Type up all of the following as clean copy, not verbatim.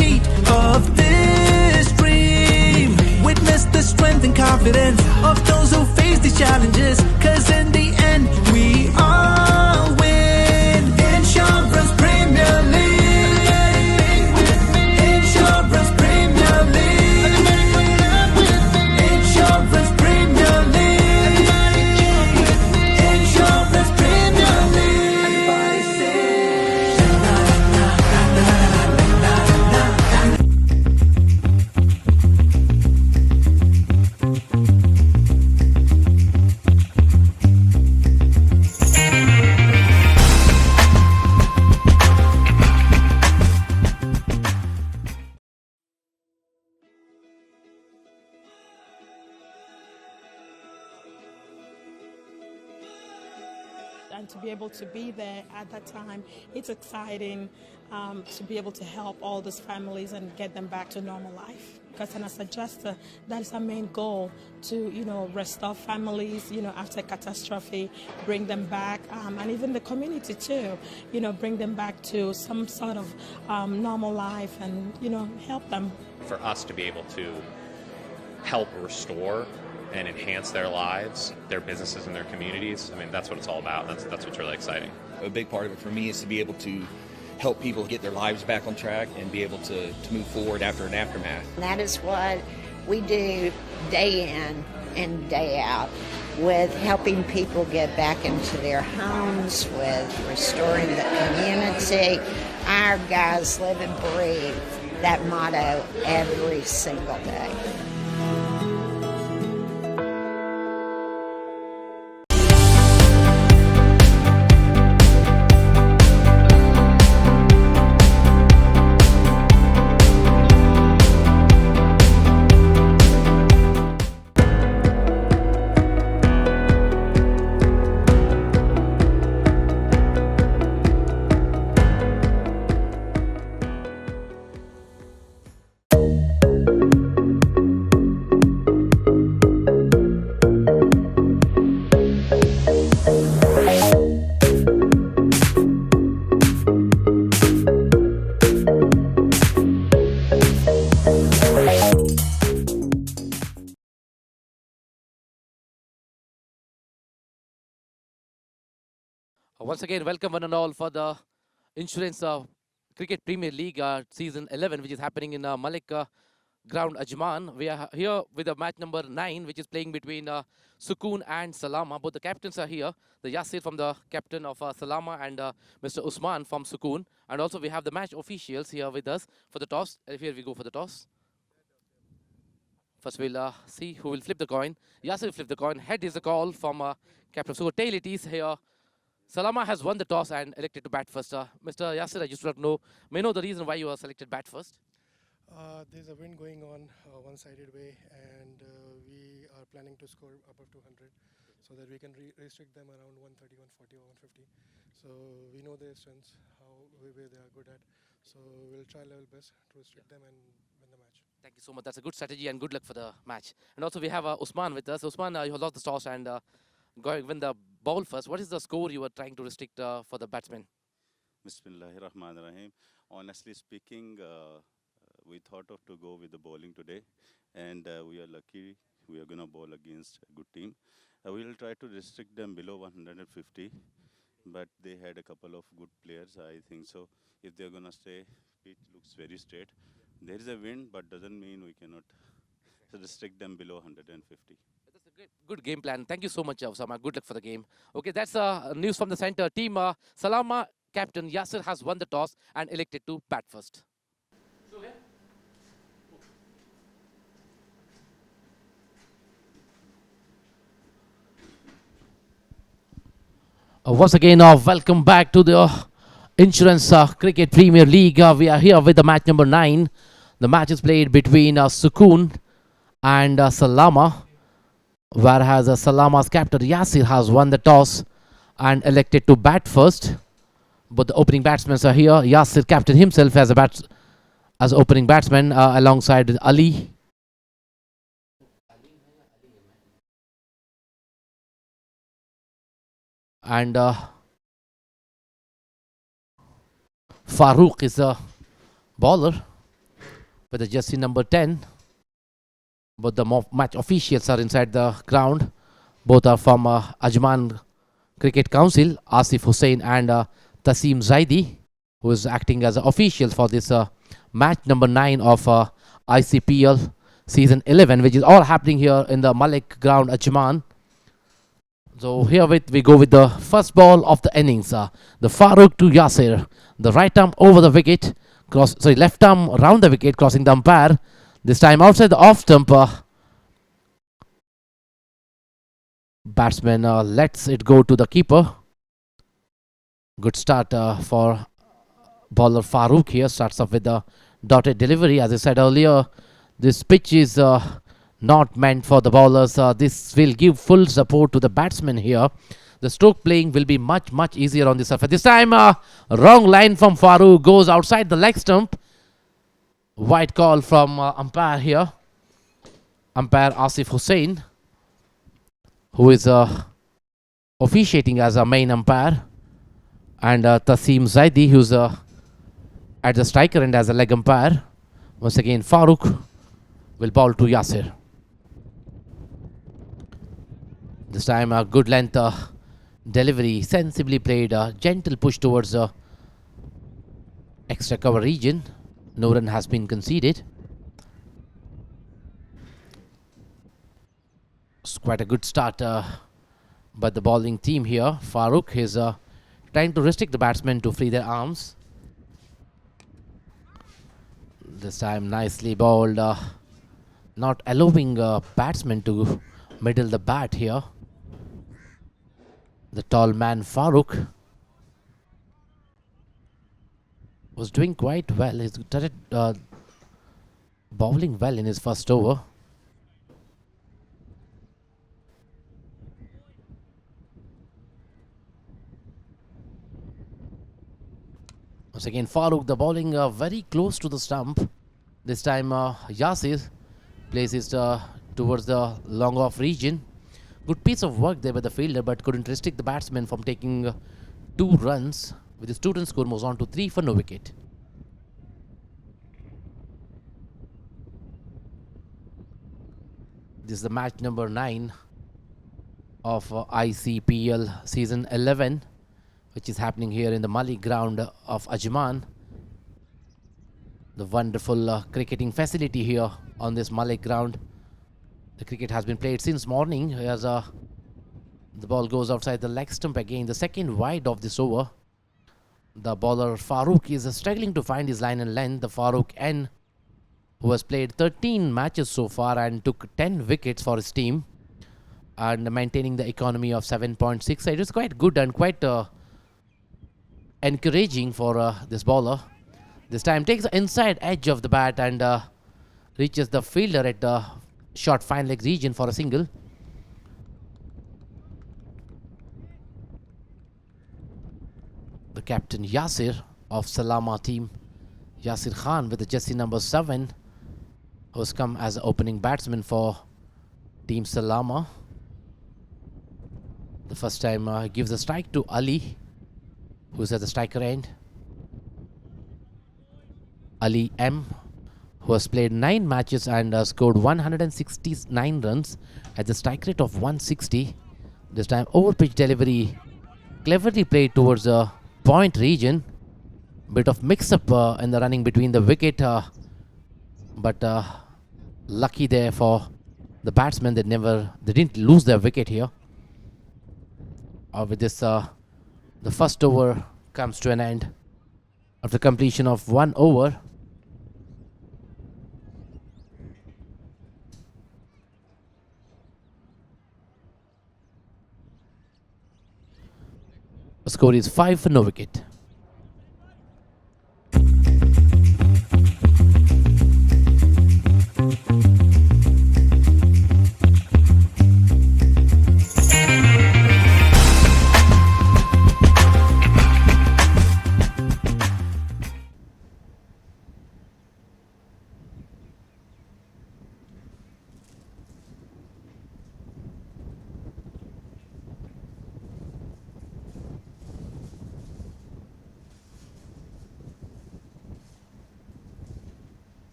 heat of this dream. Witness the strength and confidence of those who face these challenges, cause in the end we all win. Insurance Premier League. Insurance Premier League. Insurance Premier League. Insurance Premier League. Everybody and to be able to be there at that time, it's exciting to be able to help all those families and get them back to normal life. Because as a adjuster, that is our main goal, to restore families after catastrophe, bring them back, and even the community too, bring them back to some sort of normal life and help them. For us to be able to help restore and enhance their lives, their businesses, and their communities. I mean, that's what it's all about. That's what's really exciting. A big part of it for me is to be able to help people get their lives back on track and be able to move forward after an aftermath. That is what we do day in and day out, with helping people get back into their homes, with restoring the community. Our guys live and breathe that motto every single day. Once again, welcome one and all for the Insurance Cricket Premier League Season 11, which is happening in Malik Ground, Ajman. We are here with the match number 9, which is playing between Sukoon and Salama. Both the captains are here. The Yasir from the captain of Salama and Mr. Usman from Sukoon. And also we have the match officials here with us for the toss. Here we go for the toss. First we'll see who will flip the coin. Yasir will flip the coin. Head is the call from Captain Sukoon. Tail it is here. Salama has won the toss and elected to bat first. Mr. Yasir, I just want to know, may I know the reason why you are selected bat first? There's a wind going on one-sided way, and we are planning to score above 200 so that we can restrict them around 130, 140 or 150. So we know their strengths, where they are good at. So we'll try level best to restrict them and win the match. Thank you so much. That's a good strategy and good luck for the match. And also we have Usman with us. Usman, you lost the toss and win the ball first. What is the score you were trying to restrict for the batsmen? Bismillahirrahmanirrahim. Honestly speaking, we thought of to go with the bowling today, and we are lucky we are going to bowl against a good team. We will try to restrict them below 150, but they had a couple of good players, I think so. If they are going to stay, pitch looks very straight. There is a wind, but doesn't mean we cannot restrict them below 150. That's a good game plan. Thank you so much, Osama. Good luck for the game. Okay, that's news from the center. Team Salama captain Yasir has won the toss and elected to bat first. Once again, welcome back to the Insurance Cricket Premier League. We are here with the match number 9. The match is played between Sukoon and Salama, whereas Salama's captain Yasir has won the toss and elected to bat first. But the opening batsmen are here. Yasir captain himself as opening batsman alongside Ali. And Farooq is a bowler. with the jersey number 10. Both the match officials are inside the ground. Both are from Ajman Cricket Council, Asif Hussain and Tasim Zaidi, who is acting as an official for this match number 9 of ICPL season 11, which is all happening here in the Malik ground, Ajman. So here we go with the first ball of the innings. The Farooq to Yasir. The right arm over the wicket. Left arm round the wicket, crossing the umpire. This time outside the off stump. Batsman lets it go to the keeper. Good start for bowler Farooq here. Starts off with the dotted delivery. As I said earlier, this pitch is not meant for the bowlers. This will give full support to the batsmen here. The stroke playing will be much easier on this surface. This time wrong line from Farooq, goes outside the leg stump. White call from umpire here. Umpire Asif Hussain, who is officiating as a main umpire, and Tasim Zaidi, who's at the striker end as a leg umpire. Once again, Farooq will bowl to Yasir. This time a good length delivery, sensibly played, gentle push towards extra cover region. No run has been conceded. It's quite a good start by the bowling team here. Farooq is trying to restrict the batsmen to free their arms. This time nicely bowled, not allowing batsmen to middle the bat here. The tall man Farooq was doing quite well. He started bowling well in his first over. Once again, Farooq, the bowling very close to the stump. This time Yasir places towards the long off region. Good piece of work there by the fielder, but couldn't restrict the batsman from taking 2 runs. With his 2-run score, moves on to 3 for no wicket. This is the match number 9 of ICPL season 11, which is happening here in the Mali ground of Ajman. The wonderful cricketing facility here on this Mali ground. The cricket has been played since morning. As the ball goes outside the leg stump again, the second wide of this over. The bowler Farooq is struggling to find his line and length. The Farooq N, who has played 13 matches so far and took 10 wickets for his team, and maintaining the economy of 7.6. It is quite good and quite encouraging for this bowler. This time takes the inside edge of the bat and reaches the fielder at the short fine leg region for a single. The captain Yasir of Salama team, Yasir Khan, with the jersey number 7, who has come as the opening batsman for team Salama. The first time gives a strike to Ali, who's at the striker end. Ali M, who has played 9 matches and scored 169 runs at the strike rate of 160. This time over pitch delivery cleverly played towards the point region. Bit of mix up in the running between the wicket, but lucky there for the batsmen. They didn't lose their wicket here. With this, the first over comes to an end after completion of 1 over. The score is 5 for no wicket.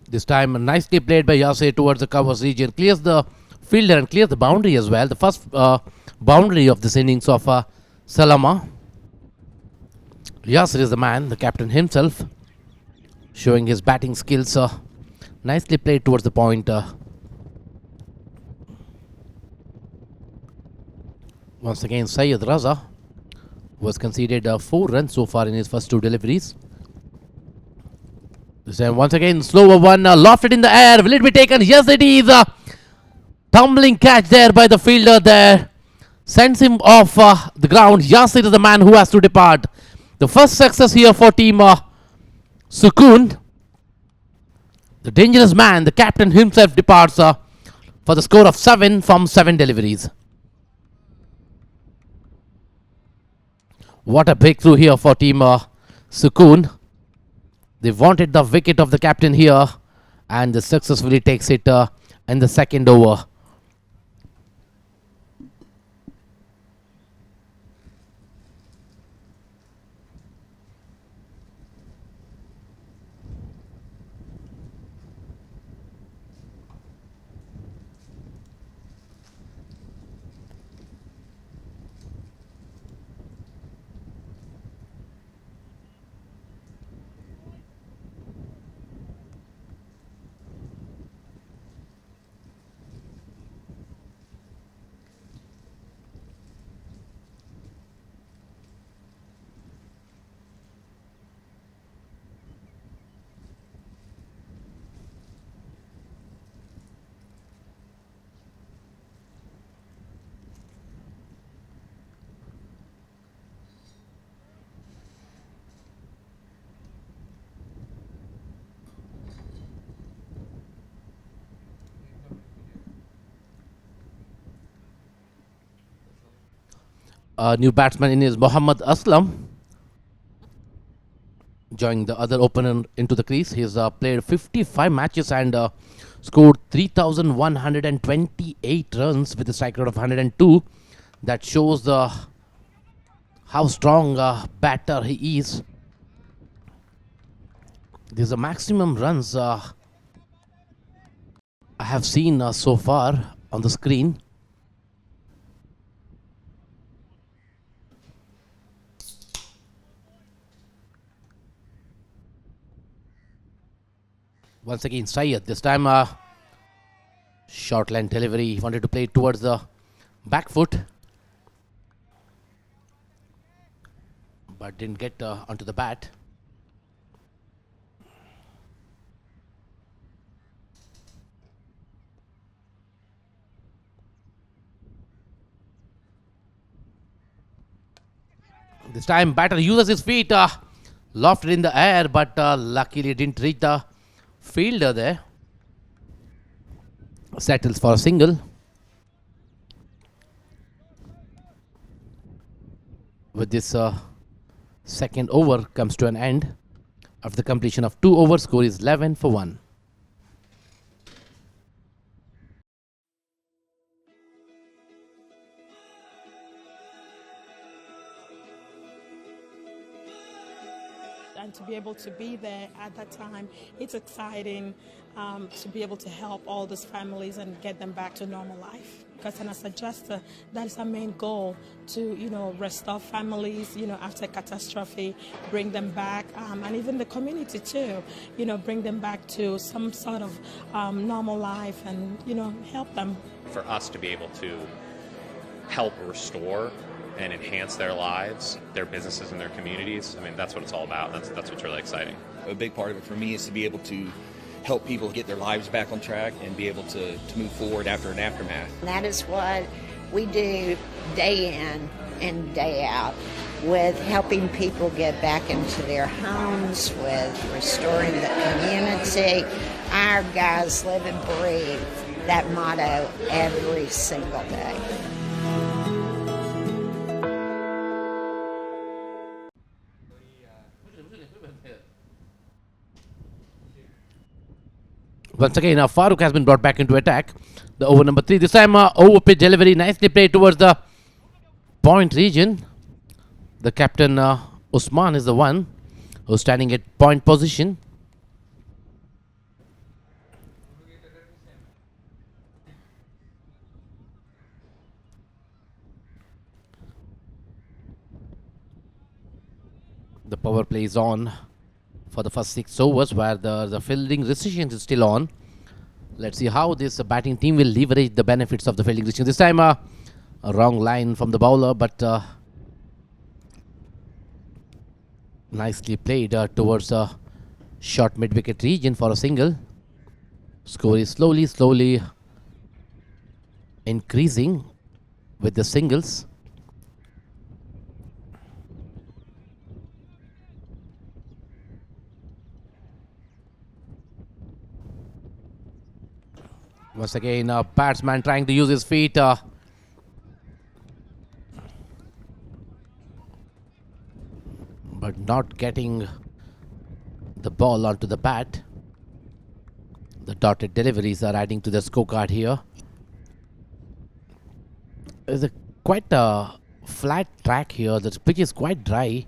This time nicely played by Yasir towards the covers region. Clears the fielder and clears the boundary as well. The first boundary of this innings of Salama. Yasir is the man, the captain himself, showing his batting skills. Nicely played towards the point. Once again, Syed Raza was conceded 4 runs so far in his first 2 deliveries. This time once again, slower one, lofted in the air. Will it be taken? Yes, it is. Tumbling catch there by the fielder there. Sends him off the ground. Yasir is the man who has to depart. The first success here for team Sukoon. The dangerous man, the captain himself, departs for the score of 7 from 7 deliveries. What a breakthrough here for team Sukoon. They wanted the wicket of the captain here, and they successfully takes it in the second over. A new batsman in is Muhammad Aslam, joining the other opponent into the crease. He's played 55 matches and scored 3,128 runs with a strike rate of 102. That shows how strong a batter he is. These are maximum runs I have seen so far on the screen. Once again, Syed. This time, short line delivery. He wanted to play it towards the back foot, but didn't get onto the bat. This time, batter uses his feet, lofted in the air, but luckily didn't reach the fielder there. Settles for a single. With this second over comes to an end. After the completion of 2 overs, score is 11 for 1. And to be able to be there at that time, it's exciting to be able to help all these families and get them back to normal life. Because as a adjuster, that is our main goal, to restore families after catastrophe, bring them back, and even the community too, bring them back to some sort of normal life and help them. For us to be able to help restore and enhance their lives, their businesses, and their communities. I mean, that's what it's all about. That's what's really exciting. A big part of it for me is to be able to help people get their lives back on track and be able to move forward after an aftermath. And that is what we do day in and day out, with helping people get back into their homes, with restoring the community. Our guys live and breathe that motto every single day. Once again, Farooq has been brought back into attack. The over number 3. This time, over pitch delivery. Nicely played towards the point region. The captain, Usman, is the one who's standing at point position. The power play is on for the first 6 overs, where the fielding restrictions is still on. Let's see how this batting team will leverage the benefits of the fielding restrictions. This time a wrong line from the bowler, but nicely played towards a short mid-wicket region for a single. Score is slowly increasing with the singles. Once again, a batsman trying to use his feet. But not getting the ball onto the bat. The dotted deliveries are adding to the scorecard here. There's quite a flat track here. The pitch is quite dry,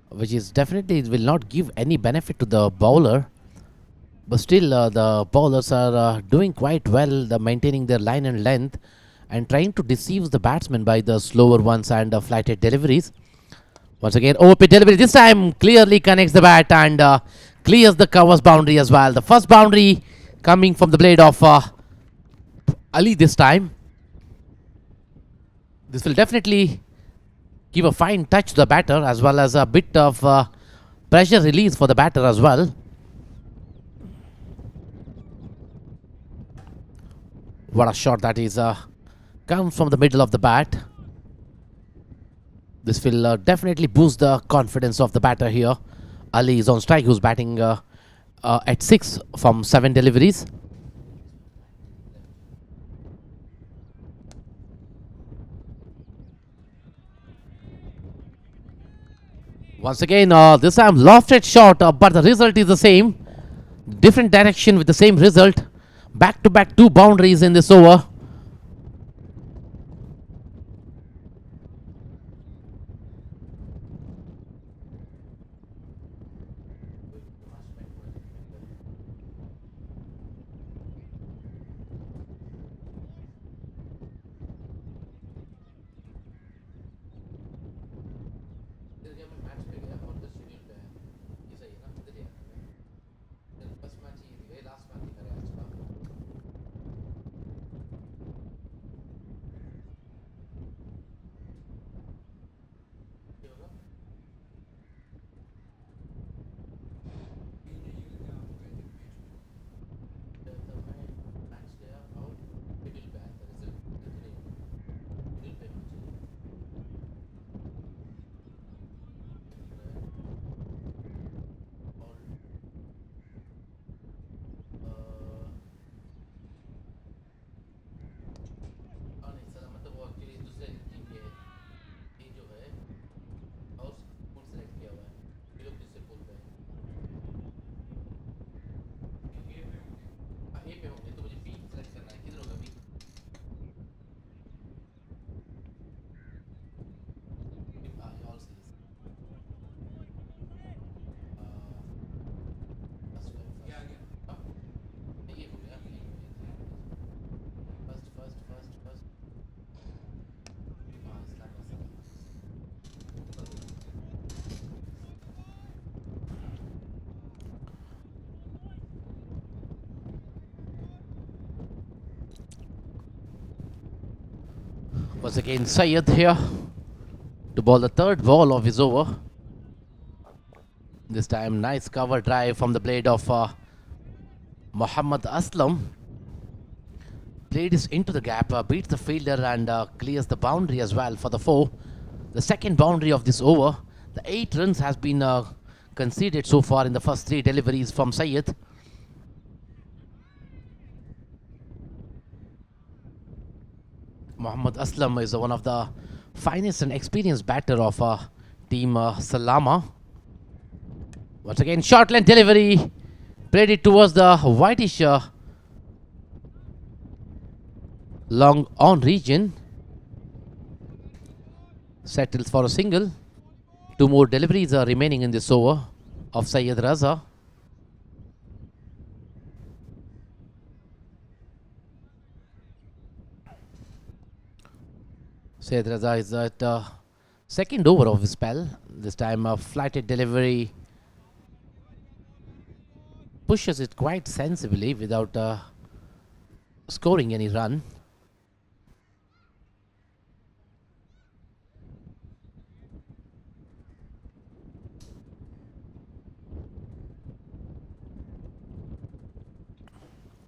which is definitely will not give any benefit to the bowler. But still, the bowlers are doing quite well, maintaining their line and length and trying to deceive the batsmen by the slower ones and flighted deliveries. Once again, overpitch delivery. This time clearly connects the bat and clears the covers boundary as well. The first boundary coming from the blade of Ali this time. This will definitely give a fine touch to the batter, as well as a bit of pressure release for the batter as well. What a shot that is. Comes from the middle of the bat. This will definitely boost the confidence of the batter here. Ali is on strike, who's batting at 6 from 7 deliveries. Once again, this time lofted shot, but the result is the same. Different direction with the same result. Back-to-back 2 boundaries in this over. Once again, Syed here to bowl the 3rd ball of his over. This time, nice cover drive from the blade of Muhammad Aslam. Blade is into the gap, beats the fielder and clears the boundary as well for the 4. The 2nd boundary of this over. The 8 runs has been conceded so far in the first 3 deliveries from Syed. Muhammad Aslam is one of the finest and experienced batter of team Salama. Once again, short length delivery. Played it towards the whitish long on region. Settles for a single. 2 more deliveries are remaining in this over of Syed Raza. Syed Raza is at Second over of his spell. This time a flighted delivery pushes it quite sensibly without scoring any run.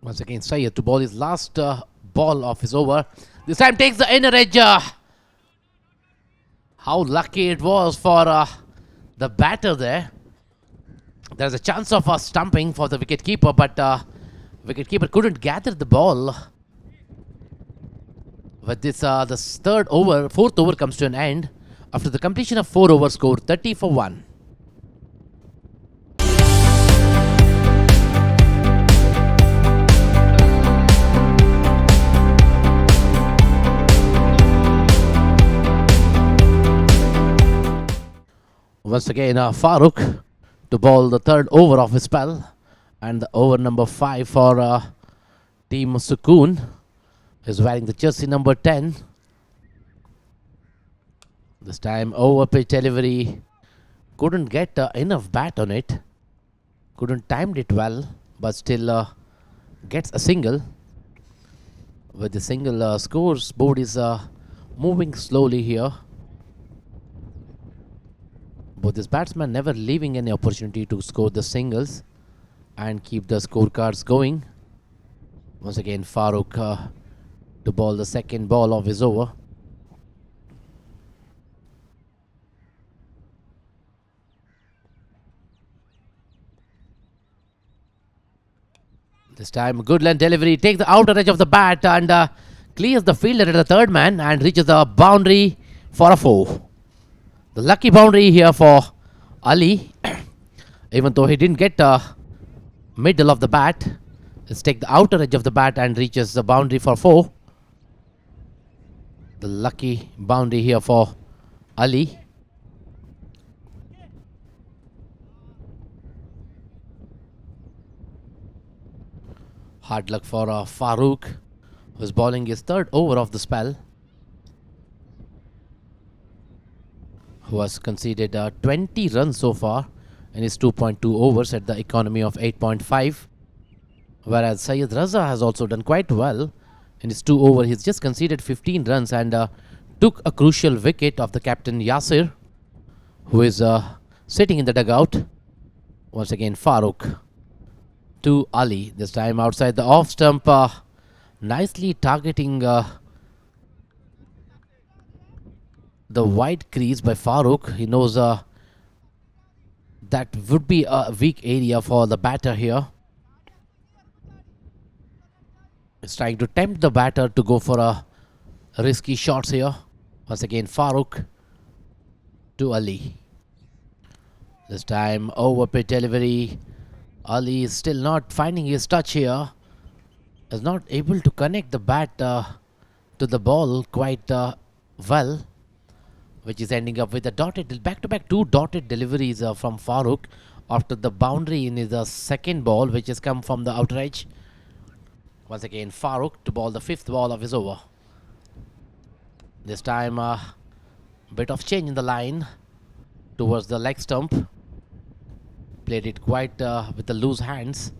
Once again, Syed to ball his last ball of his over. This time takes the inner edge. How lucky it was for the batter there. There's a chance of stumping for the wicketkeeper, but wicketkeeper couldn't gather the ball. With this, the fourth over comes to an end after the completion of 4 overs, score 30 for 1. Once again, Farooq to bowl the third over of his spell, and the over number 5 for Team Sukoon is wearing the jersey number 10. This time over pitch delivery, couldn't get enough bat on it, couldn't timed it well, but still gets a single. With the single, scores board is moving slowly here. Both this batsman never leaving any opportunity to score the singles and keep the scorecards going. Once again, Farooq to bowl the second ball of his over. This time, good length delivery, takes the outer edge of the bat and clears the fielder at the third man and reaches the boundary for a 4. The lucky boundary here for Ali, even though he didn't get middle of the bat. Let's take the outer edge of the bat and reaches the boundary for 4. The lucky boundary here for Ali. Hard luck for Farooq, who's bowling his third over of the spell, who has conceded 20 runs so far in his 2.2 overs at the economy of 8.5. Whereas Syed Raza has also done quite well in his 2 overs. He's just conceded 15 runs and took a crucial wicket of the captain Yasir, who is sitting in the dugout. Once again, Farooq to Ali. This time outside the off stump, nicely targeting the wide crease by Farooq. He knows that would be a weak area for the batter here. He's trying to tempt the batter to go for a risky shots here. Once again, Farooq to Ali. This time over pitch delivery. Ali is still not finding his touch here. Is not able to connect the bat to the ball quite well, which is ending up with a dotted, back-to-back 2 dotted deliveries from Farooq after the boundary in his second ball, which has come from the outer edge. Once again, Farooq to bowl the 5th ball of his over. This time, bit of change in the line towards the leg stump. Played it quite with the loose hands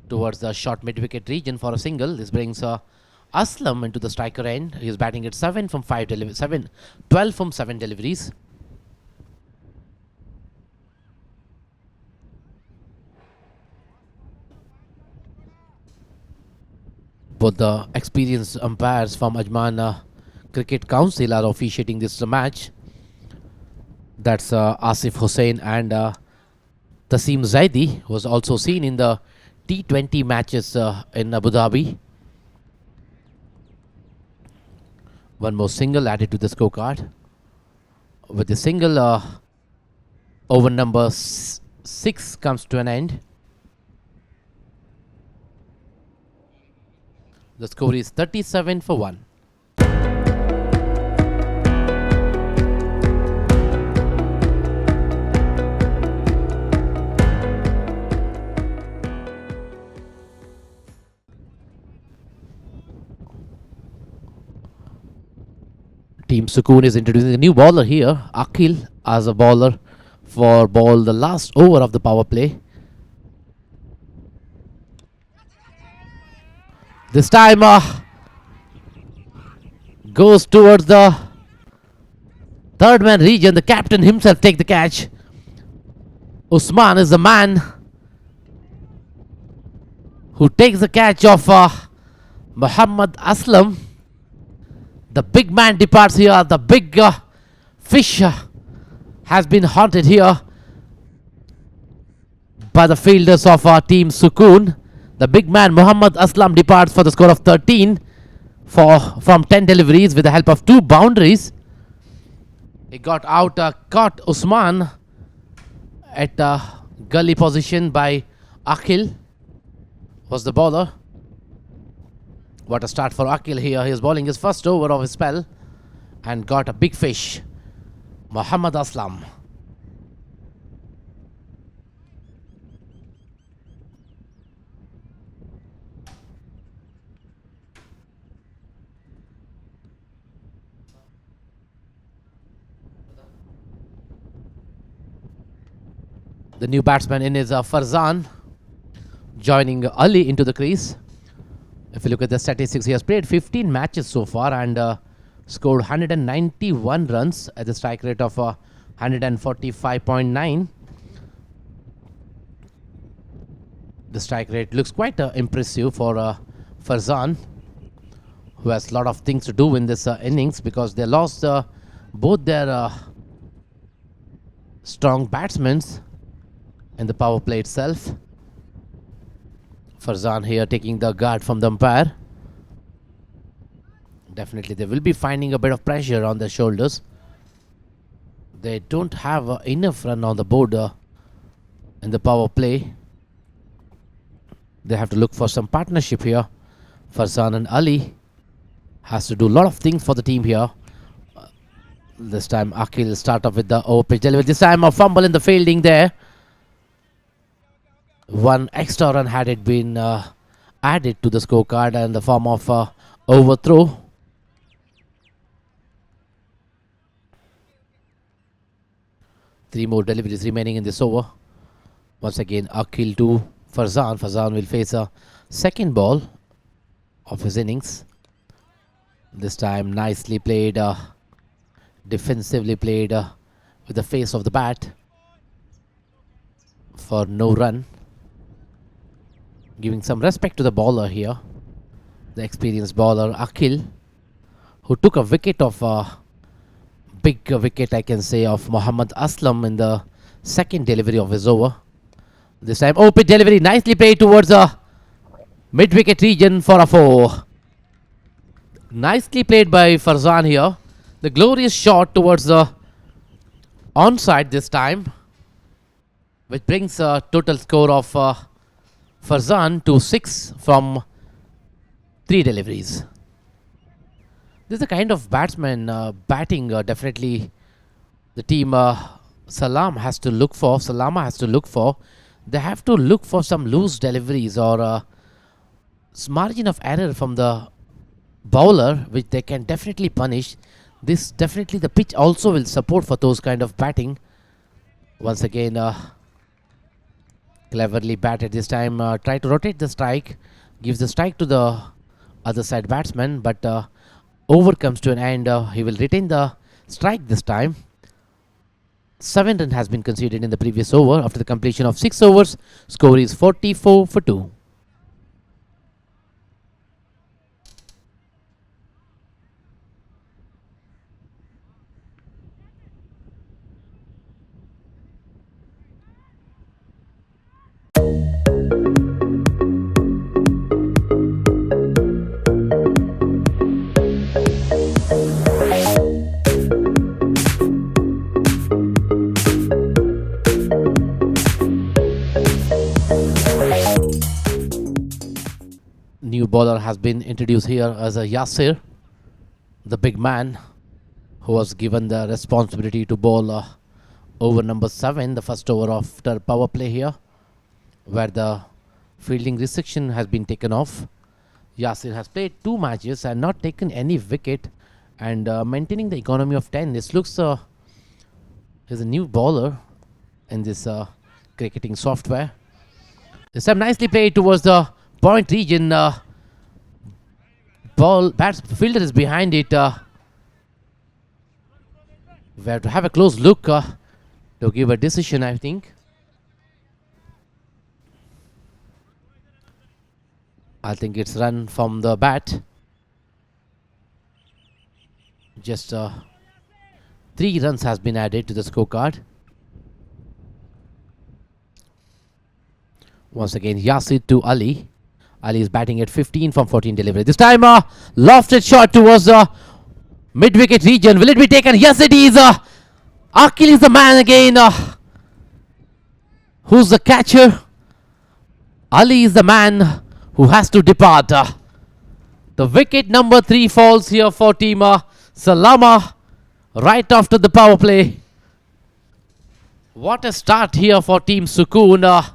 towards the short mid-wicket region for a single. This brings Aslam into the striker end. He is batting at 12 from 7 deliveries. Both the experienced umpires from Ajman Cricket Council are officiating this match. That's Asif Hussain and Tasim Zaidi, who was also seen in the T20 matches in Abu Dhabi. One more single added to the scorecard. With the single, over number 6 comes to an end. The score is 37 for 1. Team Sukoon is introducing a new bowler here, Akhil, as a bowler for ball the last over of the power play. This time goes towards the third man region. The captain himself take the catch. Usman is the man who takes the catch of Muhammad Aslam. The big man departs here. The big fish has been haunted here by the fielders of our team Sukoon. The big man Muhammad Aslam departs for the score of 13 from 10 deliveries with the help of 2 boundaries. He got out, caught Usman at gully position by Akhil, was the bowler. What a start for Akhil here. He is bowling his first over of his spell and got a big fish, Muhammad Aslam. The new batsman in is Farzan, joining Ali into the crease. If you look at the statistics, he has played 15 matches so far and scored 191 runs at the strike rate of 145.9. The strike rate looks quite impressive for Farzan, who has a lot of things to do in this innings because they lost both their strong batsmen in the power play itself. Farzan here taking the guard from the umpire. Definitely they will be finding a bit of pressure on their shoulders. They don't have enough run on the board in the power play. They have to look for some partnership here. Farzan and Ali has to do a lot of things for the team here. This time Akhil start off with the over-pitch delivery. This time a fumble in the fielding there. One extra run had it been added to the scorecard in the form of overthrow. Three more deliveries remaining in this over. Once again Akhil to Farzan. Farzan will face a second ball of his innings. This time nicely played, defensively played with the face of the bat for no run. Giving some respect to the bowler here, the experienced bowler Akhil, who took a wicket of big wicket, I can say, of Muhammad Aslam in the second delivery of his over. This time open delivery, nicely played towards the mid-wicket region for a 4. Nicely played by Farzan here. The glorious shot towards the onside this time, which brings a total score of Farzan to 6 from 3 deliveries. This is the kind of batsman batting definitely the team Salama has to look for. They have to look for some loose deliveries or margin of error from the bowler, which they can definitely punish. This definitely the pitch also will support for those kind of batting. Once again cleverly batted this time. Try to rotate the strike, gives the strike to the other side batsman, but over comes to an end. He will retain the strike this time. 7 run has been conceded in the previous over. After the completion of 6 overs, score is 44 for 2. New bowler has been introduced here as a Yasir, the big man who was given the responsibility to bowl over number 7, the first over after power play here, where the fielding restriction has been taken off. Yasir has played 2 matches and not taken any wicket and maintaining the economy of 10. This looks is a new bowler in this cricketing software. This time nicely played towards the point region. Fielder is behind it. We have to have a close look to give a decision, I think. I think it's run from the bat. Just 3 runs has been added to the scorecard. Once again, Yasir to Ali. Ali is batting at 15 from 14 delivery. This time, lofted shot towards the mid-wicket region. Will it be taken? Yes, it is. Akil is the man again. Who's the catcher? Ali is the man who has to depart. The wicket number 3 falls here for team Salama right after the power play. What a start here for team Sukoon.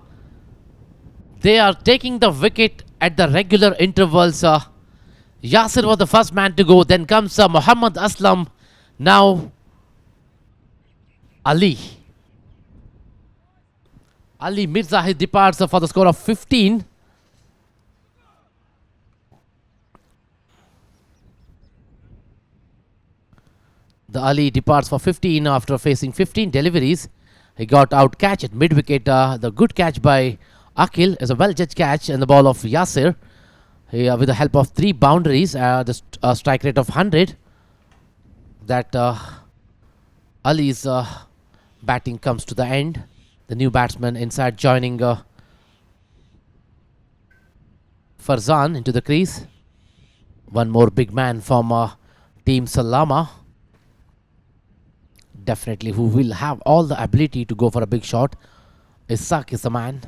They are taking the wicket at the regular intervals. Yasir was the first man to go. Then comes Muhammad Aslam. Now Ali. Ali Mirza, he departs for the score of 15. The Ali departs for 15 after facing 15 deliveries. He got out catch at mid-wicket. The good catch by Akil is a well-judged catch in the ball of Yasir. With the help of 3 boundaries, the strike rate of 100. That Ali's batting comes to the end. The new batsman inside joining Farzan into the crease. One more big man from team Salama. Definitely who will have all the ability to go for a big shot. Ishaq is the man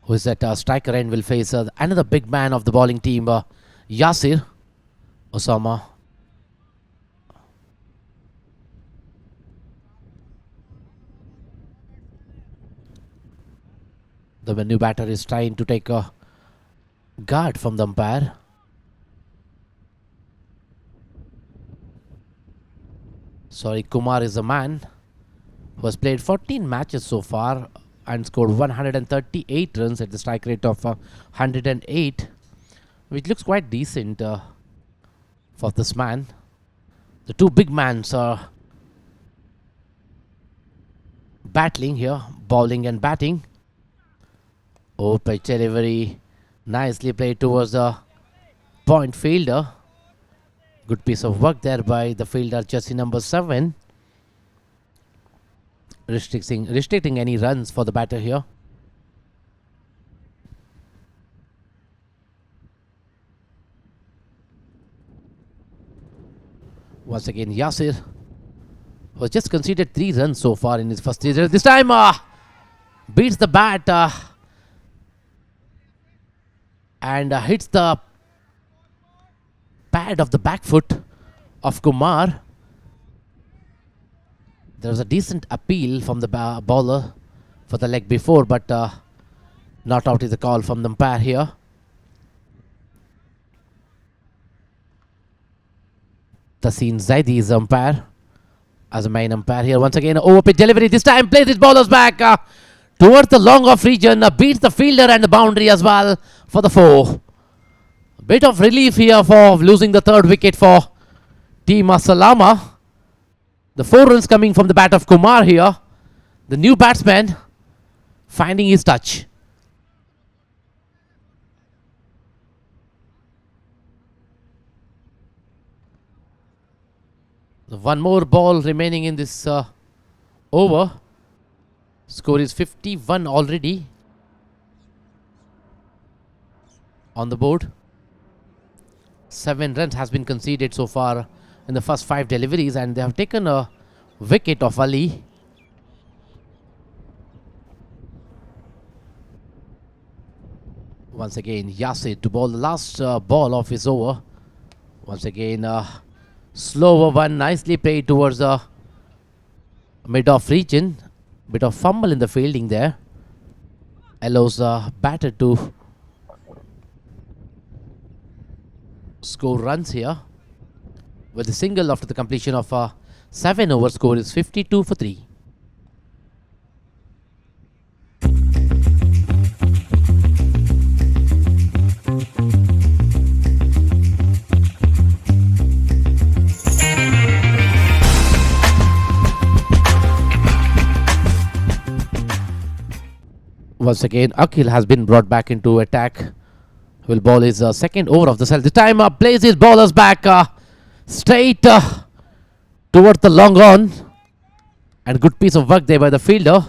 who is at striker end, will face another big man of the bowling team, Yasir. Osama. The new batter is trying to take a guard from the umpire. Sorry, Kumar is a man who has played 14 matches so far and scored 138 runs at the strike rate of 108, which looks quite decent for this man. The 2 big mans are battling here, bowling and batting. Oh, pitch delivery nicely played towards the point fielder. Good piece of work there by the fielder, jersey number 7. Restricting any runs for the batter here. Once again, Yasir was just conceded 3 runs so far in his first season. This time beats the bat and hits the pad of the back foot of Kumar. There was a decent appeal from the bowler for the leg before, but not out is the call from the umpire here. Taseen Zaidi is the umpire as a main umpire here. Once again, over pitch delivery. This time plays his bowlers back towards the long off region. Beats the fielder and the boundary as well for the 4. Bit of relief here for losing the 3rd wicket for team Salama. The 4 runs coming from the bat of Kumar here. The new batsman finding his touch. One more ball remaining in this over. Score is 51 already on the board. 7 runs has been conceded so far in the first 5 deliveries, and they have taken a wicket of Ali. Once again, Yasir to bowl the last ball of his over. Once again, slower one, nicely played towards the mid-off region. Bit of fumble in the fielding there. Allows the batter to score runs here. with a single after the completion of a 7-over. Score is 52 for 3. Once again, Akhil has been brought back into attack. Will ball his second over of the cell. This time plays his ballers back straight towards the long on. And good piece of work there by the fielder.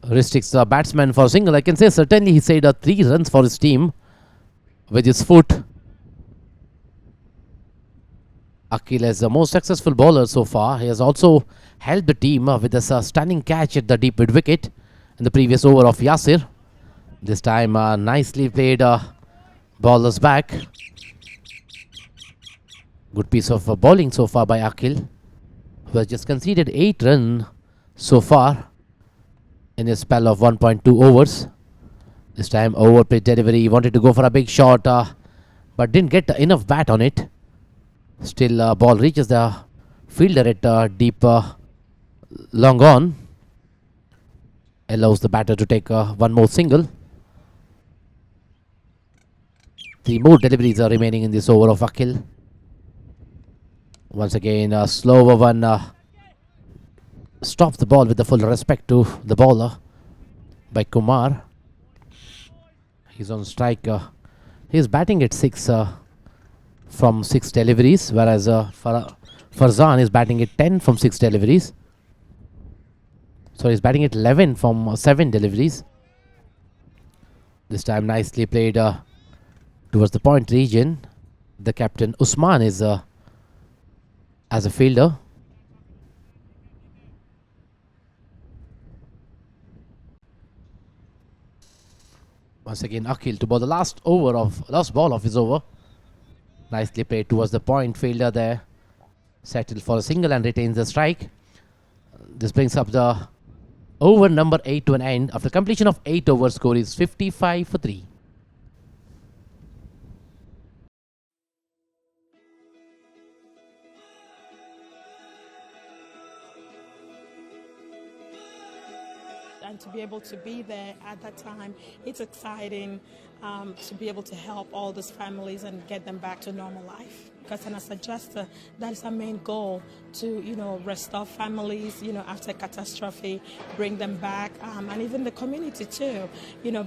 Restricts the batsman for a single. I can say certainly he saved 3 runs for his team with his foot. Akhil is the most successful bowler so far. He has also helped the team with a stunning catch at the deep mid wicket in the previous over of Yasir. This time nicely played bowlers back. Good piece of bowling so far by Akhil, who has just conceded 8 runs so far in a spell of 1.2 overs. This time overplayed delivery. He wanted to go for a big shot but didn't get enough bat on it. Still ball reaches the fielder at deep long on. Allows the batter to take one more single. 3 more deliveries are remaining in this over of Akhil. Once again a slower one. Stops the ball with the full respect to the bowler by Kumar. He's on strike. He's batting at 6 from 6 deliveries, whereas Farzan is batting at 10 from 6 deliveries. So he's batting at 11 from 7 deliveries. This time nicely played towards the point region. The captain Usman is as a fielder. Once again Akhil to bowl the last ball of his over. Nicely played towards the point. Fielder there settled for a single and retains the strike. This brings up the over number 8 to an end. After completion of 8 overs, score is 55 for 3. And to be able to be there at that time, it's exciting to be able to help all these families and get them back to normal life. Because as a adjuster, that is our main goal, to restore families, after catastrophe, bring them back, and even the community too,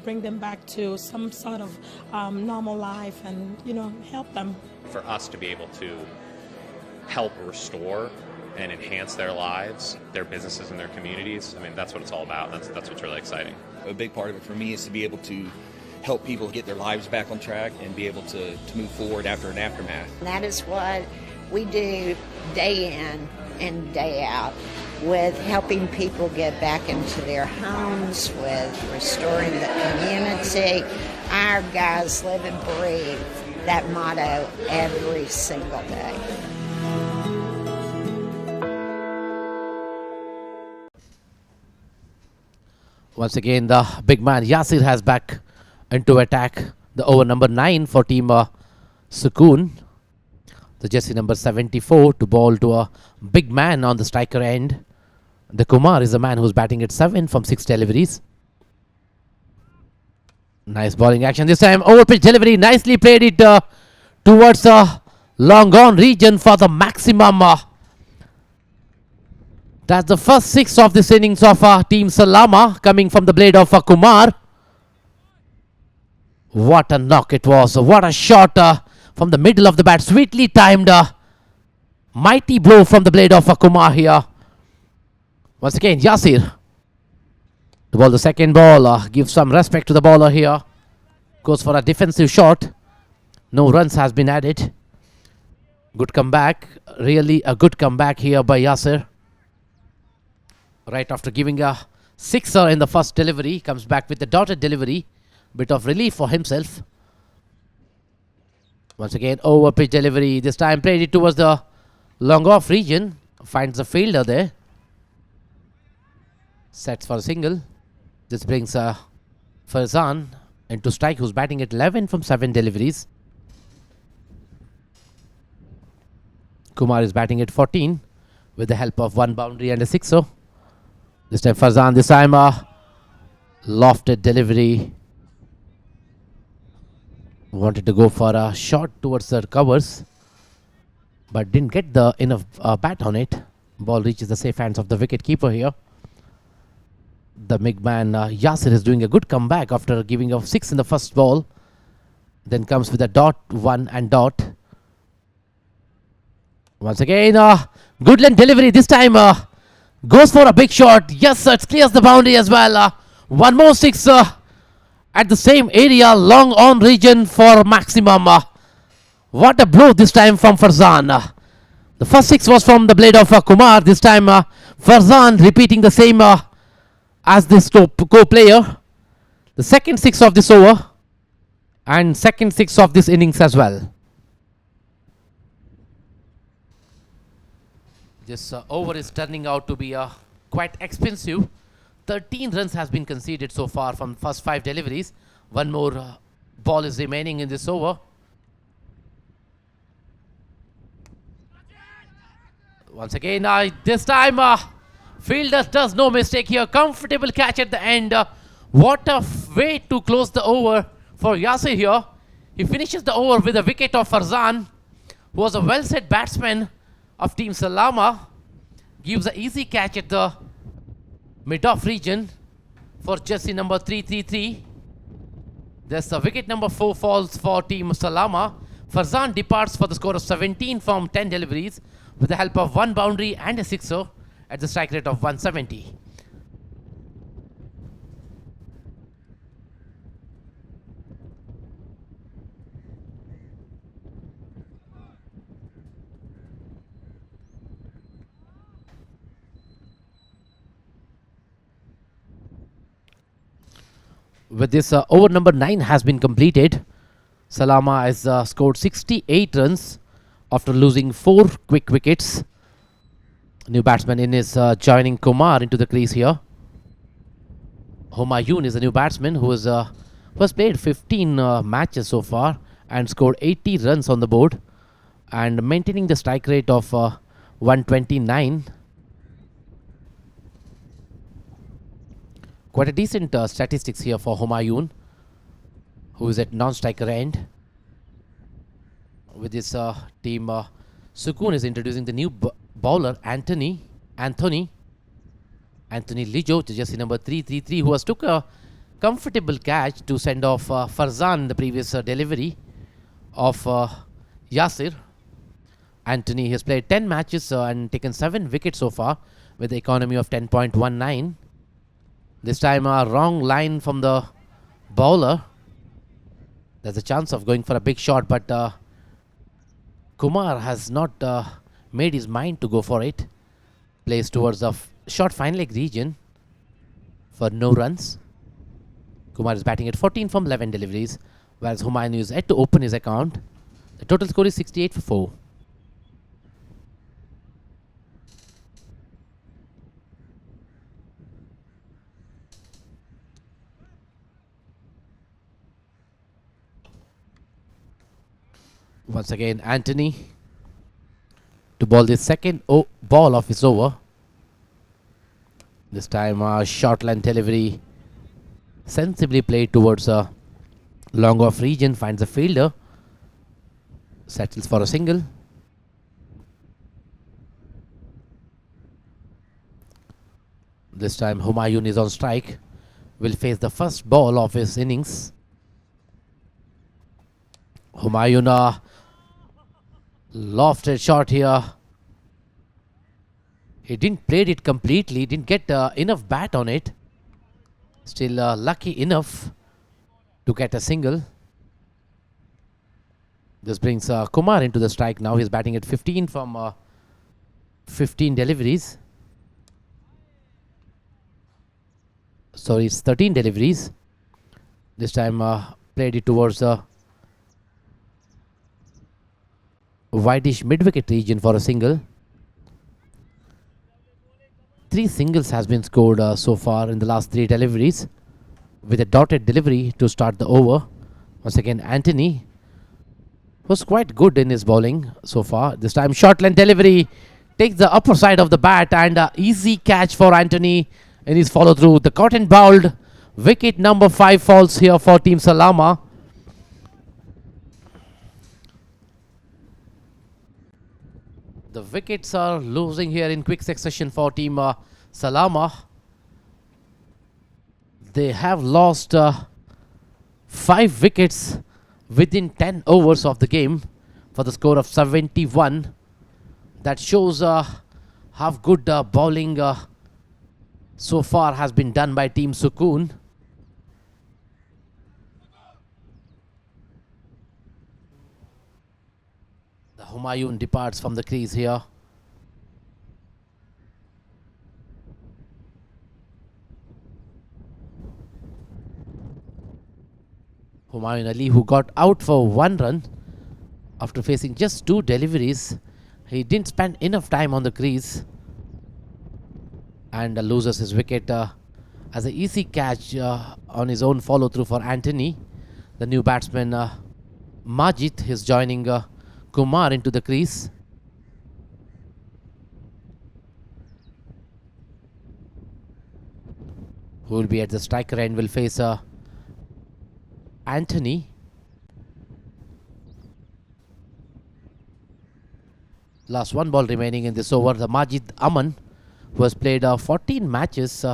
bring them back to some sort of normal life and help them. For us to be able to help restore and enhance their lives, their businesses, and their communities. I mean, that's what it's all about. That's what's really exciting. A big part of it for me is to be able to help people get their lives back on track and be able to move forward after an aftermath. And that is what we do day in and day out, with helping people get back into their homes, with restoring the community. Our guys live and breathe that motto every single day. Once again, the big man Yasir has back into attack. The over number 9 for team Sukoon. The jersey number 74 to bowl to a big man on the striker end. The Kumar is the man who's batting at 7 from 6 deliveries. Nice bowling action this time. Over pitch delivery. Nicely played it towards the long on region for the maximum. That's the first 6 of this innings of team Salama coming from the blade of Kumar. What a knock it was. What a shot from the middle of the bat. Sweetly timed. Mighty blow from the blade of Kumar here. Once again, Yasir to bowl the second ball. Give some respect to the bowler here. Goes for a defensive shot. No runs has been added. Good comeback. Really a good comeback here by Yasir. Right after giving a 6er in the first delivery, comes back with the dotted delivery. Bit of relief for himself. Once again, over pitch delivery. This time played it towards the long off region. Finds the fielder there. Sets for a single. This brings Farzan into strike, who's batting at 11 from 7 deliveries. Kumar is batting at 14 with the help of one boundary and a sixer. This time Farzan, this time lofted delivery. Wanted to go for a shot towards the covers, but didn't get the enough bat on it. Ball reaches the safe hands of the wicket keeper here. The big man Yasir is doing a good comeback after giving up 6 in the first ball. Then comes with a dot, 1 and dot. Once again, good length delivery. This time goes for a big shot. Yes, sir, it clears the boundary as well. One more six at the same area, long on region for maximum. What a blow this time from Farzan. The first 6 was from the blade of Kumar. This time Farzan repeating the same as this co-player. The second 6 of this over and second 6 of this innings as well. This over is turning out to be quite expensive. 13 runs has been conceded so far from first 5 deliveries. One more ball is remaining in this over. Once again, this time fielder does no mistake here. Comfortable catch at the end. What a way to close the over for Yasir here. He finishes the over with a wicket of Farzan, who was a well-set batsman of Team Salama. Gives an easy catch at the mid-off region for jersey number 333. There's the wicket number 4 falls for Team Salama. Farzan departs for the score of 17 from 10 deliveries with the help of one boundary and a sixer at the strike rate of 170. With this, over number 9 has been completed. Salama has scored 68 runs after losing 4 quick wickets. New batsman in is joining Kumar into the crease here. Humayun is a new batsman who has played 15 matches so far and scored 80 runs on the board and maintaining the strike rate of 129. Quite a decent statistics here for Humayun, who is at non-striker end. With this team, Sukoon is introducing the new bowler Anthony Lijo, jersey number 333, who has took a comfortable catch to send off Farzan, the previous delivery of Yasir. Anthony has played 10 matches and taken 7 wickets so far with the economy of 10.19. This time a wrong line from the bowler. There's a chance of going for a big shot, but Kumar has not made his mind to go for it. Plays towards the short fine leg region for no runs. Kumar is batting at 14 from 11 deliveries, whereas Humayun is yet to open his account. The total score is 68 for 4. Once again, Anthony to bowl the second ball of his over. This time, short line delivery sensibly played towards a long off region, finds a fielder, settles for a single. This time, Humayun is on strike, will face the first ball of his innings. Humayun lofted shot here. He didn't play it completely, didn't get enough bat on it. Still lucky enough to get a single. This brings Kumar into the strike now. He's batting at 15 from 15 deliveries. Sorry, it's 13 deliveries. This time played it towards wideish mid-wicket region for a single. 3 singles has been scored so far in the last 3 deliveries, with a dotted delivery to start the over. Once again, Anthony Was quite good in his bowling so far. This time short line delivery takes the upper side of the bat and easy catch for Anthony in his follow through. The caught and bowled. Wicket number 5 falls here for Team Salama. The wickets are losing here in quick succession for Team Salama. They have lost 5 wickets within 10 overs of the game for the score of 71. That shows how good bowling so far has been done by Team Sukoon. The Humayun departs from the crease here. Humayun Ali, who got out for 1 run after facing just 2 deliveries. He didn't spend enough time on the crease and loses his wicket as an easy catch on his own follow through for Anthony. The new batsman Majid is joining Kumar into the crease. Who will be at the striker end will face Anthony. Last 1 ball remaining in this over. The Majid Aman, who has played 14 matches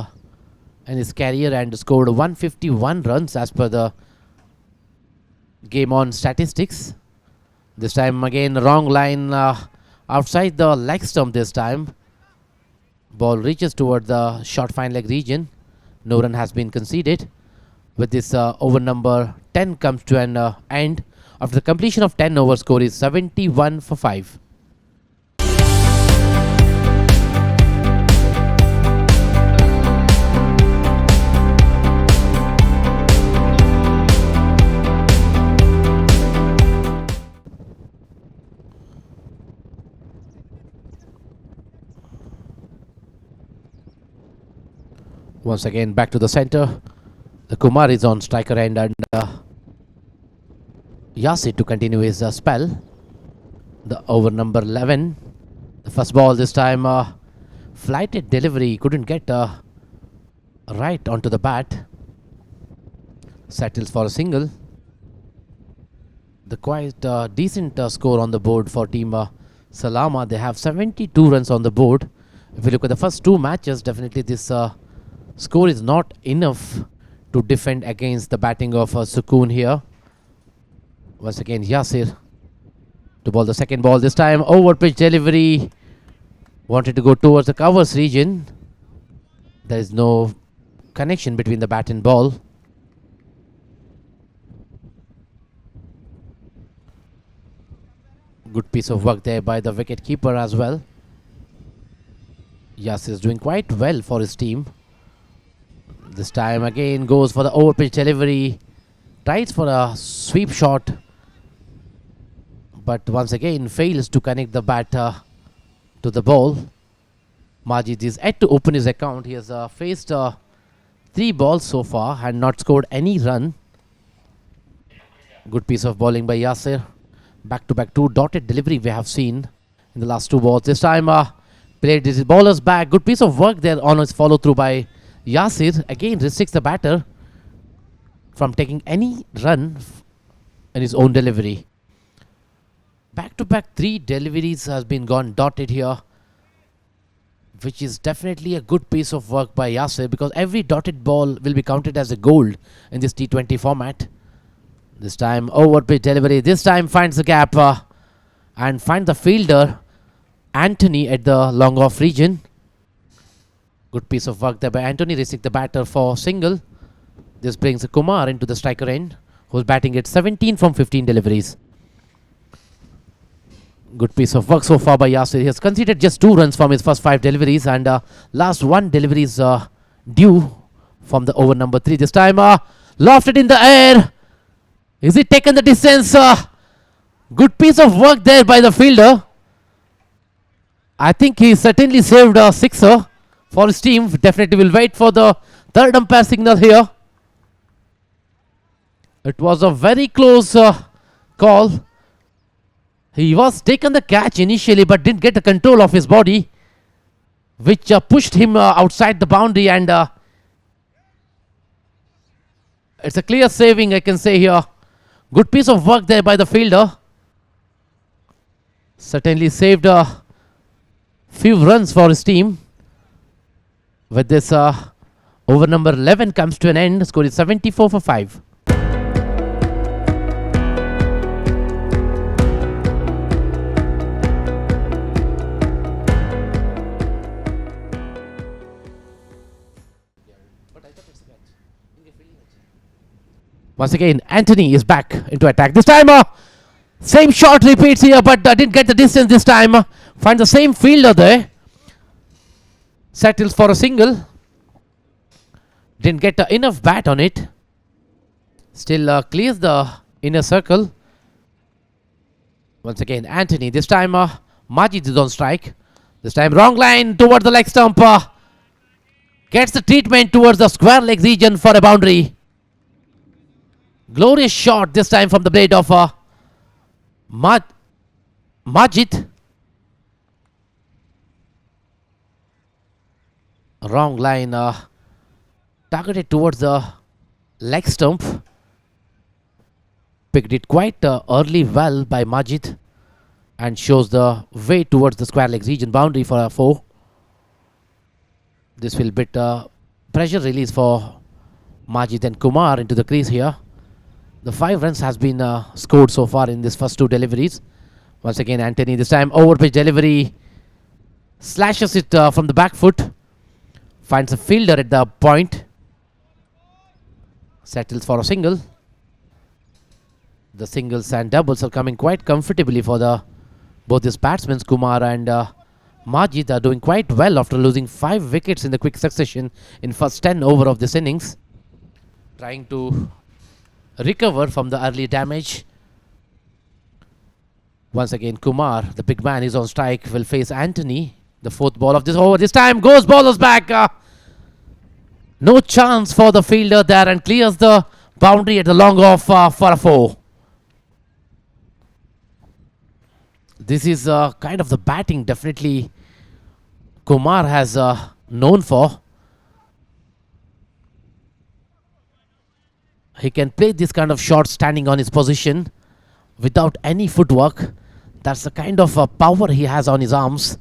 in his career and scored 151 runs as per the Gameon statistics. This time again wrong line outside the leg stump this time. Ball reaches toward the short fine leg region. No run has been conceded. With this over number 10 comes to an end. After the completion of 10 overs, score is 71 for 5. Once again back to the center. The Kumar is on striker end and Yasir to continue his spell. The over number 11. The first ball this time flighted delivery. Couldn't get right onto the bat. Settles for a single. The quite decent score on the board for Team Salama. They have 72 runs on the board. If you look at the first 2 matches, definitely this score is not enough to defend against the batting of Sukoon here. Once again Yasir to bowl the second ball. This time over pitch delivery. Wanted to go towards the covers region. There is no connection between the bat and ball. Good piece of work there by the wicket keeper as well. Yasir is doing quite well for his team. This time again goes for the over pitch delivery. Tries for a sweep shot, but once again fails to connect the bat to the ball. Majid is yet to open his account. He has faced 3 balls so far and not scored any run. Good piece of bowling by Yasir. Back to back 2 dotted delivery we have seen in the last 2 balls. This time played his bowler's back. Good piece of work there on his follow through by Yasir. Again restricts the batter from taking any run in his own delivery. Back to back 3 deliveries has been gone dotted here, which is definitely a good piece of work by Yasir, because every dotted ball will be counted as a gold in this T20 format. This time over pitch delivery. This time finds the gap and finds the fielder Anthony at the long off region. Good piece of work there by Anthony, restricting the batter for single. This brings Kumar into the striker end, who's batting at 17 from 15 deliveries. Good piece of work so far by Yasir. He has conceded just 2 runs from his first 5 deliveries, and last 1 delivery is due from the over number 3. This time lofted in the air. Is it taken the distance? Good piece of work there by the fielder. I think he certainly saved a sixer for his team. Definitely will wait for the third umpire signal here. It was a very close call. He was taken the catch initially but didn't get the control of his body, which pushed him outside the boundary, and it's a clear saving, I can say here. Good piece of work there by the fielder. Certainly saved a few runs for his team. With this, over number 11 comes to an end. Score is 74 for 5. Once again, Anthony is back into attack. This time, same shot repeats here, but didn't get the distance this time. Finds the same fielder there. Settles for a single. Didn't get enough bat on it. Still clears the inner circle. Once again, Anthony. This time, Majid is on strike. This time, wrong line towards the leg stump. Gets the treatment towards the square leg region for a boundary. Glorious shot this time from the blade of Majid. Wrong line. Targeted towards the leg stump. Picked it quite early well by Majid, and shows the way towards the square leg region boundary for a 4. This will bit pressure release for Majid and Kumar into the crease here. The 5 runs has been scored so far in this first 2 deliveries. Once again, Anthony, this time over pitch delivery. Slashes it from the back foot. Finds a fielder at the point. Settles for a single. The singles and doubles are coming quite comfortably for both these batsmen. Kumar and Majid are doing quite well after losing 5 wickets in the quick succession in first 10 over of this innings. Trying to recover from the early damage. Once again, Kumar, the big man, is on strike, will face Anthony. The 4th ball of this over. This time goes bowlers back. No chance for the fielder there, and clears the boundary at the long off for a 4. This is kind of the batting definitely Kumar has known for. He can play this kind of shot standing on his position without any footwork. That's the kind of power he has on his arms.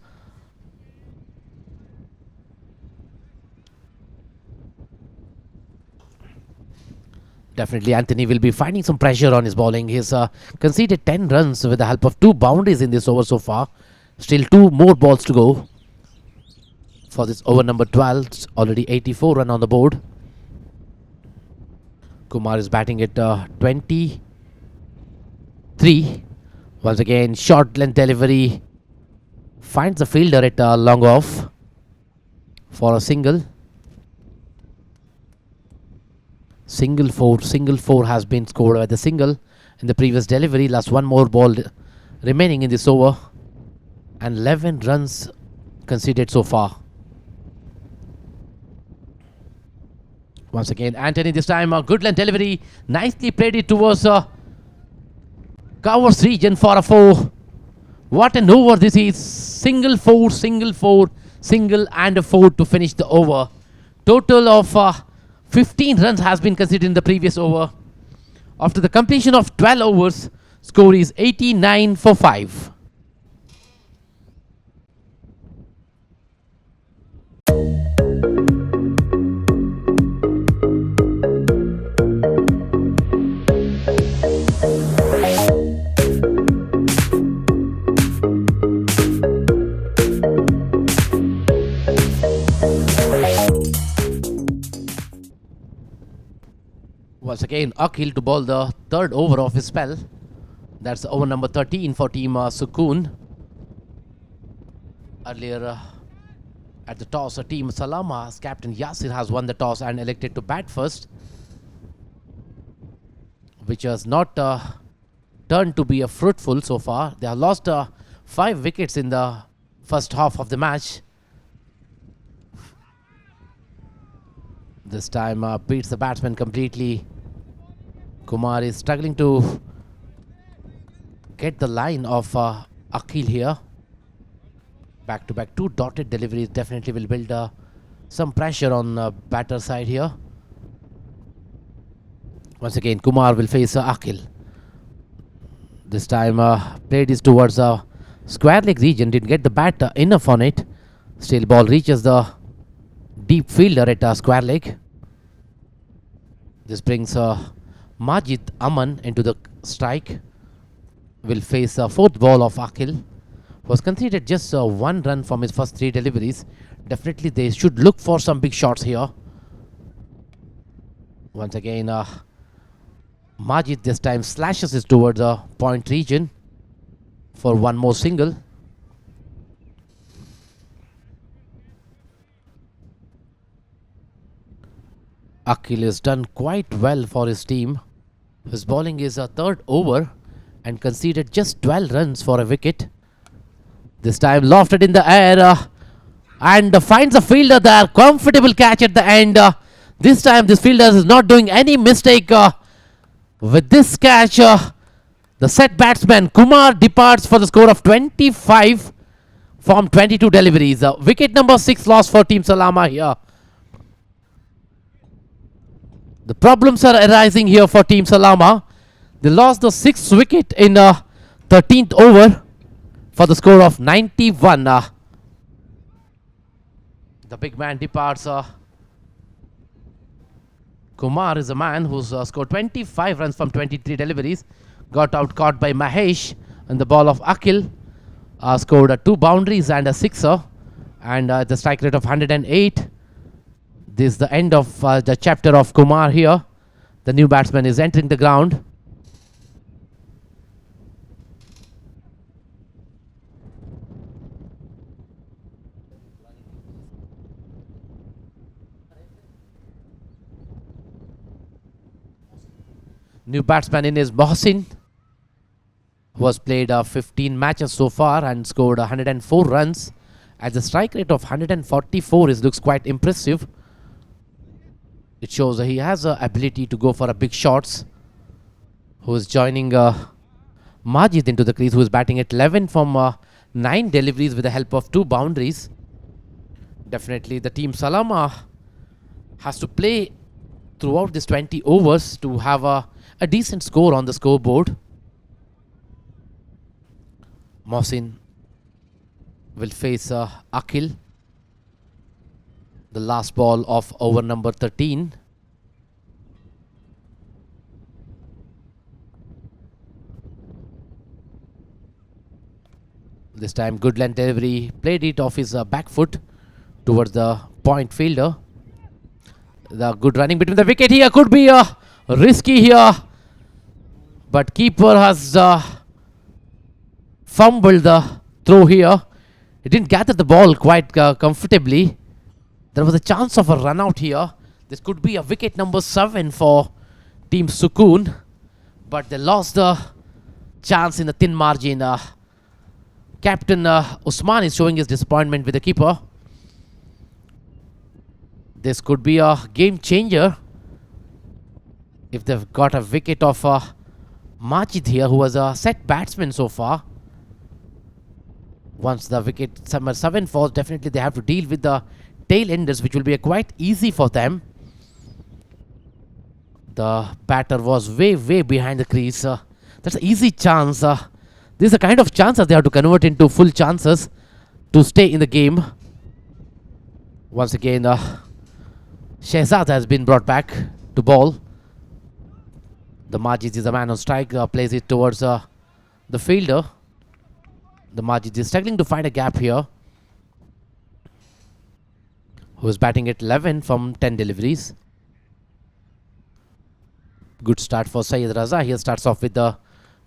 Definitely Anthony will be finding some pressure on his bowling. He's conceded 10 runs with the help of 2 boundaries in this over so far. Still 2 more balls to go for this over number 12. It's already 84 run on the board. Kumar is batting at 23. Once again, short length delivery. Finds the fielder at long off for a single. Single 4 has been scored with a single in the previous delivery. Last 1 more ball remaining in this over, and 11 runs conceded so far. Once again, Anthony, this time a good length delivery. Nicely played it towards covers region for a 4. What an over this is. Single 4, single and a 4 to finish the over. Total of 15 runs has been conceded in the previous over. After the completion of 12 overs, score is 89 for 5. Once again, Akhil to bowl the 3rd over of his spell. That's over number 13 for team Sukoon. Earlier at the toss, team Salama's captain Yasir has won the toss and elected to bat first, which has not turned to be a fruitful so far. They have lost 5 wickets in the first half of the match. This time beats the batsman completely. Kumar is struggling to get the line of Akhil here. Back to back 2 dotted deliveries definitely will build some pressure on batter side here. Once again, Kumar will face Akhil. This time played is towards square leg region. Didn't get the bat enough on it. Still ball reaches the deep fielder at square leg. This brings Majid Aman into the strike. Will face fourth ball of Akhil. Was conceded just 1 run from his first 3 deliveries. Definitely they should look for some big shots here. Once again, Majid this time slashes it towards the point region for one more single. Akhil has done quite well for his team. His bowling is a 3rd over and conceded just 12 runs for a wicket. This time lofted in the air and finds a fielder there. Comfortable catch at the end. This time this fielder is not doing any mistake. With this catch, the set batsman Kumar departs for the score of 25 from 22 deliveries. Wicket number 6 lost for Team Salama here. The problems are arising here for Team Salama. They lost the 6th wicket in 13th over for the score of 91. The big man departs. Kumar is a man who's scored 25 runs from 23 deliveries. Got out caught by Mahesh, and the ball of Akhil scored 2 boundaries and a sixer, and the strike rate of 108. This is the end of the chapter of Kumar here. The new batsman is entering the ground. New batsman in is Mohsin, who has played 15 matches so far and scored 104 runs. At the strike rate of 144, it looks quite impressive. It shows he has the ability to go for a big shots. Who is joining Majid into the crease, who is batting at 11 from 9 deliveries with the help of 2 boundaries. Definitely the team Salama has to play throughout this 20 overs to have a decent score on the scoreboard. Mohsin will face Akhil. The last ball of over number 13. This time good length delivery, played it off his back foot towards the point fielder. The good running between the wicket here could be risky here, but keeper has fumbled the throw here. He didn't gather the ball quite comfortably. There was a chance of a run out here. This could be a wicket number 7 for Team Sukoon, but they lost the chance in the thin margin. Captain Usman is showing his disappointment with the keeper. This could be a game changer if they've got a wicket of Majid here, who was a set batsman so far. Once the wicket number 7 falls, definitely they have to deal with the tail enders, which will be quite easy for them. The batter was way behind the crease. That's an easy chance. This is the kind of chances they have to convert into full chances to stay in the game. Once again, Shehzad has been brought back to bowl. The Majid is the man on strike, plays it towards the fielder. The Majid is struggling to find a gap here. Who is batting at 11 from 10 deliveries. Good start for Syed Raza. He starts off with the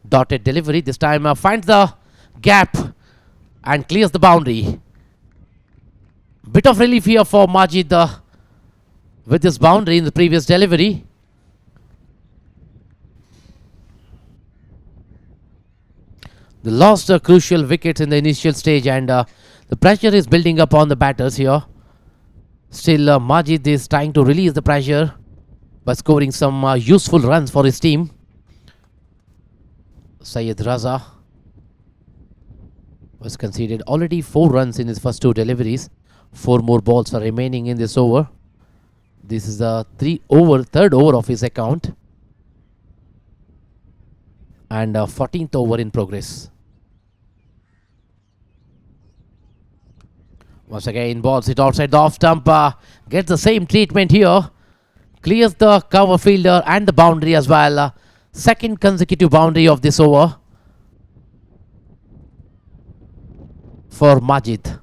dotted delivery. This time finds the gap and clears the boundary. Bit of relief here for Majid with this boundary in the previous delivery. They lost crucial wickets in the initial stage, and the pressure is building up on the batters here. Still, Majid is trying to release the pressure by scoring some useful runs for his team. Syed Raza was conceded already 4 runs in his first 2 deliveries. 4 more balls are remaining in this over. This is the third over of his account. And 14th over in progress. Once again, balls it outside the off stump. Gets the same treatment here. Clears the cover fielder and the boundary as well. Second consecutive boundary of this over for Majid.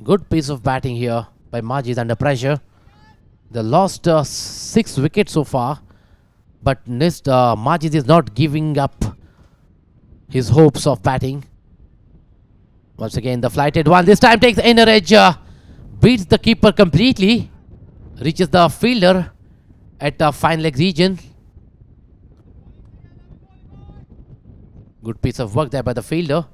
Good piece of batting here by Majid under pressure. They lost 6 wickets so far, but Majid is not giving up his hopes of batting. Once again, the flighted one this time takes inner edge, beats the keeper completely, reaches the fielder at the fine leg region. Good piece of work there by the fielder.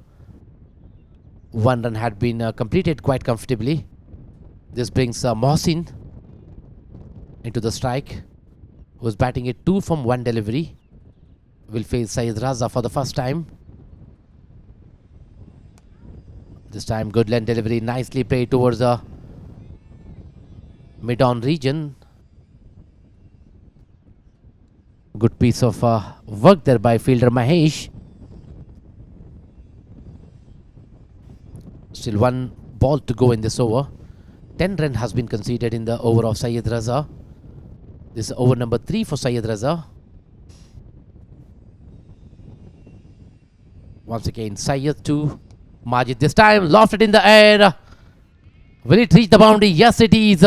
1 run had been completed quite comfortably. This brings Mohsin into the strike, who's batting it 2 from 1 delivery. Will face Syed Raza for the first time. This time good length delivery, nicely played towards the mid-on region. Good piece of work there by fielder Mahesh. Still 1 ball to go in this over. 10 run has been conceded in the over of Syed Raza. This is over number 3 for Syed Raza. Once again, Syed to Majid. This time lofted in the air. Will it reach the boundary? Yes, it is.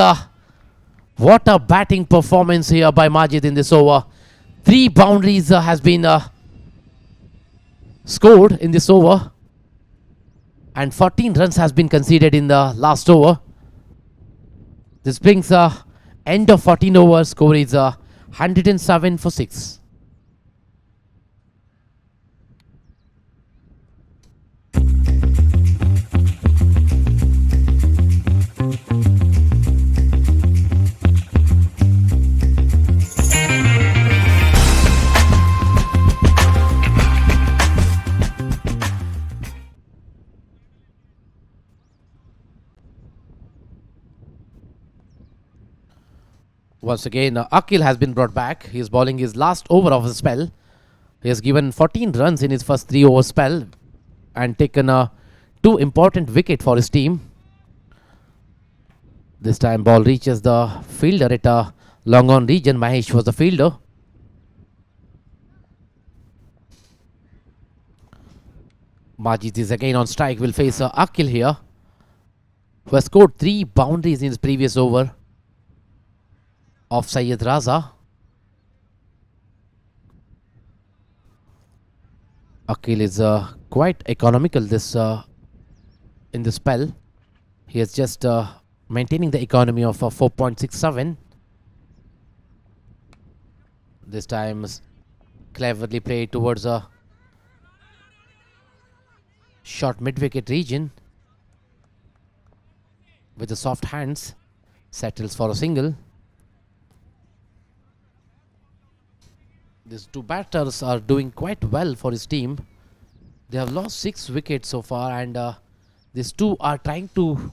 What a batting performance here by Majid in this over. 3 boundaries has been scored in this over. And 14 runs has been conceded in the last over. This brings end of 14 overs. Score is 107 for 6. Once again, Akil has been brought back. He is bowling his last over of the spell. He has given 14 runs in his first 3 over spell and taken 2 important wickets for his team. This time ball reaches the fielder at a long on region. Mahesh was the fielder. Majid is again on strike. Will face Akil here, who has scored 3 boundaries in his previous over of Syed Raza. Akil is quite economical this in the spell. He is just maintaining the economy of 4.67. This time cleverly played towards a short mid-wicket region with the soft hands. Settles for a single. These 2 batters are doing quite well for his team. They have lost 6 wickets so far, and these 2 are trying to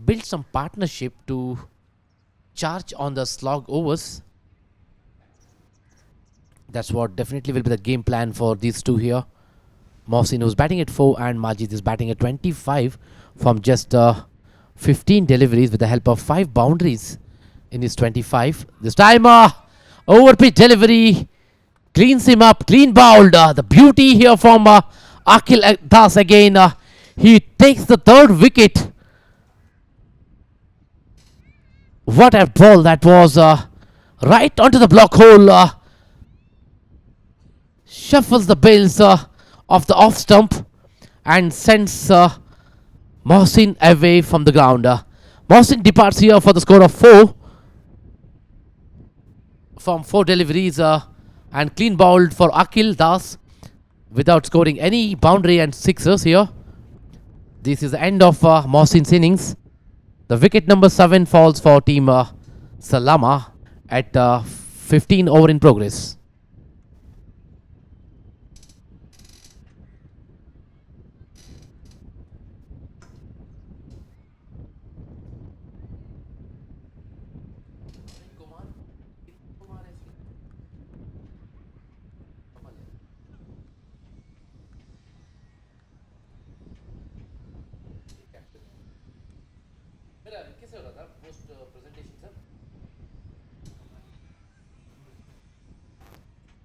build some partnership to charge on the slog overs. That's what definitely will be the game plan for these 2 here. Mohsin, who's batting at 4, and Majid is batting at 25 from just 15 deliveries with the help of 5 boundaries in his 25. This time over pitch delivery. Cleans him up, clean bowled. The beauty here from Akil Das again. He takes the 3rd wicket. What a ball that was. Right onto the block hole. Shuffles the bails of the off stump and sends Mohsin away from the ground. Mohsin departs here for the score of 4 from 4 deliveries. And clean bowled for Akil Das without scoring any boundary and 6ers here. This is the end of Mohsin's innings. The wicket number 7 falls for team Salama at 15 over in progress.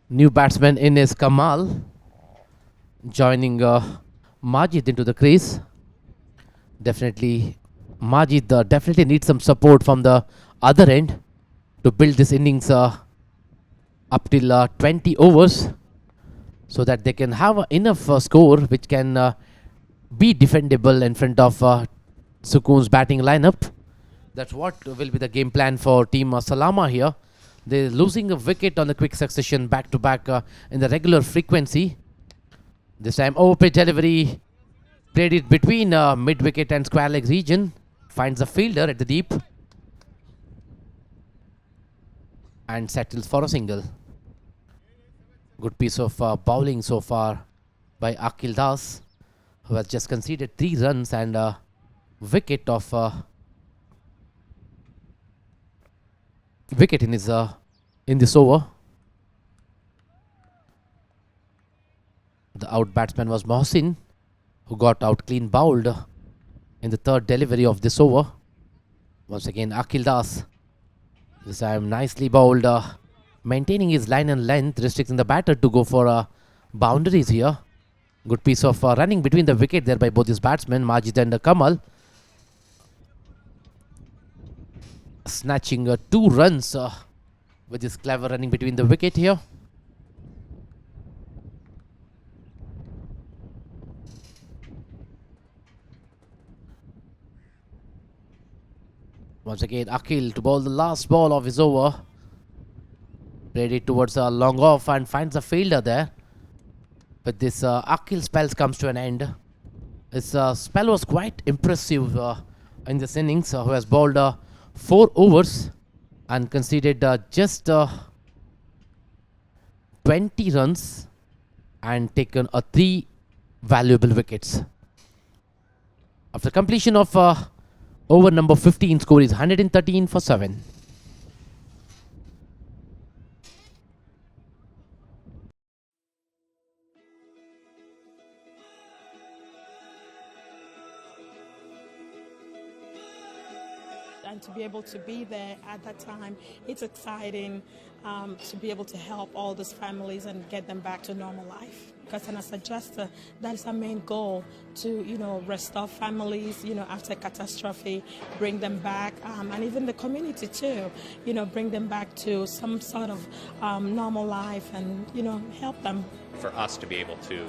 New batsman in is Kamal, joining Majid into the crease. Definitely, Majid definitely needs some support from the other end to build this innings up till 20 overs, so that they can have enough score which can be defendable in front of Sukoon's batting lineup. That's what will be the game plan for team Salama here. They're losing a wicket on the quick succession back to back in the regular frequency. This time overpitch delivery, played it between mid wicket and square leg region, finds a fielder at the deep and settles for a single. Good piece of bowling so far by Akil Das, who has just conceded 3 runs and a wicket of wicket in his in this over. The out batsman was Mohsin, who got out clean bowled in the third delivery of this over. Once again, Akil Das, this time nicely bowled, maintaining his line and length, restricting the batter to go for boundaries here. Good piece of running between the wicket there by both these batsmen, Majid and Kamal. Snatching 2 runs with this clever running between the wicket here. Once again, Akil to bowl the last ball of his over. Played it towards a long off and finds a fielder there. But this Akil spell comes to an end. His spell was quite impressive in this innings, who has bowled 4 overs and conceded just 20 runs and taken 3 valuable wickets. After completion of over number 15, score is 113 for 7. And to be able to be there at that time, it's exciting to be able to help all these families and get them back to normal life. Because as a adjuster, that is our main goal, to restore families, after catastrophe, bring them back, and even the community too, bring them back to some sort of normal life and help them. For us to be able to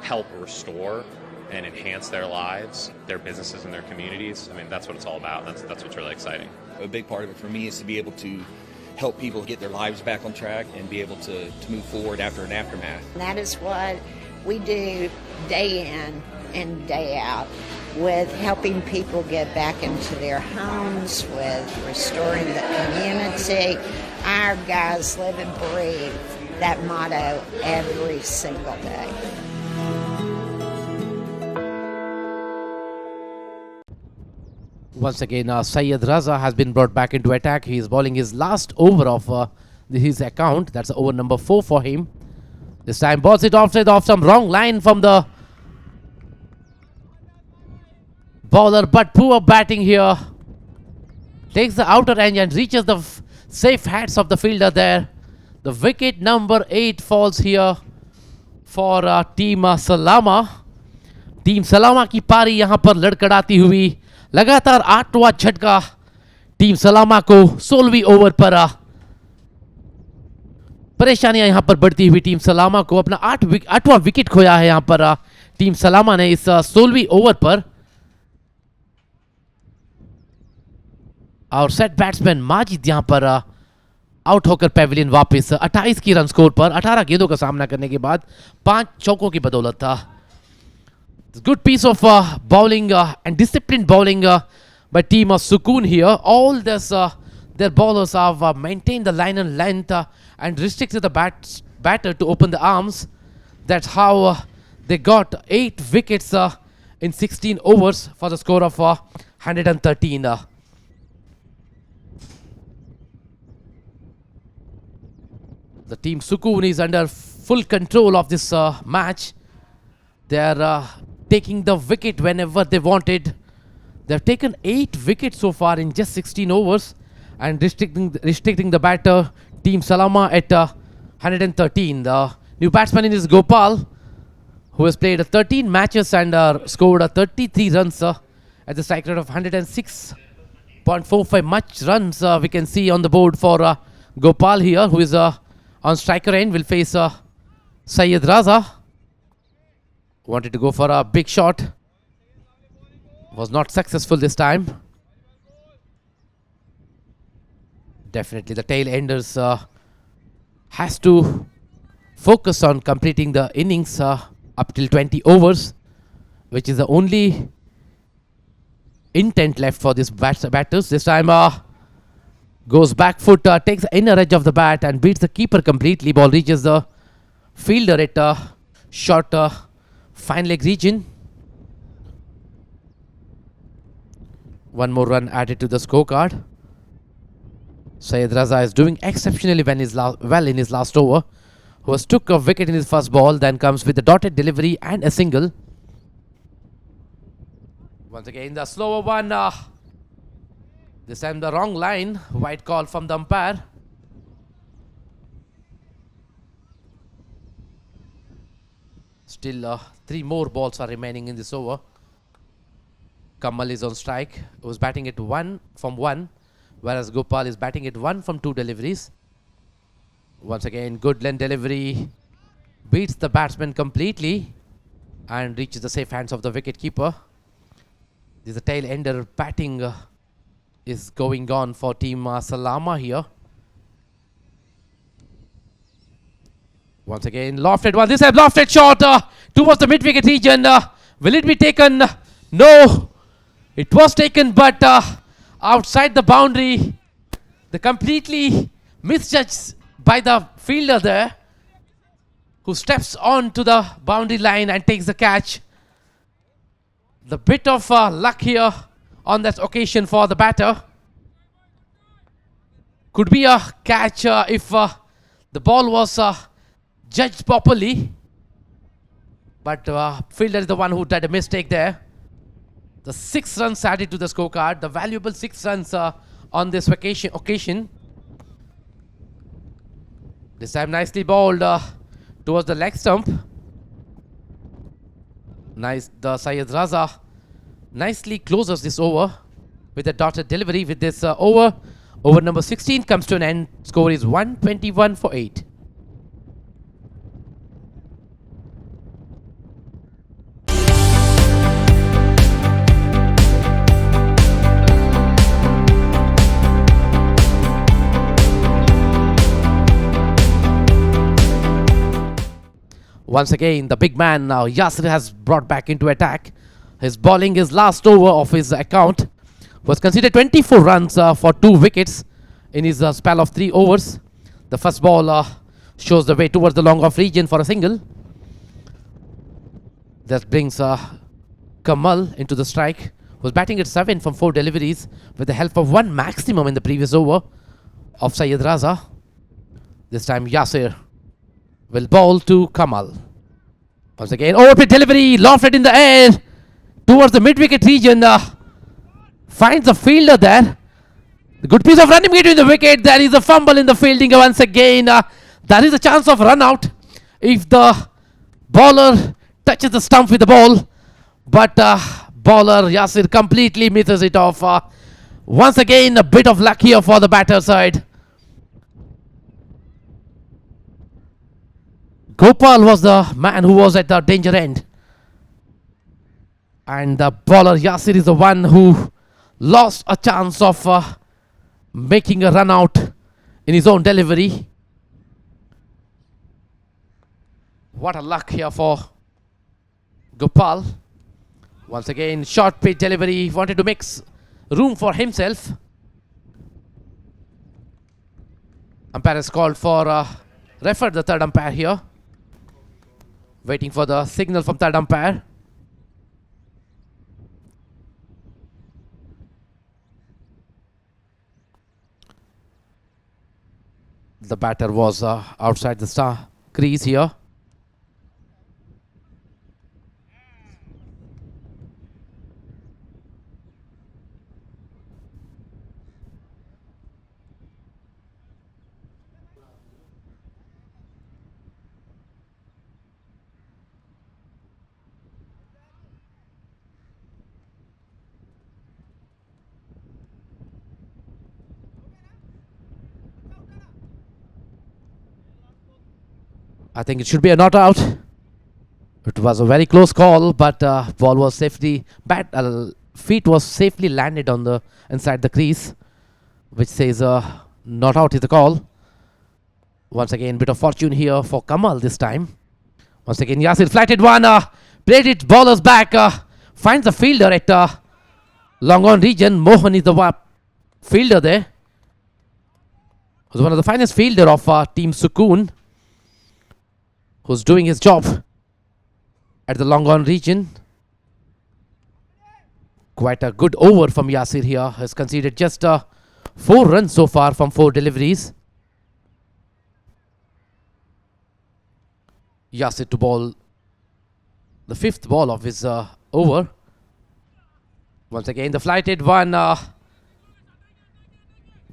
help restore and enhance their lives, their businesses, and their communities. I mean, that's what it's all about. That's what's really exciting. A big part of it for me is to be able to help people get their lives back on track and be able to move forward after an aftermath. And that is what we do day in and day out, with helping people get back into their homes, with restoring the community. Our guys live and breathe that motto every single day. Once again, Syed Raza has been brought back into attack. He is bowling his last over of his account. That's over number 4 for him. This time balls it offside off some wrong line from the bowler, but poor batting here. Takes the outer edge and reaches the safe hands of the fielder there. The wicket number 8 falls here for team Salama. Team Salama की पारी यहाँ पर लड़खड़ाती हुई, लगातार 8वां झटका team सलामा को 16वीं over पर परेशानियां यहां पर बढ़ती हुई टीम सलामा को अपना 8वां विकेट खोया है यहां पर टीम सलामा ने इस 16वीं ओवर पर। और सेट बैट्समैन माजिद यहां पर आउट होकर पेविलियन वापस 28 की रन स्कोर पर 18 गेंदों का सामना करने के बाद 5 चौकों की बदौलत था। Good piece of bowling and disciplined bowling by team of Sukoon here. All this, their bowlers have maintained the line and length and restricted the batter to open the arms. That's how they got 8 wickets in 16 overs for the score of 113. The team Sukoon is under full control of this match. They are taking the wicket whenever they wanted. They've taken 8 wickets so far in just 16 overs and restricting the batter team Salama at 113. The new batsman is Gopal, who has played 13 matches and scored 33 runs at the strike rate of 106.45. Much runs we can see on the board for Gopal here, who is on striker end, will face Syed Raza. Wanted to go for a big shot. Was not successful this time. Definitely the tail enders has to focus on completing the innings up till 20 overs, which is the only intent left for these batters. This time goes back foot, takes the inner edge of the bat and beats the keeper completely. Ball reaches the fielder at short fine leg region. One more run added to the scorecard. Syed Raza is doing exceptionally well in his last over, who has took a wicket in his first ball, then comes with a dotted delivery and a single. Once again the slower one, this time the wrong line, white call from the umpire. Still 3 more balls are remaining in this over. Kamal is on strike, who's batting it 1 from 1, whereas Gopal is batting it 1 from 2 deliveries. Once again, good length delivery, beats the batsman completely and reaches the safe hands of the wicket keeper. This is a tail ender batting is going on for team Salama here. Once again, lofted one. This time lofted shot towards the mid-wicket region. Will it be taken? No. It was taken, but outside the boundary. The completely misjudged by the fielder there, who steps on to the boundary line and takes the catch. The bit of luck here on that occasion for the batter. Could be a catch if the ball was judged properly. But fielder is the one who did a mistake there. The 6 runs added to the scorecard. The valuable 6 runs on this occasion. This time nicely bowled towards the leg stump. Nice, the Syed Raza nicely closes this over with a dotted delivery. With this over number 16 comes to an end. Score is 121 for 8. Once again, the big man now, Yasir, has brought back into attack. His bowling is last over of his account. Was considered 24 runs for 2 wickets in his spell of 3 overs. The first ball shows the way towards the long off region for a single. That brings Kamal into the strike. Was batting at 7 from 4 deliveries with the help of 1 maximum in the previous over of Syed Raza. This time Yasir will bowl to Kamal. Once again, over delivery, lofted in the air towards the mid-wicket region. Finds a fielder there. The good piece of running between the wicket. There is a fumble in the fielding once again. There is a chance of run out if the bowler touches the stump with the ball. But bowler Yasir completely misses it off. Once again, a bit of luck here for the batter side. Gopal was the man who was at the danger end. And the bowler Yasir is the one who lost a chance of making a run out in his own delivery. What a luck here for Gopal. Once again, short pitch delivery. He wanted to make room for himself. Umpire has called for referred the third umpire here. Waiting for the signal from third umpire. The batter was outside the star crease here. I think it should be a not out. It was a very close call, but ball was safely feet was safely landed on the inside the crease, which says not out is the call. Once again, bit of fortune here for Kamal this time. Once again, Yasir flatted one, played it, ballers back, finds a fielder at long on region. Mohan is the fielder there. Was one of the finest fielder of team Sukoon, who's doing his job at the long on region. Quite a good over from Yasir here. Has conceded just 4 runs so far from 4 deliveries. Yasir to bowl the 5th ball of his over. Once again, the flighted one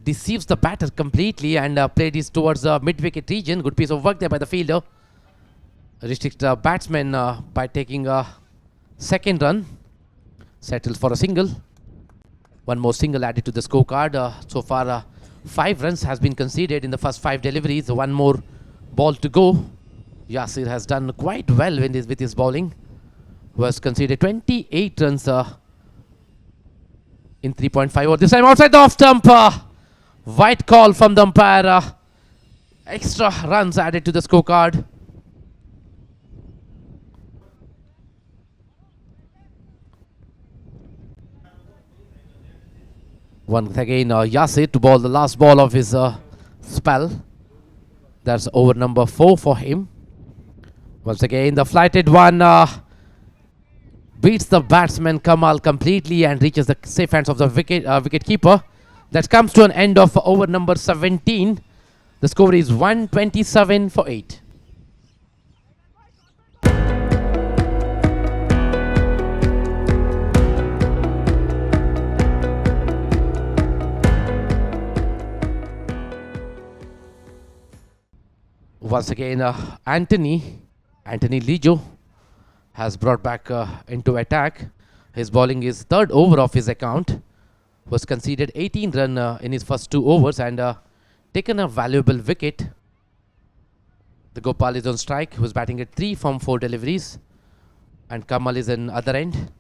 deceives the batter completely and played this towards the mid-wicket region. Good piece of work there by the fielder. Restricts the batsman by taking a 2nd run. Settles for a single. One more single added to the scorecard. So far, 5 runs has been conceded in the first 5 deliveries. 1 more ball to go. Yasir has done quite well with his bowling. Who has conceded 28 runs in 3.5 overs. This time outside the off stump. White call from the umpire. Extra runs added to the scorecard. Once again, Yasir to bowl the last ball of his spell. That's over number 4 for him. Once again, the flighted one beats the batsman Kamal completely and reaches the safe hands of the wicket keeper. That comes to an end of over number 17. The score is 127 for 8. Once again, Anthony Lijo has brought back into attack. His bowling is 3rd over of his account. Was conceded 18 run in his first 2 overs and taken a valuable wicket. The Gopal is on strike, who is batting at 3 from 4 deliveries. And Kamal is in other end.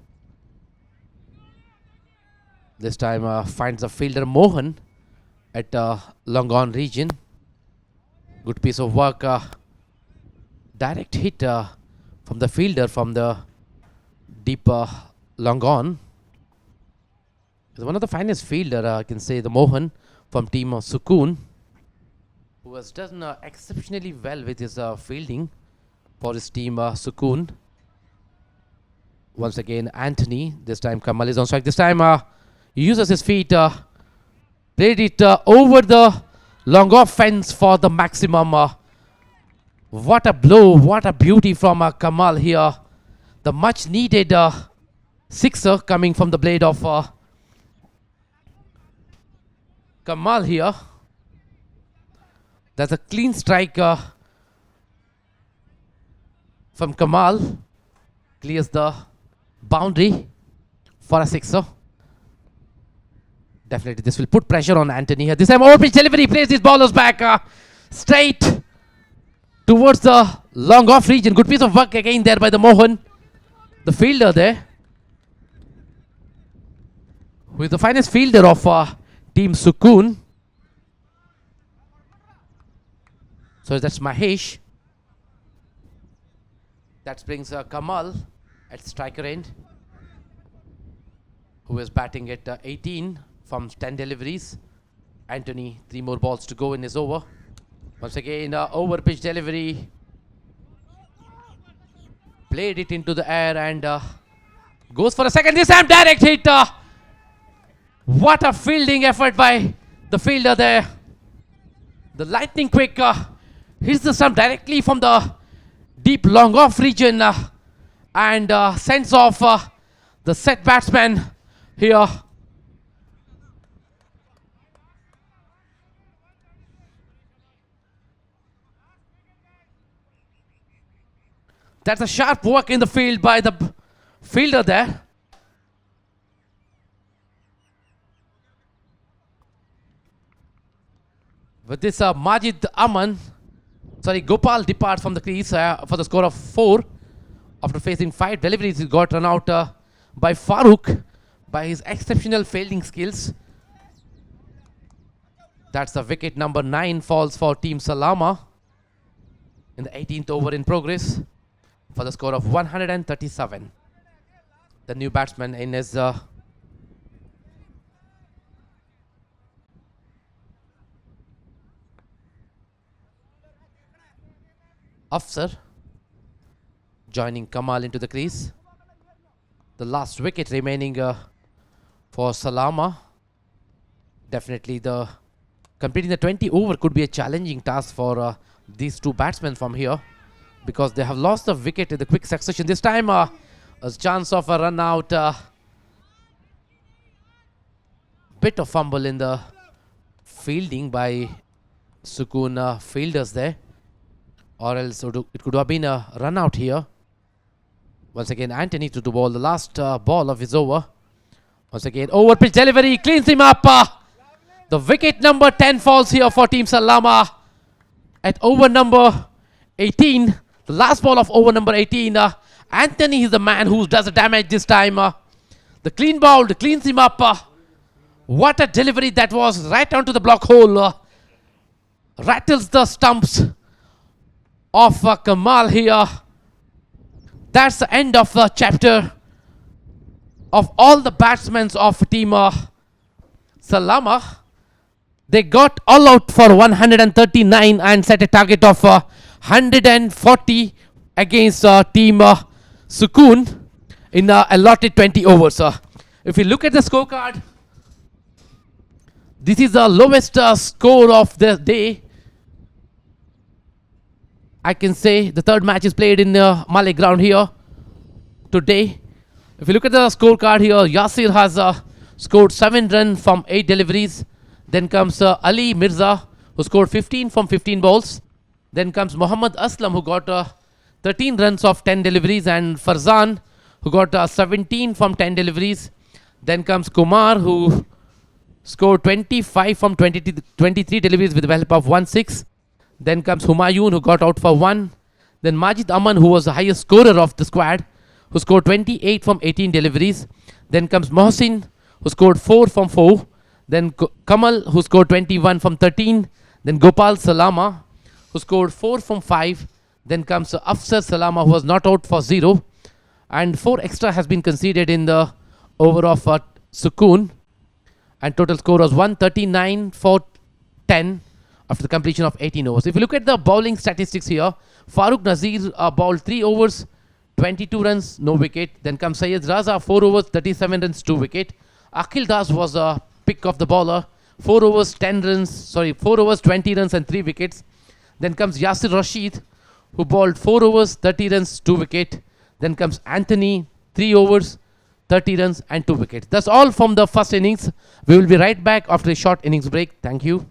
This time finds the fielder Mohan at long on region. Good piece of work. Direct hit from the fielder from the deep long on. He's one of the finest fielder, I can say, the Mohan from team Sukoon, who has done exceptionally well with his fielding for his team Sukoon. Once again, Anthony. This time Kamal is on strike. This time he uses his feet. Played it over the long off fence for the maximum. What a blow, what a beauty from Kamal here. The much needed sixer coming from the blade of Kamal here. That's a clean strike from Kamal. Clears the boundary for a sixer. Definitely this will put pressure on Anthony here. This time over pitch delivery, plays his bowlers back straight towards the long off region. Good piece of work again there by the Mohan, the fielder there, who is the finest fielder of team Sukoon. So that's Mahesh. That brings Kamal at striker end, who is batting at 18 from 10 deliveries. Anthony, 3 more balls to go in his over. Once again, over pitch delivery. Played it into the air and goes for a second. This time direct hit. What a fielding effort by the fielder there. The lightning quick hits the stump directly from the deep long off region and sends off the set batsman here. That's a sharp work in the field by the fielder there. With this Majid Aman Gopal departs from the crease for the score of 4. After facing 5 deliveries, he got run out by Farooq by his exceptional fielding skills. That's the wicket number 9 falls for Team Salama in the 18th over in progress for the score of 137. The new batsman in his Afsar joining Kamal into the crease. The last wicket remaining for Salama. Definitely completing the 20 over could be a challenging task for these two batsmen from here, because they have lost the wicket in the quick succession. This time a chance of a run out. Bit of fumble in the fielding by Sukoon fielders there, or else it could have been a run out here. Once again, Anthony to bowl the last ball of his over. Once again, over pitch delivery, cleans him up. The wicket number 10 falls here for Team Salama at over number 18. The last ball of over number 18. Anthony is the man who does the damage this time. The clean ball cleans him up. What a delivery that was, right onto the block hole. Rattles the stumps of Kamal here. That's the end of the chapter of all the batsmen of Team Salama. They got all out for 139 and set a target of 140 against Team Sukoon in allotted 20 overs. If you look at the scorecard, this is the lowest score of the day. I can say the third match is played in Malay ground here today. If you look at the scorecard here, Yasir has scored 7 runs from 8 deliveries. Then comes Ali Mirza, who scored 15 from 15 balls. Then comes Muhammad Aslam, who got 13 runs of 10 deliveries. And Farzan, who got 17 from 10 deliveries. Then comes Kumar, who scored 25 from 23 deliveries with the help of 1-6. Then comes Humayun, who got out for 1. Then Majid Aman, who was the highest scorer of the squad, who scored 28 from 18 deliveries. Then comes Mohsin, who scored 4 from 4. Then Kamal, who scored 21 from 13. Then Gopal Salama, who scored 4 from 5. Then comes Afsar Salama, who was not out for 0. And 4 extra has been conceded in the over of Sukoon. And total score was 139 for 10 after the completion of 18 overs. If you look at the bowling statistics here, Farooq Nazir bowled 3 overs, 22 runs, no wicket. Then comes Syed Raza, 4 overs, 37 runs, 2 wicket. Akhil Das was a pick of the bowler, 4 overs, 4 overs, 20 runs and 3 wickets. Then comes Yasir Rashid, who bowled 4 overs, 30 runs, 2 wicket. Then comes Anthony, 3 overs, 30 runs and 2 wickets. That's all from the first innings. We will be right back after a short innings break. Thank you.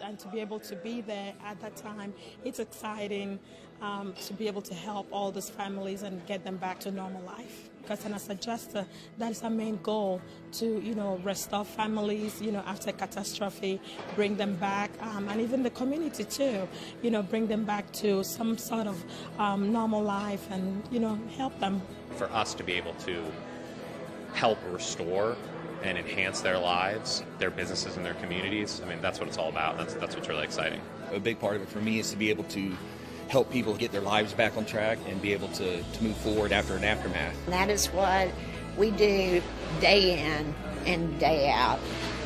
And to be able to be there at that time, it's exciting to be able to help all these families and get them back to normal life. Because as a adjuster, that is our main goal, to restore families, after catastrophe, bring them back, and even the community too, bring them back to some sort of normal life and help them. For us to be able to help restore and enhance their lives, their businesses, and their communities. I mean, that's what it's all about. That's what's really exciting. A big part of it for me is to be able to help people get their lives back on track and be able to move forward after an aftermath. And that is what we do day in and day out,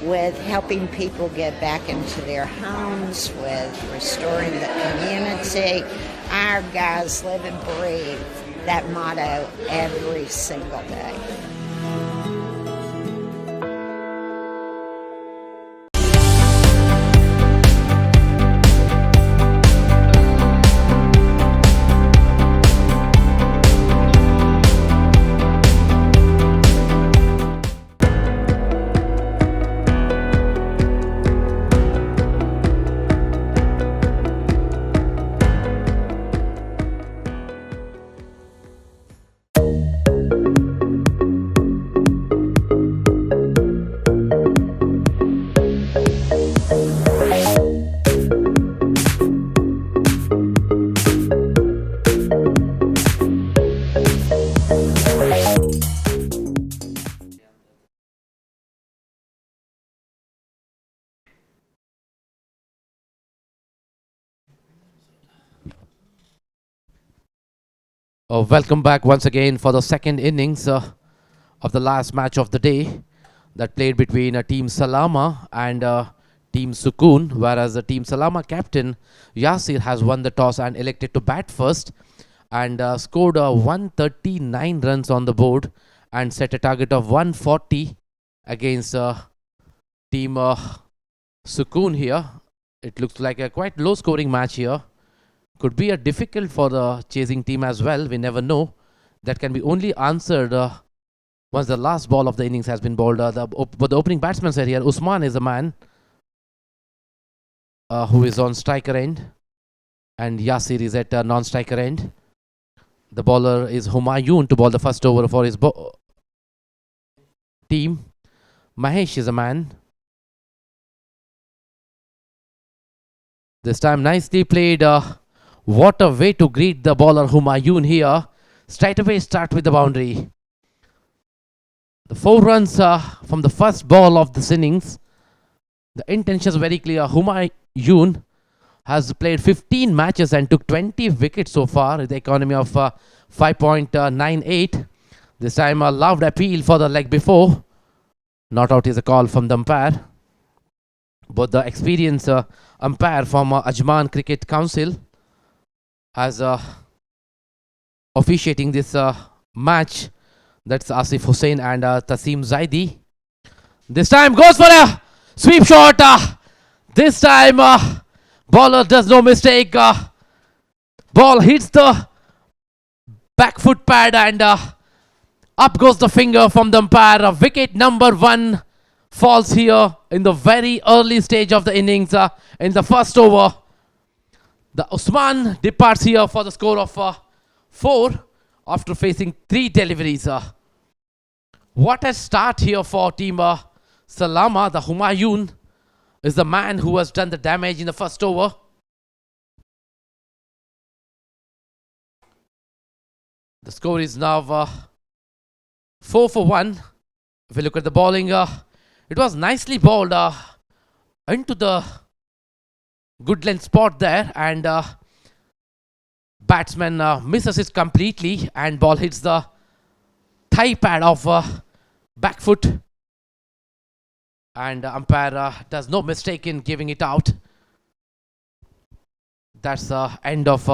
with helping people get back into their homes, with restoring the community. Our guys live and breathe that motto every single day. Welcome back once again for the second innings of the last match of the day that played between Team Salama and Team Sukoon, whereas the Team Salama captain Yasir has won the toss and elected to bat first and scored 139 runs on the board and set a target of 140 against Team Sukoon here. It looks like a quite low scoring match here. Could be a difficult for the chasing team as well. We never know. That can be only answered once the last ball of the innings has been bowled. But the opening batsman said here, Usman is a man who is on striker end, and Yasir is at non-striker end. The bowler is Humayun to bowl the first over for his team. Mahesh is a man. This time nicely played. What a way to greet the bowler Humayun here. Straight away start with the boundary. The 4 runs from the first ball of this innings. The intention is very clear. Humayun has played 15 matches and took 20 wickets so far with the economy of 5.98. This time a loud appeal for the leg before. Not out is a call from the umpire. But the experienced umpire from Ajman Cricket Council as officiating this match. That's Asif Hussain and Tasim Zaidi. This time goes for a sweep shot. This time bowler does no mistake. Ball hits the back foot pad and up goes the finger from the umpire. Wicket number 1 falls here in the very early stage of the innings in the first over. The Usman departs here for the score of 4 after facing 3 deliveries. What a start here for Team Salama. The Humayun is the man who has done the damage in the first over. The score is now 4 for 1. If you look at the bowling, it was nicely bowled into the good length spot there, and batsman misses it completely and ball hits the thigh pad of back foot, and umpire does no mistake in giving it out. That's the end of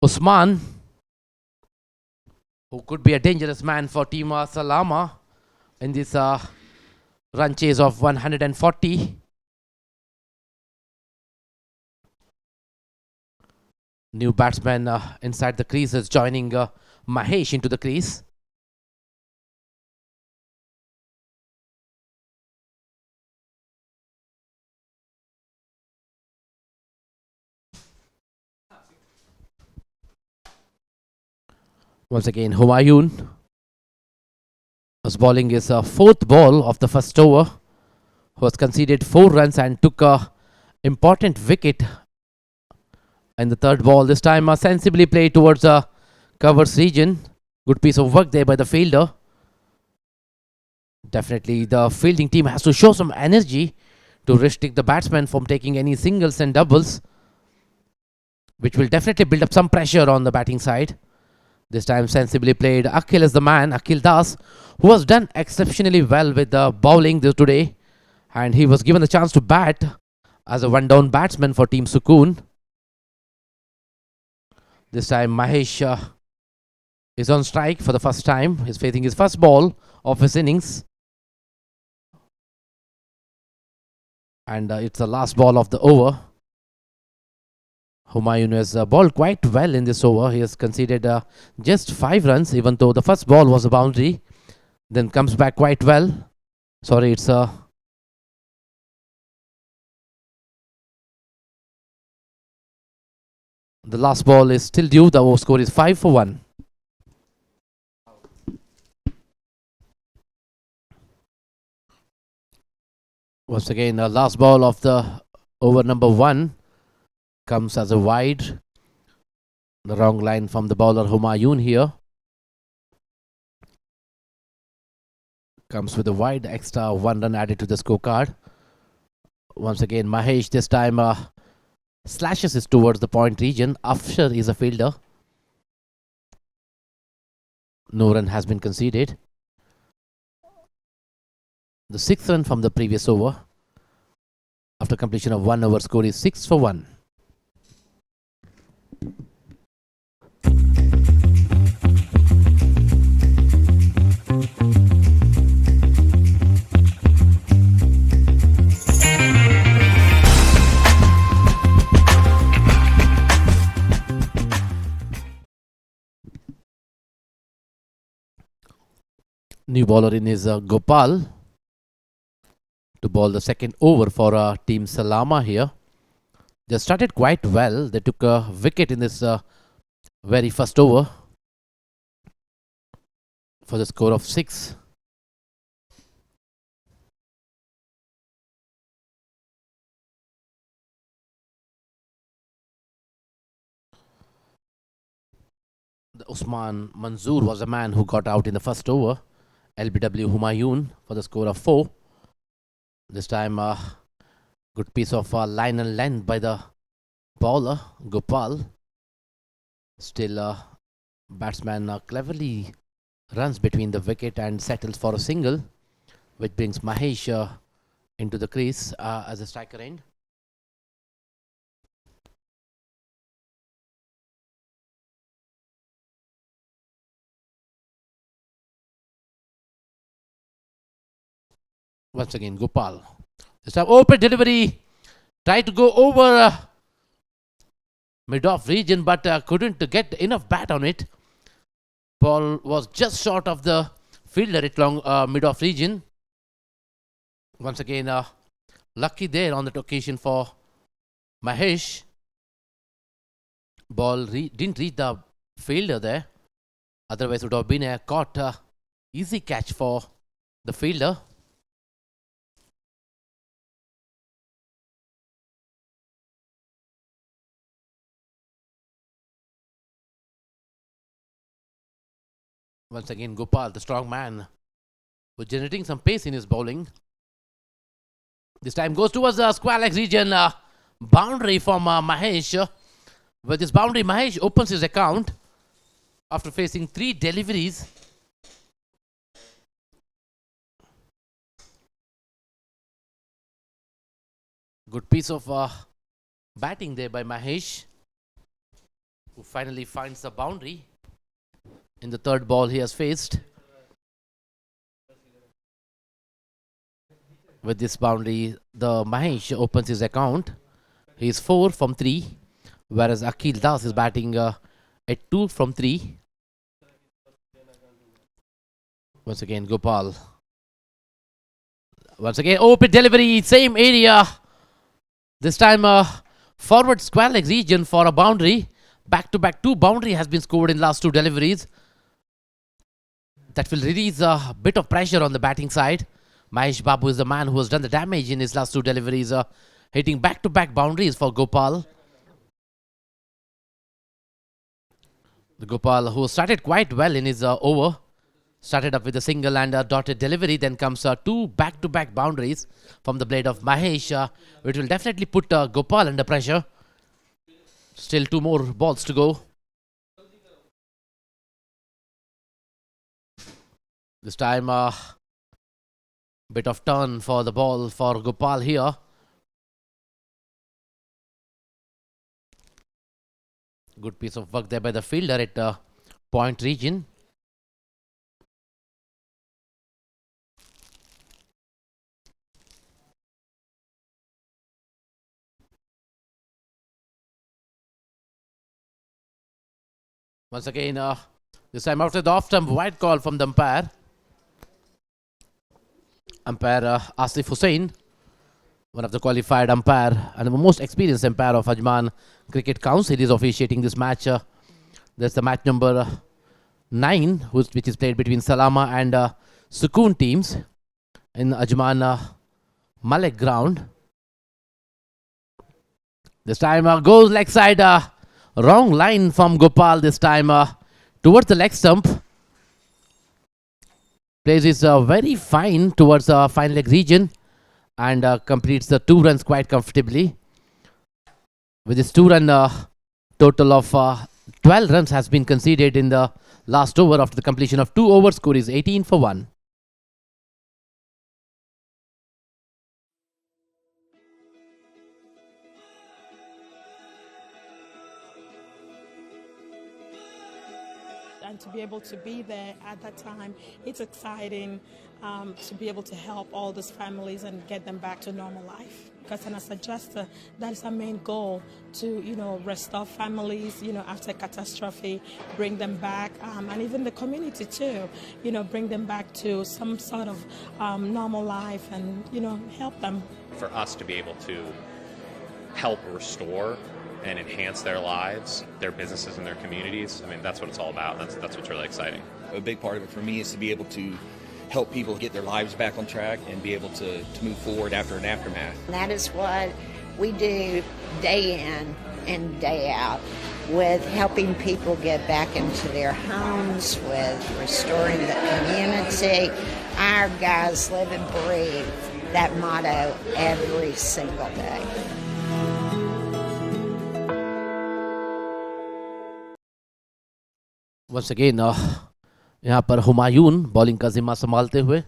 Usman, who could be a dangerous man for Team Salama in this run chase of 140. New batsman inside the crease is joining Mahesh into the crease. Once again, Humayun was bowling his 4th ball of the first over, who has conceded 4 runs and took a important wicket in the 3rd ball. This time sensibly played towards the covers region. Good piece of work there by the fielder. Definitely the fielding team has to show some energy to restrict the batsman from taking any singles and doubles, which will definitely build up some pressure on the batting side. This time sensibly played. Akhil is the man, Akhil Das, who has done exceptionally well with the bowling today, and he was given the chance to bat as a 1-down batsman for Team Sukoon. This time Mahesh is on strike for the first time. He's facing his first ball of his innings, and it's the last ball of the over. Humayun has bowled quite well in this over. He has conceded just 5 runs, even though the first ball was a boundary. Then comes back quite well. Sorry, it's the last ball is still due. The over score is 5 for 1. Once again, the last ball of the over number 1 comes as a wide. The wrong line from the bowler Humayun here. Comes with a wide, extra 1 run added to the scorecard. Once again, Mahesh this time slashes it towards the point region. Afshar is a fielder. No run has been conceded. The 6th run from the previous over. After completion of 1 over, score is 6 for 1. New bowler in is Gopal to bowl the second over for team Salama here. They started quite well. They took a wicket in this very first over for the score of 6. The Usman Manzoor was the man who got out in the first over. LBW Humayun for the score of 4. This time, good piece of line and length by the bowler, Gopal. Still, batsman cleverly runs between the wicket and settles for a single, which brings Mahesh into the crease as a striker end. Once again, Gopal. This time, open delivery. Tried to go over mid-off region, but couldn't get enough bat on it. Ball was just short of the fielder at long mid-off region. Once again, lucky there on that occasion for Mahesh. Ball didn't reach the fielder there. Otherwise, it would have been a caught easy catch for the fielder. Once again, Gopal, the strong man, was generating some pace in his bowling. This time goes towards the square leg region. Boundary from Mahesh. With this boundary, Mahesh opens his account after facing 3 deliveries. Good piece of batting there by Mahesh, who finally finds the boundary in the third ball he has faced. With this boundary, the Mahesh opens his account. He is 4 from 3, whereas Akhil Das is batting at 2 from 3. Once again, Gopal. Once again, open delivery, same area. This time, forward square leg region for a boundary. Back-to-back 2 boundary has been scored in last 2 deliveries. That will release a bit of pressure on the batting side. Mahesh Babu is the man who has done the damage in his last 2 deliveries, hitting back-to-back boundaries for Gopal. The Gopal, who started quite well in his over, started up with a single and a dotted delivery. Then comes 2 back-to-back boundaries from the blade of Mahesh, which will definitely put Gopal under pressure. Still 2 more balls to go. This time, bit of turn for the ball for Gopal here. Good piece of work there by the fielder at point region. Once again, this time after the off-stump wide call from the umpire. Umpire Asif Hussain, one of the qualified umpire and the most experienced umpire of Ajman Cricket Council, is officiating this match. That's the match number 9, which is played between Salama and Sukoon teams in Ajman Malik ground. This time goes leg side, wrong line from Gopal this time towards the leg stump. Plays is very fine towards the fine leg region and completes the 2 runs quite comfortably. With his 2 run total of 12 runs has been conceded in the last over after the completion of 2 overs. Score is 18 for 1. And to be able to be there at that time, it's exciting to be able to help all these families and get them back to normal life. Because as a adjuster, that is our main goal, to restore families after catastrophe, bring them back, and even the community too, bring them back to some sort of normal life and help them. For us to be able to help restore and enhance their lives, their businesses, and their communities. I mean, that's what it's all about. That's what's really exciting. A big part of it for me is to be able to help people get their lives back on track and be able to move forward after an aftermath. And that is what we do day in and day out, with helping people get back into their homes, with restoring the community. Our guys live and breathe that motto every single day. Once again, यहाँ पर Humayun bowling का जिम्मा संभालते हुए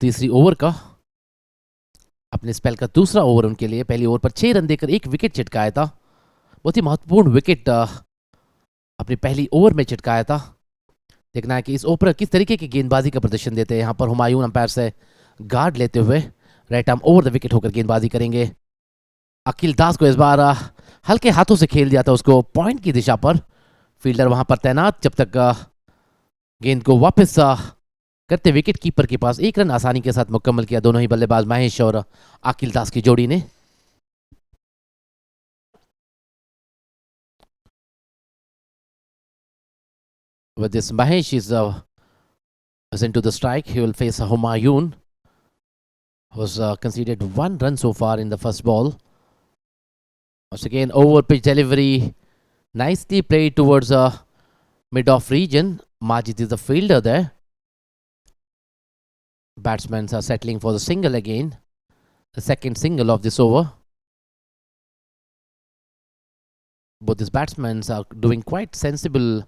तीसरी over का अपने spell का दूसरा ओवर उनके लिए। पहली ओवर पर 6 रन देकर 1 विकेट चिटकाया था। बहुत ही महत्वपूर्ण विकेट अपनी पहली ओवर में चिटकाया था। देखना है कि इस ओवर किस तरीके की गेंदबाजी का प्रदर्शन देते हैं। यहाँ पर हुमायून अंपायर से गार्ड लेते हुए right arm over the wicket होकर गेंदबाजी करेंगे। अखिल दास को इस बार हल्के हाथों से खेल दिया था उसको पॉइंट की दिशा पर। फील्डर वहां पर तैनात जब तक गेंद को वापस करते विकेट कीपर के पास 1 रन आसानी के साथ मुकम्मल किया दोनों ही बल्लेबाज महेश और अखिल दास की जोड़ी ने। With this, Mahesh is into the strike. He will face Humayun, who's conceded 1 run so far in the first ball. Once again, over pitch delivery, nicely played towards mid-off region. Majid is the fielder there. Batsmen are settling for the single again. The second single of this over. Both these batsmen are doing quite sensible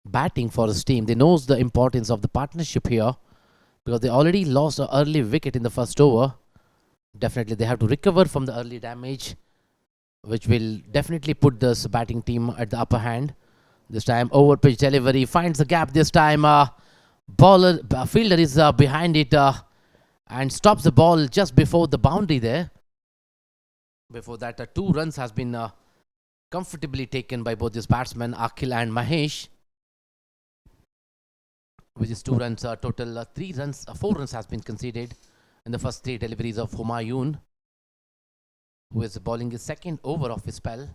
batting for his team. They know the importance of the partnership here because they already lost an early wicket in the first over. Definitely they have to recover from the early damage, which will definitely put this batting team at the upper hand. This time over pitch delivery finds the gap. This time fielder is behind it and stops the ball just before the boundary there. Before that 2 runs has been comfortably taken by both these batsmen, Akhil and Mahesh. Which is 2 runs, total 4 runs has been conceded in the first 3 deliveries of Humayun, who is bowling his second over of his spell.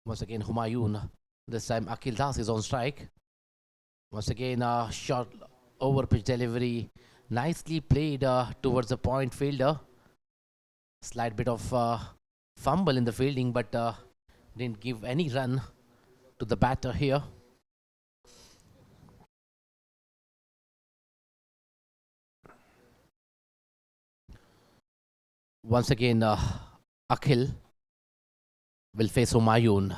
Once again, Humayun. This time, Akhil Das is on strike. Once again, short over pitch delivery. Nicely played towards the point fielder. Slight bit of fumble in the fielding, but didn't give any run to the batter here. Once again, Akhil will face Humayun.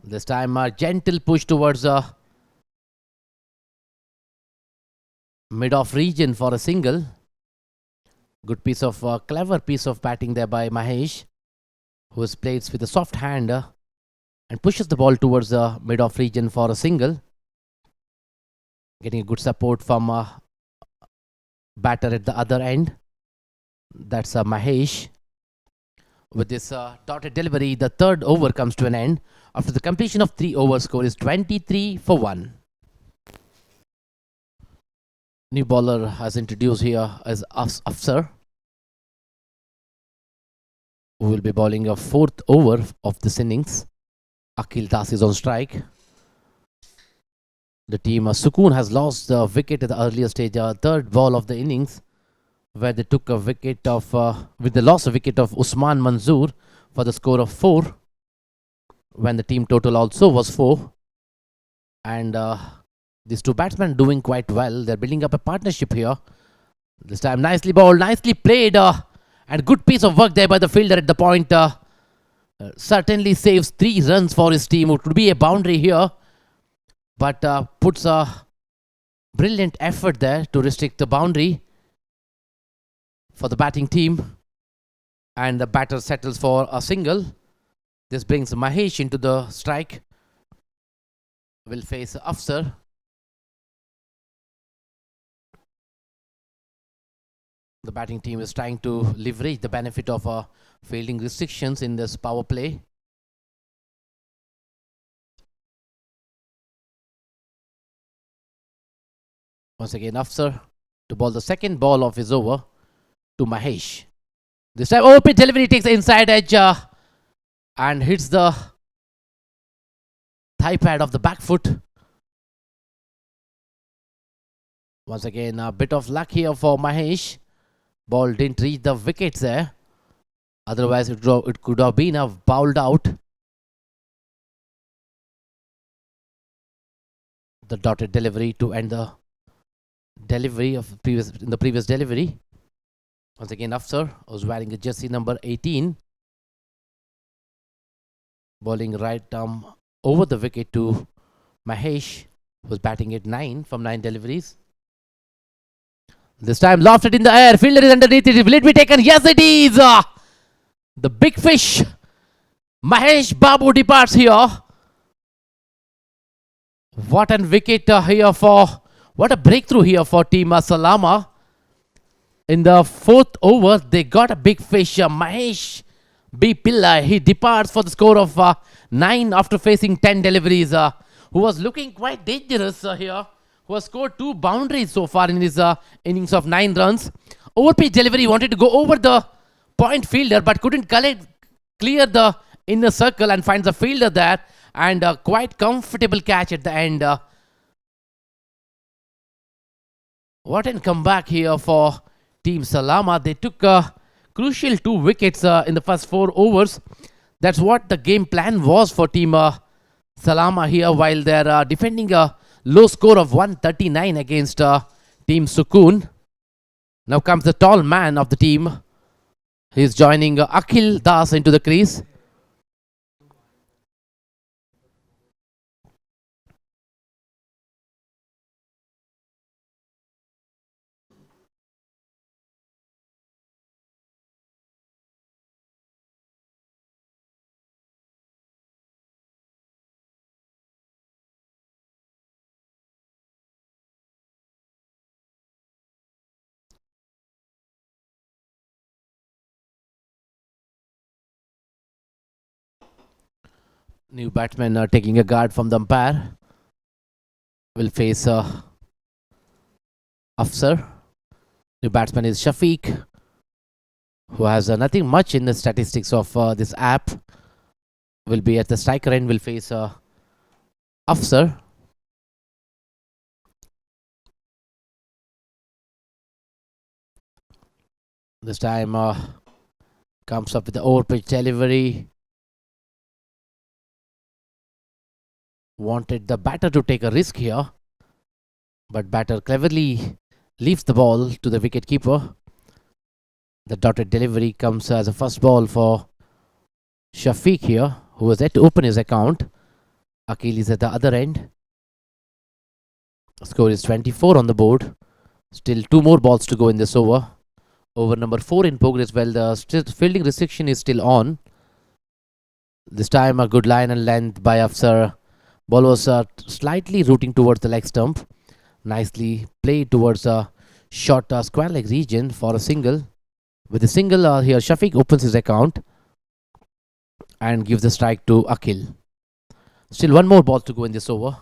This time a gentle push towards mid-off region for a single. Good piece of clever piece of batting there by Mahesh, who plays with a soft hand and pushes the ball towards the mid-off region for a single. Getting a good support from batter at the other end. That's Mahesh. With this dotted delivery, the 3rd over comes to an end. After the completion of 3 overs, score is 23 for 1. New bowler has introduced here as Afsar, who will be bowling a 4th over of this innings. Akhil Das is on strike. The team Sukoon has lost the wicket at the earlier stage, 3rd ball of the innings, where they took a wicket of, with the loss of wicket of Usman Manzoor for the score of 4, when the team total also was 4. And these 2 batsmen doing quite well. They're building up a partnership here. This time nicely bowled, nicely played, and good piece of work there by the fielder at the point. Certainly saves 3 runs for his team. It would be a boundary here, but puts a brilliant effort there to restrict the boundary for the batting team. And the batter settles for a single. This brings Mahesh into the strike. Will face Afsar. The batting team is trying to leverage the benefit of fielding restrictions in this power play. Once again, Afsar to bowl the second ball of his over to Mahesh. This time, pitch delivery takes the inside edge and hits the thigh pad of the back foot. Once again, a bit of luck here for Mahesh. Ball didn't reach the wickets there. Otherwise, it could have been bowled out. The dotted delivery to end the delivery of the previous delivery. Once again, Afsar was wearing a jersey number 18. Bowling right arm over the wicket to Mahesh, who was batting at 9 from 9 deliveries. This time lofted in the air. Fielder is underneath it. Will it be taken? Yes, it is. The big fish. Mahesh Babu departs here. What a wicket here for. What a breakthrough here for team Salama. In the 4th over, they got a big fish. Mahesh B. Pillai. He departs for the score of 9 after facing 10 deliveries. Who was looking quite dangerous here. Who has scored 2 boundaries so far in his innings of 9 runs. Overpitch delivery, wanted to go over the point fielder but couldn't clear the inner circle and finds a fielder there. And a quite comfortable catch at the end. What a comeback here for Team Salama. They took crucial 2 wickets in the first 4 overs. That's what the game plan was for Team Salama here, while they're defending a low score of 139 against Team Sukoon. Now comes the tall man of the team. He's joining Akhil Das into the crease. New batsman taking a guard from the umpire. Will face Afsar. New batsman is Shafiq, who has nothing much in the statistics of this app. Will be at the striker end. Will face Afsar. This time comes up with the overpitch delivery. Wanted the batter to take a risk here, but batter cleverly leaves the ball to the wicket keeper. The dotted delivery comes as a first ball for Shafiq here, who was yet to open his account. Akhil is at the other end. Score is 24 on the board. Still 2 more balls to go in this over. Over number 4 in progress. Well, the fielding restriction is still on. This time a good line and length by Afsar. Ball was slightly rooting towards the leg stump. Nicely played towards a short square leg region for a single. With the single here, Shafiq opens his account and gives the strike to Akhil. Still 1 more ball to go in this over.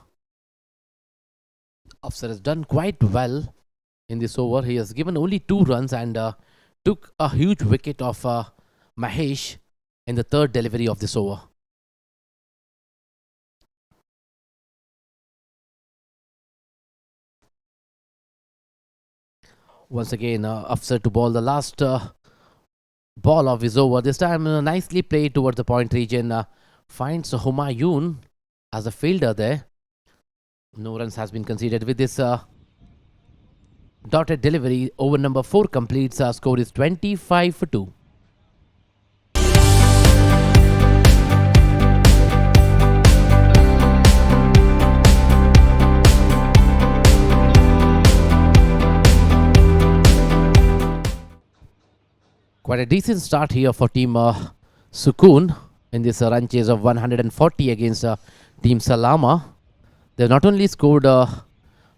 Afsar has done quite well in this over. He has given only 2 runs and took a huge wicket of Mahesh in the 3rd delivery of this over. Once again, Afsar to bowl the last ball of his over. This time nicely played towards the point region. Finds Humayun as a fielder there. No runs has been conceded with this dotted delivery. Over number 4 completes. Score is 25 for 2. Quite a decent start here for team Sukoon in this run chase of 140 against team Salama. They've not only scored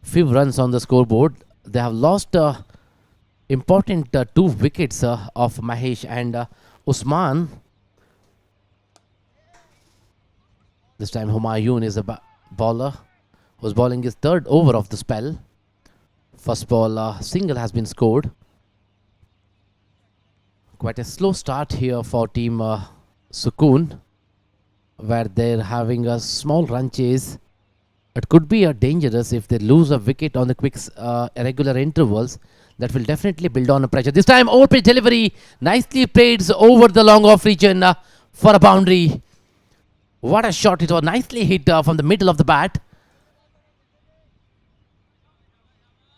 few runs on the scoreboard, they have lost important 2 wickets of Mahesh and Usman. This time Humayun is a bowler who's bowling his 3rd over of the spell. First ball single has been scored. Quite a slow start here for team Sukoon, where they're having a small run chase. It could be dangerous if they lose a wicket on the quick irregular intervals. That will definitely build on a pressure. This time over-pitch delivery, nicely played over the long off region for a boundary. What a shot, it was nicely hit from the middle of the bat.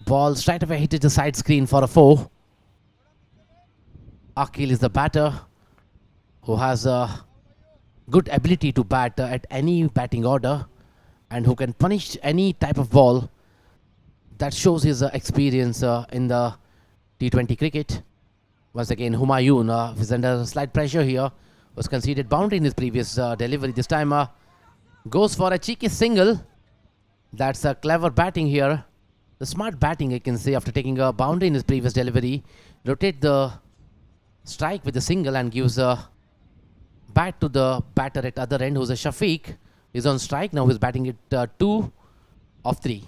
Ball straight away hit the side screen for a 4. Akil is the batter who has a good ability to bat at any batting order and who can punish any type of ball. That shows his experience in the T20 cricket. Once again, Humayun is under slight pressure here. Was conceded boundary in his previous delivery. This time goes for a cheeky single. That's a clever batting here. The smart batting, I can say, after taking a boundary in his previous delivery. Rotate the strike with the single and gives a bat to the batter at other end, who's a Shafiq. He's on strike now. He's batting it 2 of 3.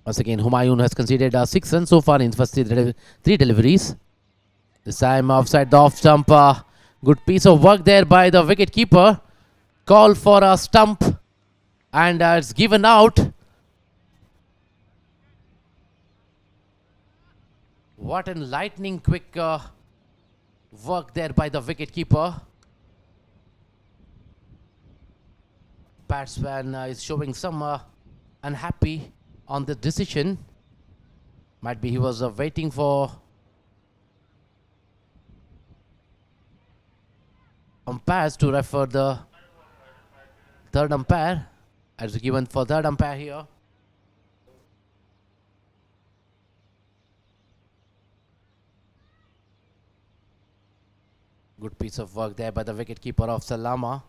Once again, Humayun has conceded 6 runs so far in his first 3 deliveries. This time offside the off stump. Good piece of work there by the wicket keeper. Call for a stump and it's given out. What a lightning quick work there by the wicket keeper. Batsman is showing some unhappy on the decision. Might be he was waiting for umpires to refer the 3rd umpire. As given for 3rd umpire here. Good piece of work there by the wicketkeeper of Salama.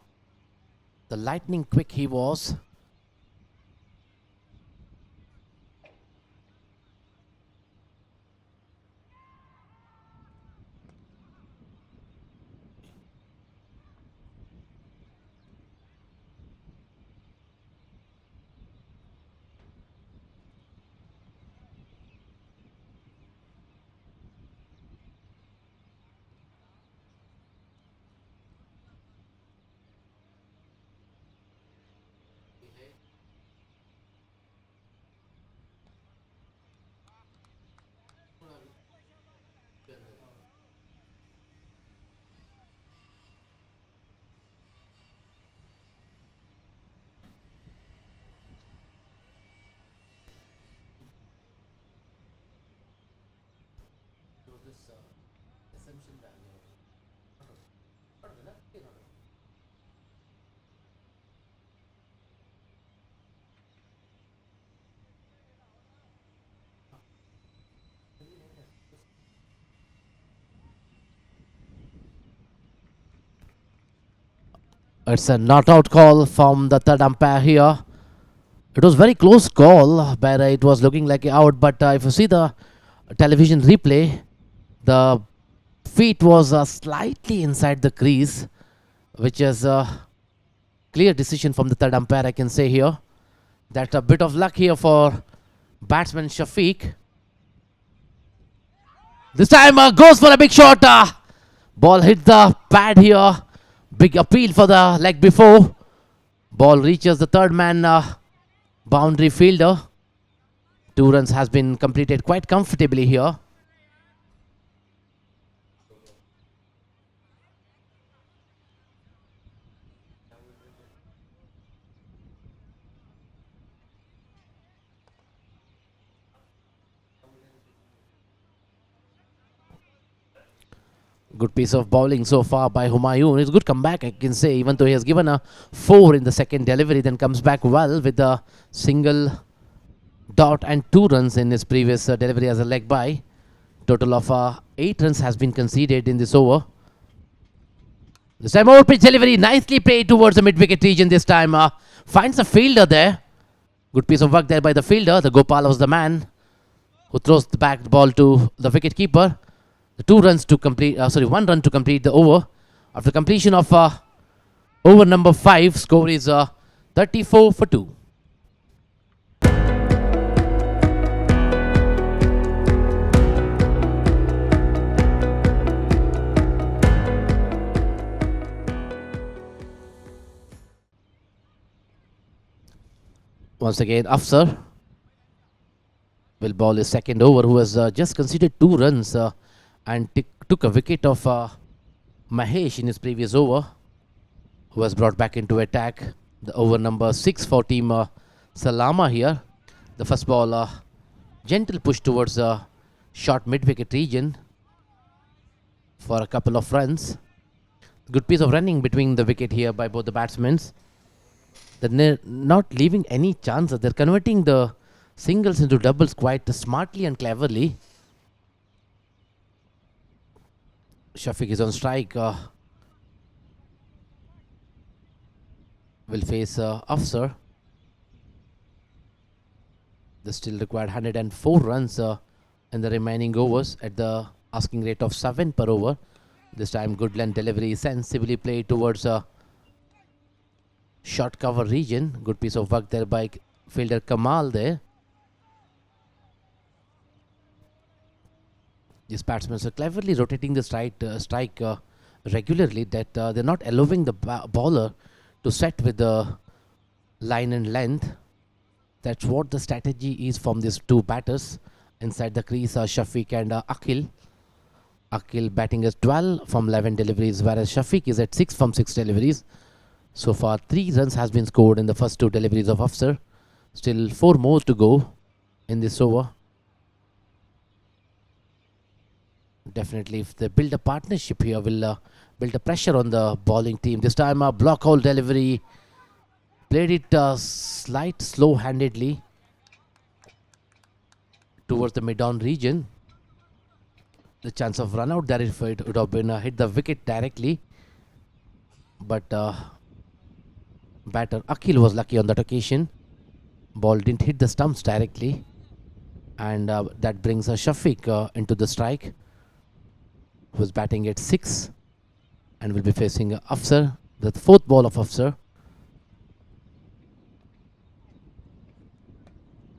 The lightning quick he was. It's a not out call from the 3rd umpire here. It was very close call, but it was looking like out. But if you see the television replay, the feet was slightly inside the crease, which is a clear decision from the 3rd umpire, I can say here. That's a bit of luck here for batsman Shafiq. This time goes for a big shot. Ball hit the pad here. Big appeal for the leg before. Ball reaches the 3rd man boundary fielder. 2 runs has been completed quite comfortably here. Good piece of bowling so far by Humayun. It's a good comeback, I can say, even though he has given a 4 in the second delivery, then comes back well with a single dot and 2 runs in his previous delivery as a leg by. Total of 8 runs has been conceded in this over. This time over pitch delivery, nicely played towards the mid-wicket region this time. Finds a fielder there. Good piece of work there by the fielder. The Gopal was the man who throws the back ball to the wicket keeper. The 1 run to complete the over. After completion of over number 5, score is 34 for 2. Once again, Afsar will bowl his second over, who has just conceded 2 runs and took a wicket of Mahesh in his previous over, who was brought back into attack. The over number 6 for team Salama here. The first ball, gentle push towards short mid-wicket region for a couple of runs. Good piece of running between the wicket here by both the batsmen. They're not leaving any chance. They're converting the singles into doubles quite smartly and cleverly. Shafiq is on strike. Will face Afsar. They still required 104 runs in the remaining overs at the asking rate of 7 per over. This time good length delivery sensibly played towards short cover region. Good piece of work there by fielder Kamal there. These batsmen are cleverly rotating the strike regularly, that they're not allowing the bowler to set with the line and length. That's what the strategy is from these two batters. Inside the crease, Shafiq and Akhil. Akhil batting as 12 from 11 deliveries, whereas Shafiq is at 6 from 6 deliveries. So far, 3 runs has been scored in the first 2 deliveries of Afsar. Still 4 more to go in this over. Definitely, if they build a partnership here, will build a pressure on the bowling team. This time, a block hole delivery. Played it slight slow-handedly towards the mid-on region. The chance of run out there if it would have been hit the wicket directly. But batter Akhil was lucky on that occasion. Ball didn't hit the stumps directly. And that brings Shafiq into the strike, who's batting at 6 and will be facing Afsar, the 4th ball of Afsar.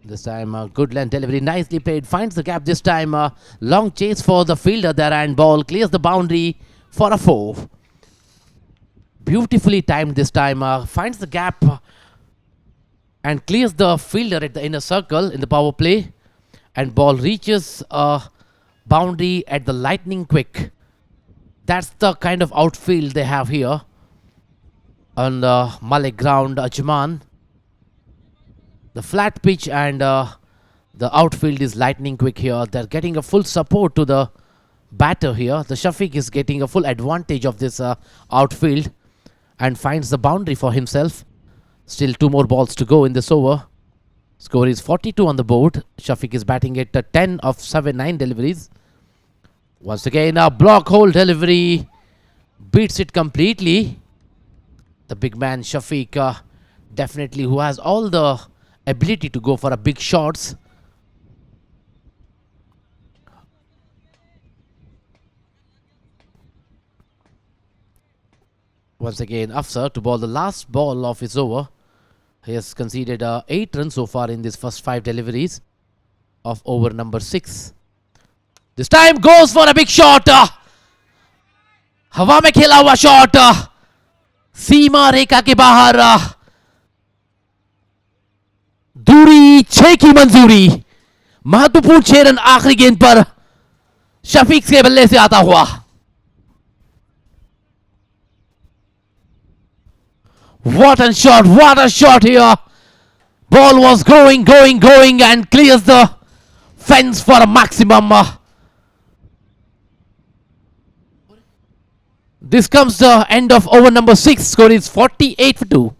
This time good length delivery, nicely played, finds the gap this time. Long chase for the fielder there, and ball clears the boundary for a 4. Beautifully timed this time, finds the gap and clears the fielder at the inner circle in the power play, and ball reaches a boundary at the lightning quick. That's the kind of outfield they have here on the Malik ground, Ajman. The flat pitch and the outfield is lightning quick here. They're getting a full support to the batter here. The Shafiq is getting a full advantage of this outfield and finds the boundary for himself. Still 2 more balls to go in this over. Score is 42 on the board. Shafiq is batting at 10 of 9 deliveries. Once again, a block hole delivery. Beats it completely. The big man Shafiq, definitely, who has all the ability to go for a big shots. Once again, Afsar to bowl the last ball of his over. He has conceded 8 runs so far in these first 5 deliveries of over number 6. This time goes for a big shot. हवा में खेला हुआ shot, सीमा रेखा के बाहर, दूरी 6 की मंजूरी. महत्वपूर्ण 6 रन आखिरी गेंद पर शफीक के बल्ले से आता हुआ. What a shot here. Ball was going and clears the fence for a maximum. This comes the end of over number 6. Score is 48 for 2.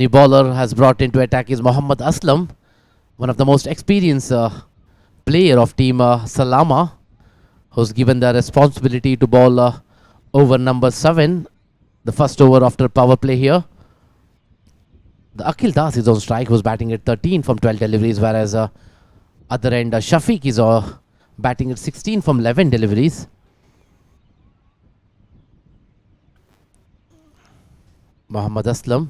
new bowler has brought into attack is Mohammad Aslam, one of the most experienced player of team Salama, who's given the responsibility to bowl over number 7, the first over after power play here. The Akhil Das is on strike, who's batting at 13 from 12 deliveries, whereas other end Shafiq is batting at 16 from 11 deliveries. Mohammad Aslam,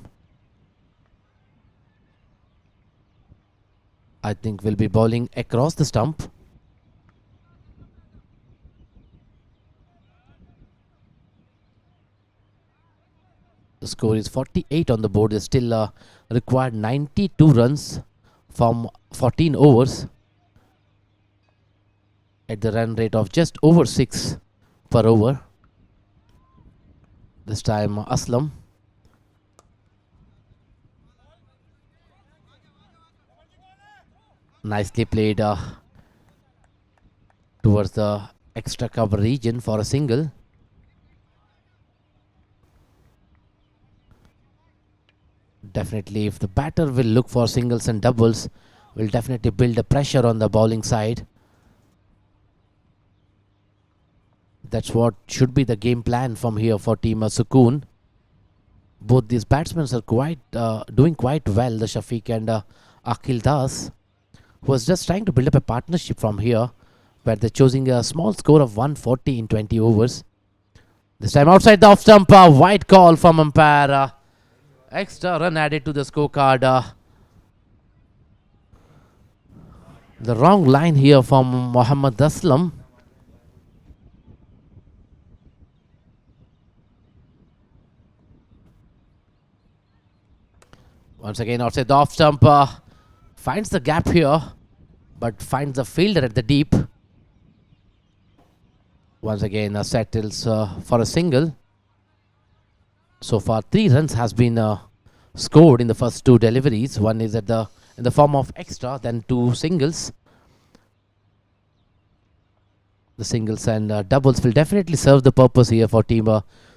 I think, will be bowling across the stump. The score is 48 on the board. They still required 92 runs from 14 overs at the run rate of just over 6 per over. This time Aslam. Nicely played towards the extra cover region for a single. Definitely, if the batter will look for singles and doubles, will definitely build a pressure on the bowling side. That's what should be the game plan from here for team Sukoon. Both these batsmen are doing quite well, the Shafiq and Akhil Das, who was just trying to build up a partnership from here, where they're choosing a small score of 140 in 20 overs. This time outside the off stump, wide call from umpire. Extra run added to the scorecard. The wrong line here from Mohammad Aslam. Once again outside the off stump, finds the gap here, but finds the fielder at the deep. Once again settles for a single. So far 3 runs has been scored in the first 2 deliveries. One is in the form of extra, then 2 singles. The singles and doubles will definitely serve the purpose here for team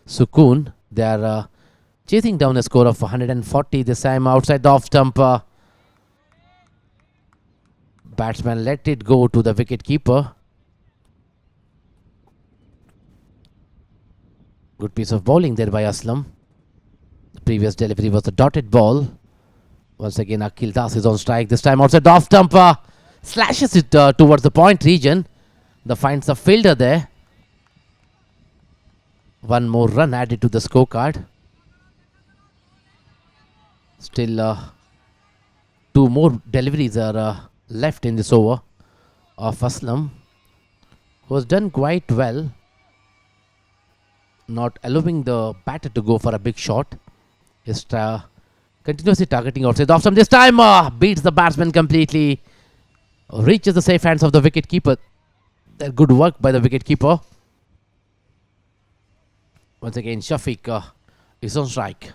Sukoon. They are chasing down a score of 140 this time outside the off stump. Batsman let it go to the wicket keeper. Good piece of bowling there by Aslam. The previous delivery was a dotted ball. Once again Akhil Das is on strike. This time outside the off stump. Slashes it towards the point region. The finds the fielder there. One more run added to the scorecard. Still 2 more deliveries are left in this over of Aslam, who has done quite well, not allowing the batter to go for a big shot. He's continuously targeting outside the off stump. This time beats the batsman completely. Reaches the safe hands of the wicket keeper. Good work by the wicket keeper. Once again Shafiq is on strike.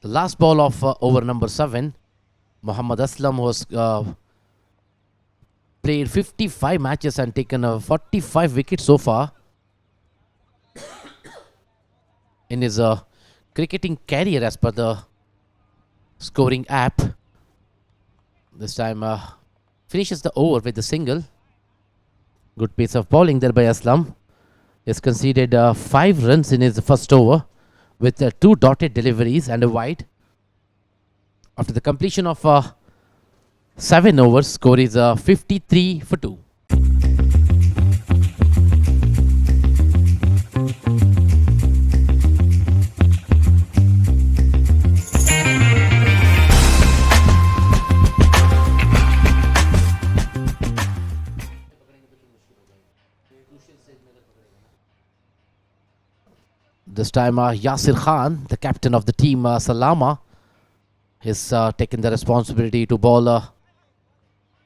The last ball of over number 7. Mohammad Aslam was played 55 matches and taken 45 wickets so far in his cricketing career as per the scoring app. This time finishes the over with the single. Good piece of bowling there by Aslam. He's conceded 5 runs in his first over with 2 dotted deliveries and a wide. After the completion of 7 overs, score is 53 for 2. This time Yasir Khan, the captain of the team Salama, has taken the responsibility to bowl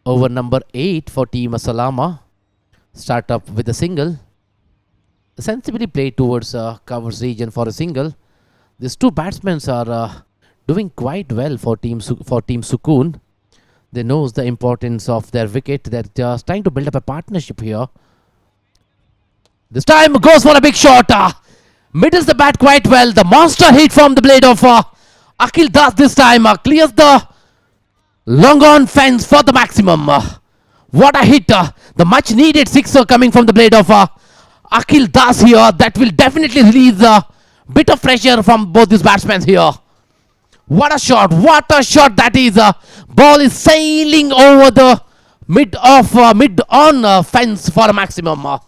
over number 8 for team Salama. Start up with a single. Sensibly played towards covers region for a single. These 2 batsmen are doing quite well for team Sukoon. They know the importance of their wicket. They're just trying to build up a partnership here. This time goes for a big shot. Middles the bat quite well. The monster hit from the blade of Akil does this time, clears the long on fence for the maximum. What a hit. The much needed sixer coming from the blade of Akil Das here. That will definitely release a bit of pressure from both these batsmen here. What a shot. What a shot that is. Ball is sailing over the mid on fence for a maximum.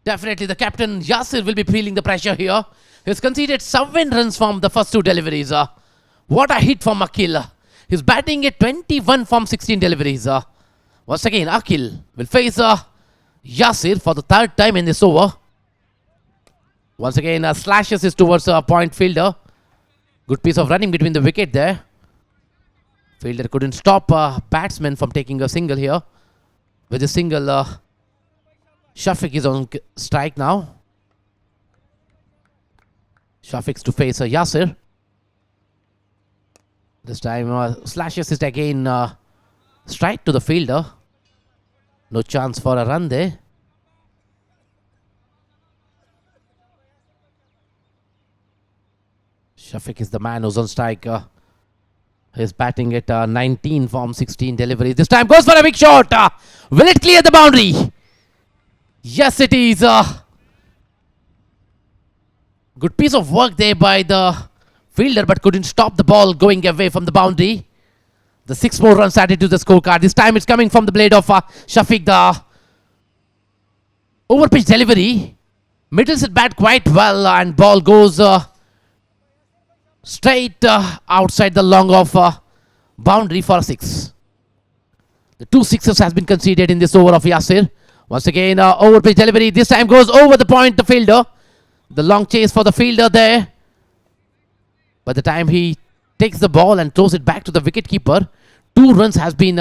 Definitely the captain Yasir will be feeling the pressure here. He's conceded 7 runs from the first 2 deliveries. What a hit from Akil. He's batting at 21 from 16 deliveries. Once again, Akil will face Yasir for the 3rd time in this over. Once again, slashes is towards a point fielder. Good piece of running between the wicket there. Fielder couldn't stop batsman from taking a single here. With a single, Shafiq is on strike now. Shafiq's to face Yasir. This time slashes is again strike to the fielder. No chance for a run there. Shafiq is the man who's on strike. He's batting at 19 from 16 deliveries. This time goes for a big shot. Will it clear the boundary? Yes, it is. Good piece of work there by the fielder, but couldn't stop the ball going away from the boundary. The 6 more runs added to the scorecard. This time it's coming from the blade of Shafiq. The over pitch delivery. Middles it bat quite well, and ball goes straight outside the long of boundary for a 6. The 2 sixes has been conceded in this over of Yasir. Once again, over pitch delivery. This time goes over the point, the fielder. The long chase for the fielder there. By the time he takes the ball and throws it back to the wicketkeeper, 2 runs has been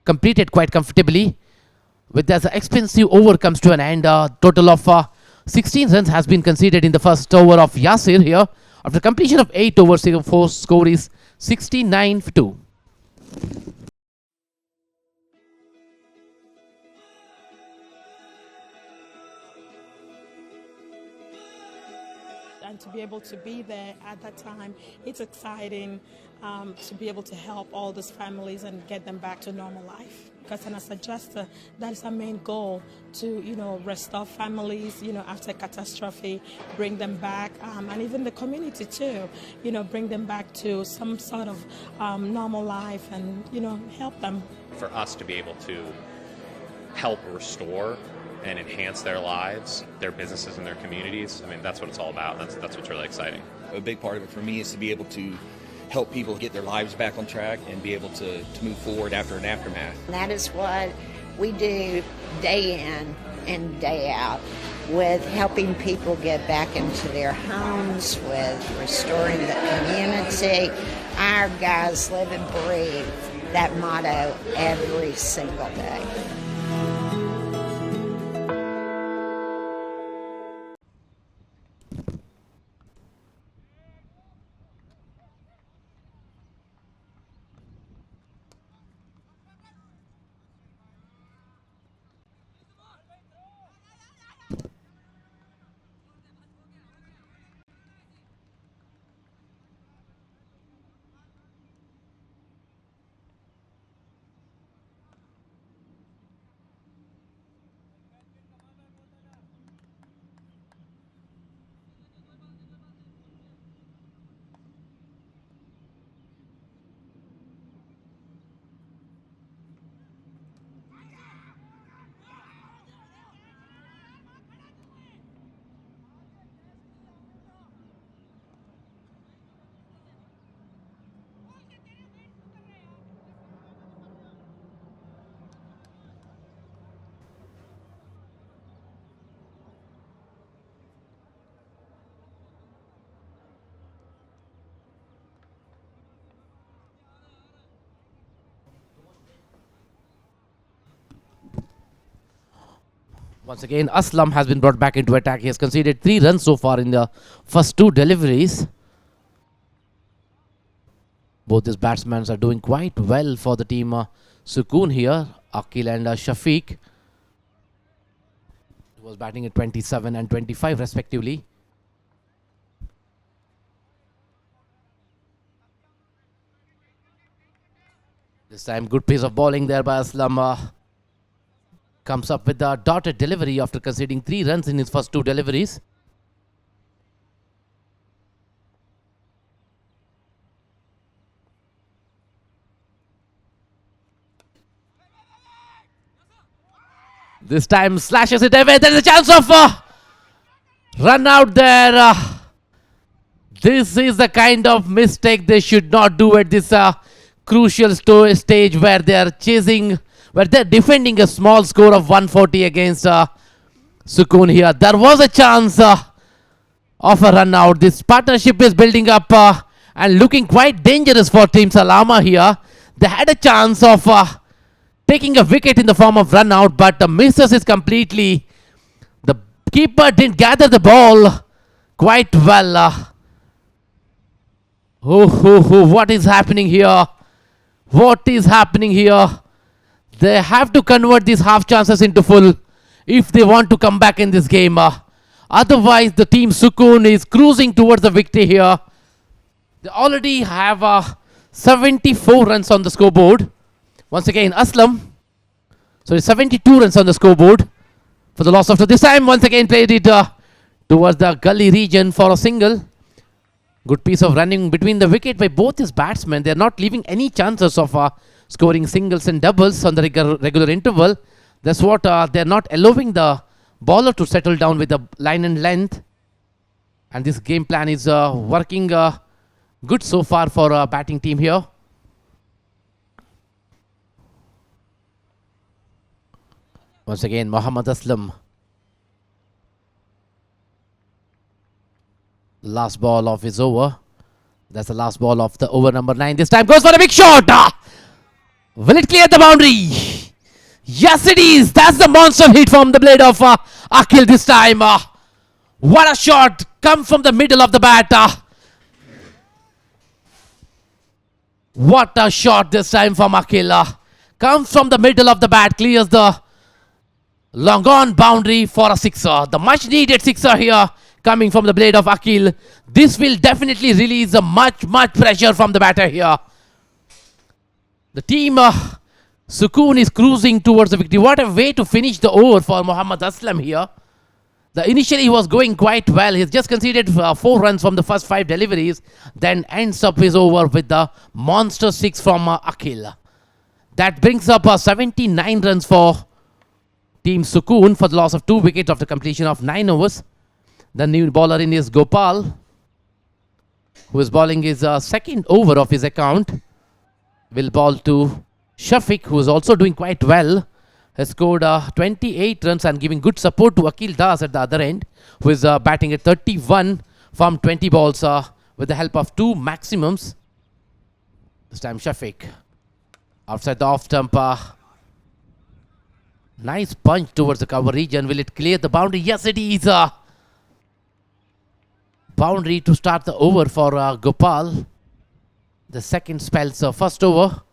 completed quite comfortably. With this expensive over comes to an end. Total of 16 runs has been conceded in the first over of Yasir here. After completion of 8 overs, 4 score is 69 for 2. And to be able to be there at that time, it's exciting to be able to help all these families and get them back to normal life. Because as a adjuster, that is our main goal, to restore families, after catastrophe, bring them back, and even the community too, bring them back to some sort of normal life and help them. For us to be able to help restore and enhance their lives, their businesses, and their communities. I mean, that's what it's all about. That's what's really exciting. A big part of it for me is to be able to help people get their lives back on track and be able to move forward after an aftermath. And that is what we do day in and day out, with helping people get back into their homes, with restoring the community. Our guys live and breathe that motto every single day. Once again, Aslam has been brought back into attack. He has conceded 3 runs so far in the first 2 deliveries. Both these batsmen are doing quite well for the team. Sukoon here, Akil and Shafiq. He was batting at 27 and 25 respectively. This time, good piece of bowling there by Aslam. Comes up with a dotted delivery after conceding 3 runs in his first 2 deliveries. This time slashes it away. There is a chance of run out there. This is the kind of mistake they should not do at this crucial stage where they are chasing, where they're defending a small score of 140 against Sukoon here. There was a chance of a run out. This partnership is building up and looking quite dangerous for Team Salama here. They had a chance of taking a wicket in the form of run out, but misses it completely. The keeper didn't gather the ball quite well. What is happening here? What is happening here? They have to convert these half chances into full if they want to come back in this game. Otherwise, the team Sukoon is cruising towards the victory here. They already have 74 runs on the scoreboard. Once again, Aslam. So 72 runs on the scoreboard for the loss of 2. This time, once again, played it towards the gully region for a single. Good piece of running between the wicket by both his batsmen. They're not leaving any chances of scoring singles and doubles on the regular interval. That's what they're not allowing the bowler to settle down with the line and length. And this game plan is working good so far for a batting team here. Once again, Mohammad Aslam. Last ball of his over. That's the last ball of the over number 9. This time goes for a big shot. Will it clear the boundary? Yes, it is. That's the monster hit from the blade of Akhil this time. What a shot. Comes from the middle of the bat. What a shot this time from Akhil. Comes from the middle of the bat. Clears the long gone boundary for a sixer. The much needed sixer here. Coming from the blade of Akhil. This will definitely release much pressure from the batter here. The team Sukoon is cruising towards the victory. What a way to finish the over for Mohammad Aslam here. Initially he was going quite well. He's just conceded 4 runs from the first 5 deliveries. Then ends up his over with the monster 6 from Akhil. That brings up 79 runs for Team Sukoon for the loss of 2 wickets after completion of 9 overs. The new bowler in is Gopal, who is bowling his second over of his account. Will bowl to Shafiq, who is also doing quite well. Has scored 28 runs and giving good support to Akhil Das at the other end, who is batting at 31 from 20 balls with the help of 2 maximums. This time Shafiq. Outside the off stump. Nice punch towards the cover region. Will it clear the boundary? Yes, it is. Boundary to start the over for Gopal. The second spells first over.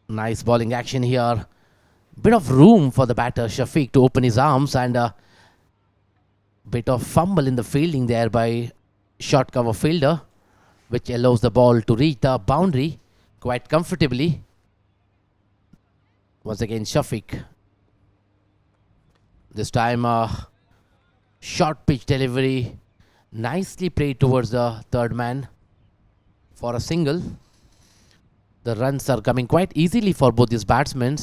Nice bowling action here. Bit of room for the batter Shafiq to open his arms, and bit of fumble in the fielding there by short cover fielder, which allows the ball to reach the boundary quite comfortably. Once again Shafiq. This time short pitch delivery, nicely played towards the third man for a single. The runs are coming quite easily for both these batsmen.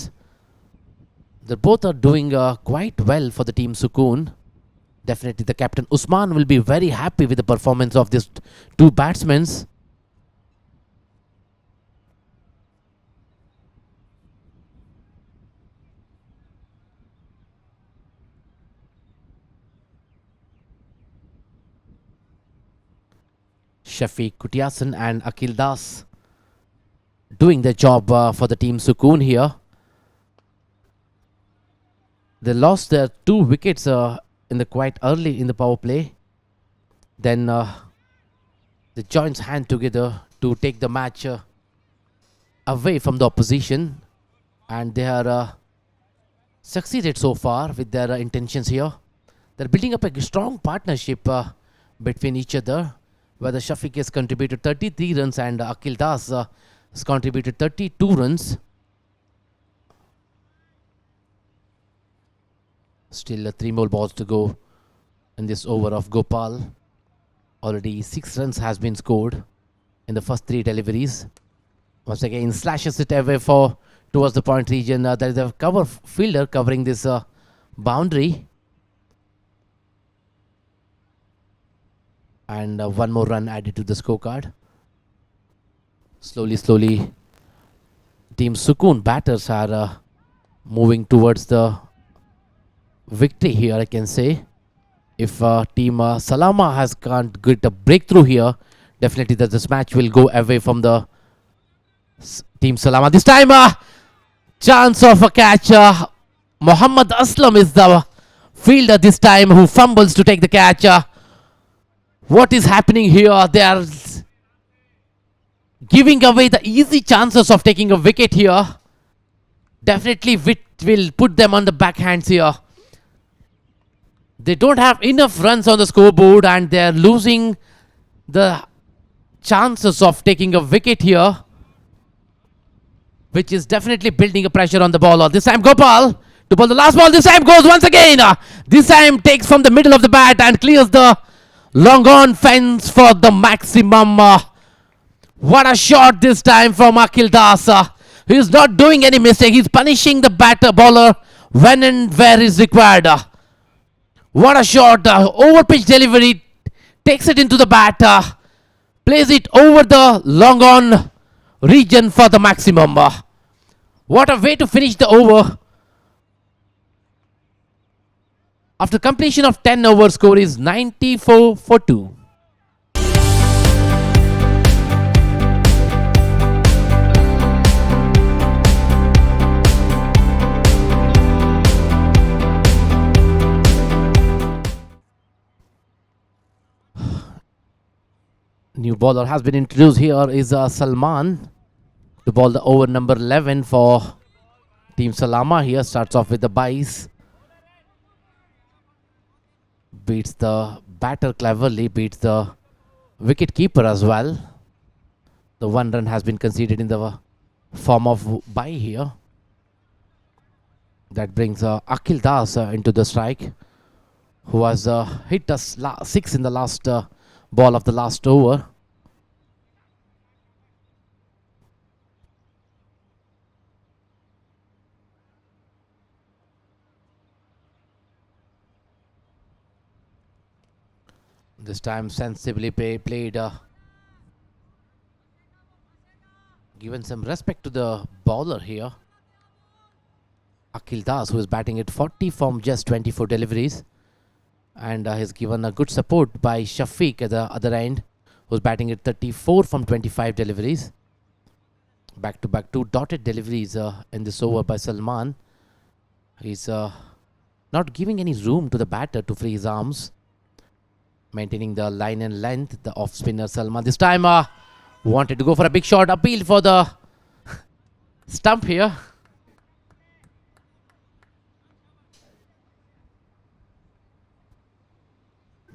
They both are doing quite well for the team Sukoon. Definitely the captain Usman will be very happy with the performance of these 2 batsmen. Shafiq Kutiasan and Akhil Das doing the job for the team Sukoon here. They lost their 2 wickets in the quite early in the power play. Then they joins hand together to take the match away from the opposition, and they are succeeded so far with their intentions here. They're building up a strong partnership between each other. where the Shafiq has contributed 33 runs and Akil Das has contributed 32 runs. Still 3 more balls to go in this over of Gopal. Already 6 runs has been scored in the first 3 deliveries. Once again slashes it away towards the point region. There is a cover fielder covering this boundary. And 1 more run added to the scorecard. Slowly, Team Sukoon batters are moving towards the victory here, I can say. If Team Salama can't get a breakthrough here, definitely that this match will go away from the Team Salama. This time, chance of a catch. Muhammad Aslam is the fielder this time who fumbles to take the catch. What is happening here? They are giving away the easy chances of taking a wicket here. Definitely will put them on the backhands here. They don't have enough runs on the scoreboard and they are losing the chances of taking a wicket here, which is definitely building a pressure on the bowler. This time Gopal to bowl the last ball. This time goes once again. This time takes from the middle of the bat and clears the long on fence for the maximum. What a shot this time from Akil Das. He is not doing any mistake. He is punishing the batter bowler when and where is required. What a shot. Over pitch delivery. Takes it into the bat. Plays it over the long on region for the maximum. What a way to finish the over. After completion of 10 overs, score is 94 for 2. New bowler has been introduced here is Salman to bowl the over number 11 for Team Salama. Here starts off with the byes. Beats the batter cleverly, beats the wicket keeper as well. The 1 run has been conceded in the form of bye here. That brings Akil Das into the strike, who has hit us 6 in the last ball of the last over. This time sensibly played, given some respect to the bowler here. Akil Das, who is batting at 40 from just 24 deliveries. And has given a good support by Shafiq at the other end, who's batting at 34 from 25 deliveries. Back to back 2 dotted deliveries in this over by Salman. He's not giving any room to the batter to free his arms. Maintaining the line and length, the off spinner Salman. This time wanted to go for a big shot. Appeal for the stump here.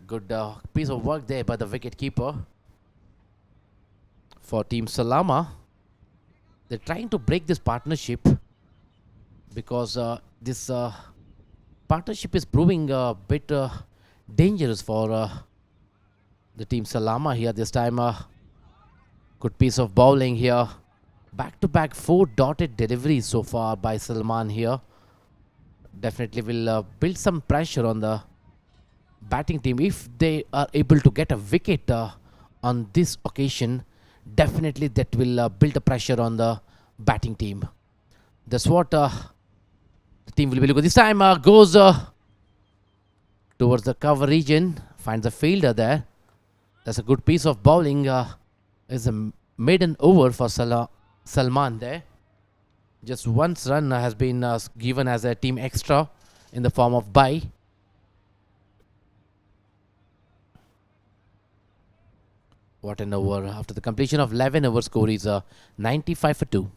Good piece of work there by the wicket keeper for Team Salama. They're trying to break this partnership because this partnership is proving a bit dangerous for the Team Salama here. This time good piece of bowling here. Back to back 4 dotted deliveries so far by Salman here. Definitely will build some pressure on the batting team. If they are able to get a wicket on this occasion, definitely that will build the pressure on the batting team. That's what the team will be looking. This time goes towards the cover region, finds a fielder there. That's a good piece of bowling. Is a maiden over for Salman there. Just 1 run has been given as a team extra in the form of bye. What an over. After the completion of 11 overs, score is 95 for 2.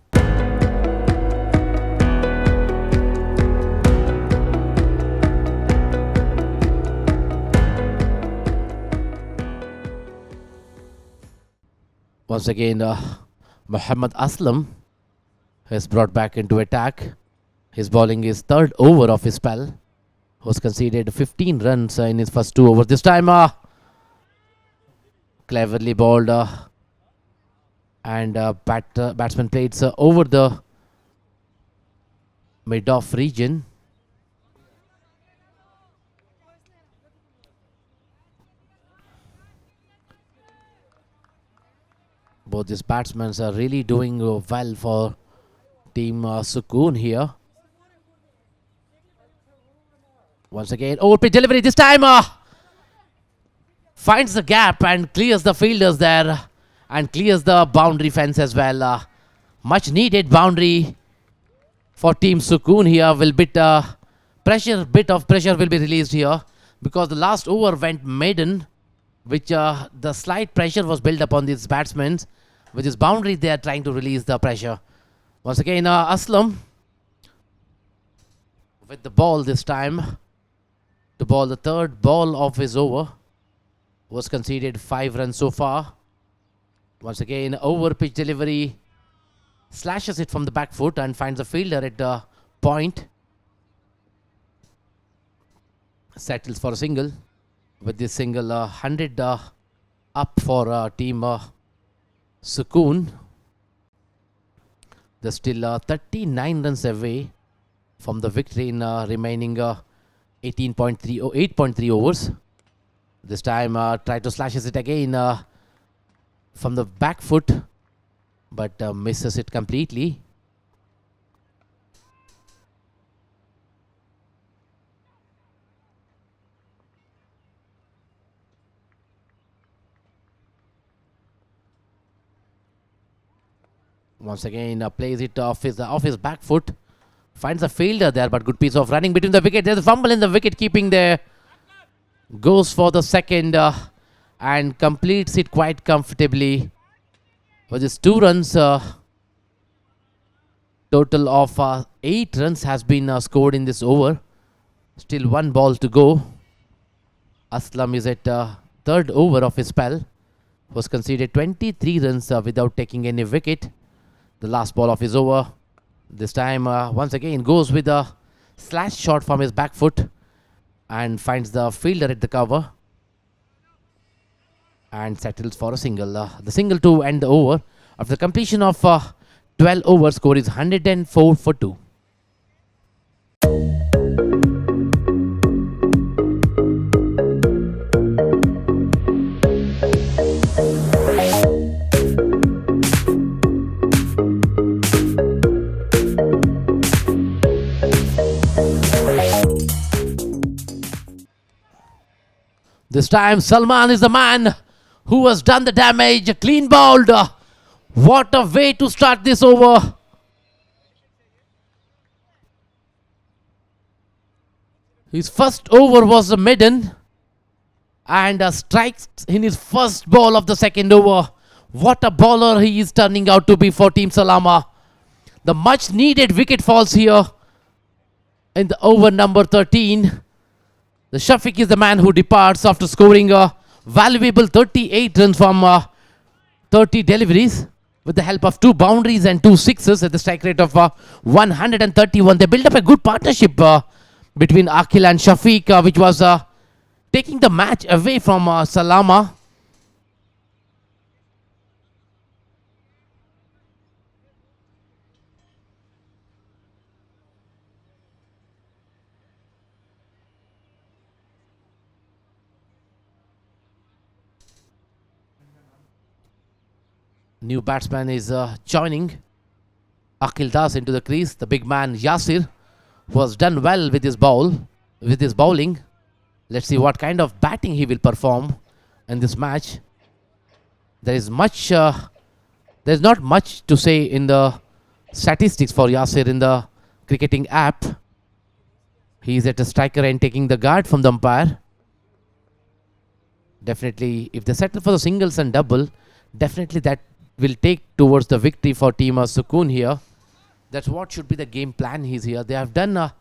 Once again, Muhammad Aslam is brought back into attack. His bowling is third over of his spell. Was conceded 15 runs in his first 2 overs. This time, cleverly bowled and batsman played over the mid-off region. Both these batsmen are really doing well for team Sukoon here. Once again, over-pitch delivery. This time finds the gap and clears the fielders there and clears the boundary fence as well. Much needed boundary for team Sukoon here. Bit of pressure will be released here because the last over went maiden, which the slight pressure was built up on these batsmen. With this boundary, they are trying to release the pressure. Once again, Aslam with the ball this time to bowl the third ball of his over. Was conceded 5 runs so far. Once again, over pitch delivery, slashes it from the back foot and finds a fielder at the point. Settles for a single. With this single, 100 up for team Sukoon. They're still 39 runs away from the victory in remaining 8.3 overs. This time try to slashes it again from the back foot, but misses it completely. Once again plays it off his back foot. Finds a fielder there, but good piece of running between the wicket. There's a fumble in the wicket keeping there. Goes for the second and completes it quite comfortably. With his 2 runs, total of 8 runs has been scored in this over. Still 1 ball to go. Aslam is at third over of his spell. Was conceded 23 runs without taking any wicket. The last ball of his over. This time once again goes with a slash shot from his back foot and finds the fielder at the cover and settles for a single. The single to end the over. After the completion of 12 overs, score is 104 for 2. This time Salman is the man who has done the damage. Clean bowled. What a way to start this over. His first over was a maiden and strikes in his first ball of the second over. What a bowler he is turning out to be for Team Salama. The much needed wicket falls here in the over number 13. The Shafiq is the man who departs after scoring a valuable 38 runs from 30 deliveries with the help of 2 boundaries and 2 sixes at the strike rate of 131. They built up a good partnership between Akhil and Shafiq, which was taking the match away from Salama. New batsman is joining Akhil Das into the crease. The big man Yasir, who has done well with his bowling. Let's see what kind of batting he will perform in this match. There's not much to say in the statistics for Yasir in the cricketing app. He's at a striker and taking the guard from the umpire. Definitely, if they settle for the singles and double, definitely that will take towards the victory for team Sukoon here. That's what should be the game plan. He's here. They have done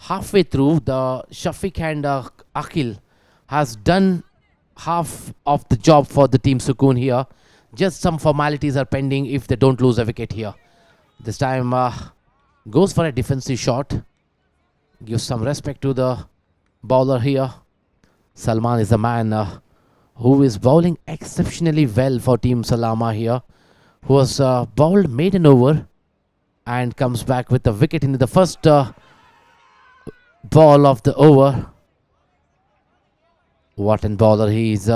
halfway through. The Shafiq and Akhil has done half of the job for the team Sukoon here. Just some formalities are pending if they don't lose a wicket here. This time goes for a defensive shot. Gives some respect to the bowler here. Salman is the man who is bowling exceptionally well for Team Salama here. Who was bowled maiden over and comes back with a wicket in the first ball of the over. What an bowler. He is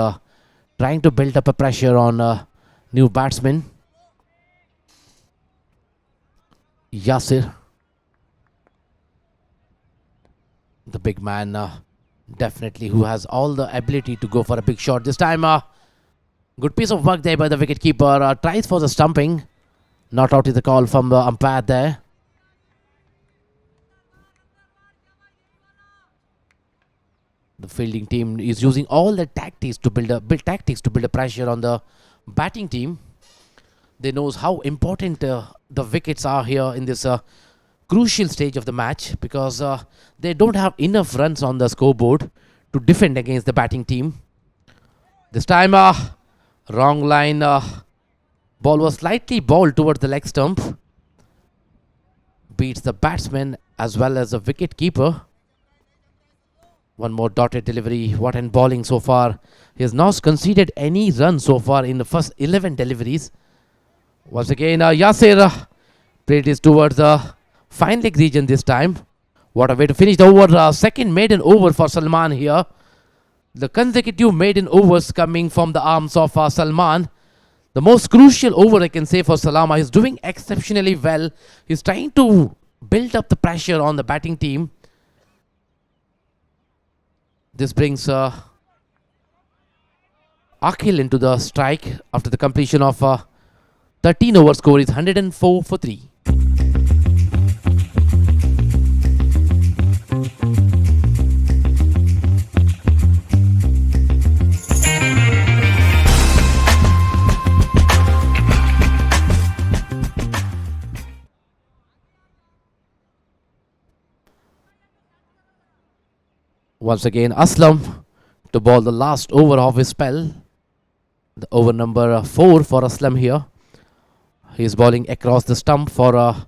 trying to build up a pressure on new batsman. Yasir. The big man definitely who has all the ability to go for a big shot. This time good piece of work there by the wicketkeeper. Tries for the stumping. Not out is the call from the umpire there. The fielding team is using all the tactics to build a pressure on the batting team. They knows how important the wickets are here in this crucial stage of the match, because they don't have enough runs on the scoreboard to defend against the batting team. This time wrong line. Ball was slightly bowled towards the leg stump. Beats the batsman as well as the wicket keeper. One more dotted delivery. What an bowling so far. He has not conceded any run so far in the first 11 deliveries. Once again Yasir played this towards the fine leg region this time. What a way to finish the over. Second maiden over for Salman here. The consecutive maiden overs coming from the arms of Salman. The most crucial over I can say for Salama. He's doing exceptionally well. He's trying to build up the pressure on the batting team. This brings Akhil into the strike after the completion of 13 over. Score is 104 for 3. Once again, Aslam to bowl the last over of his spell. The over number 4 for Aslam here. He is bowling across the stump for a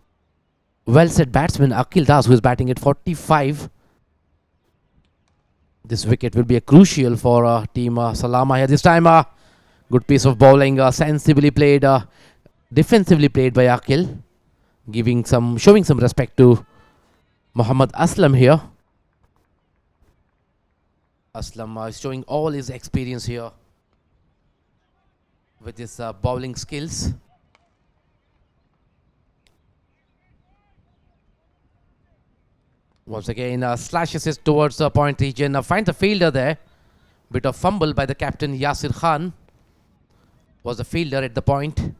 well-set batsman Akhil Das, who is batting at 45. This wicket will be a crucial for Team Salama here. This time, good piece of bowling, sensibly played, defensively played by Akhil, showing some respect to Muhammad Aslam here. Aslam is showing all his experience here with his bowling skills. Once again, slashes it towards the point region. Finds the fielder there. Bit of fumble by the captain Yasir Khan. Was the fielder at the point.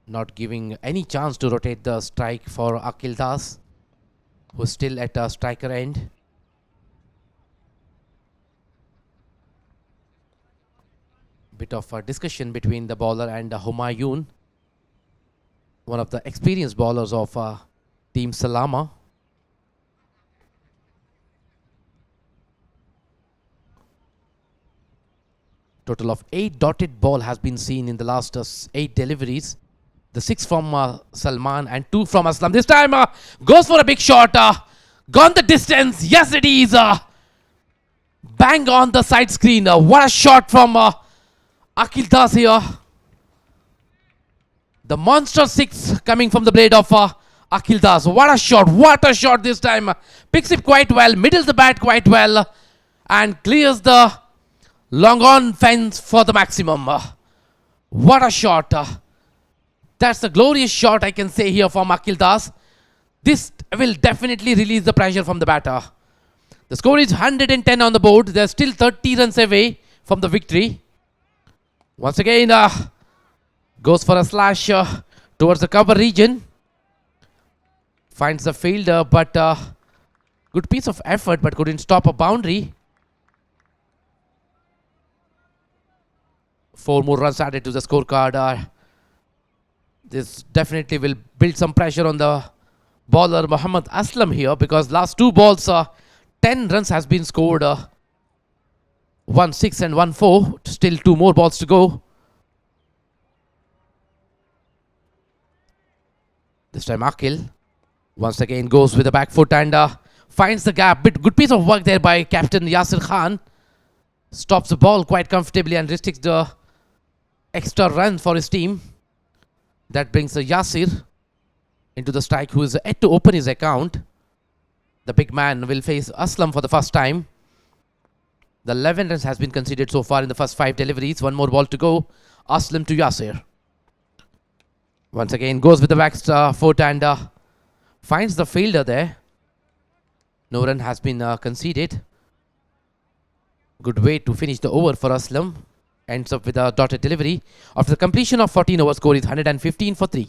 Not giving any chance to rotate the strike for Akhil Das, who's still at a striker end. Bit of a discussion between the bowler and Humayun, one of the experienced bowlers of Team Salama. Total of 8 dotted ball has been seen in the last 8 deliveries. The 6 from Salman and 2 from Aslam. This time goes for a big shot. Gone the distance. Yes, it is. Bang on the side screen. What a shot from Akhil Das here. The monster 6 coming from the blade of Akhil Das. What a shot. What a shot this time. Picks it quite well. Middles the bat quite well. And clears the long on fence for the maximum. What a shot. That's a glorious shot, I can say here from Akhil Das. This will definitely release the pressure from the batter. The score is 110 on the board. They're still 30 runs away from the victory. Once again, goes for a slash towards the cover region. Finds the fielder, but good piece of effort, but couldn't stop a boundary. 4 more runs added to the scorecard. This definitely will build some pressure on the bowler Muhammad Aslam here, because last 2 balls 10 runs has been scored. 1-6 and 1-4. Still 2 more balls to go. This time Akil once again goes with the back foot and finds the gap. Good piece of work there by Captain Yasir Khan. Stops the ball quite comfortably and restricts the extra run for his team. That brings Yasir into the strike, who is yet to open his account. The big man will face Aslam for the first time. The 11 runs has been conceded so far in the first 5 deliveries. 1 more ball to go. Aslam to Yasir. Once again goes with the back foot and finds the fielder there. No run has been conceded. Good way to finish the over for Aslam. Ends up with a dotted delivery. After the completion of 14 overs, score is 115 for 3.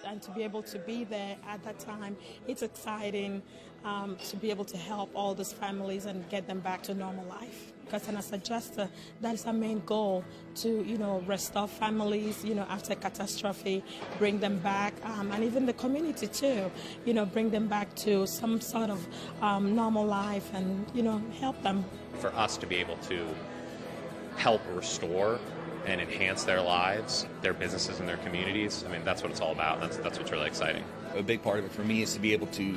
And to be able to be there at that time, it's exciting to be able to help all these families and get them back to normal life. Because as a adjuster, that is our main goal, to restore families, after catastrophe, bring them back, and even the community too, bring them back to some sort of normal life and help them. For us to be able to help restore and enhance their lives, their businesses, and their communities. I mean, that's what it's all about. That's what's really exciting. A big part of it for me is to be able to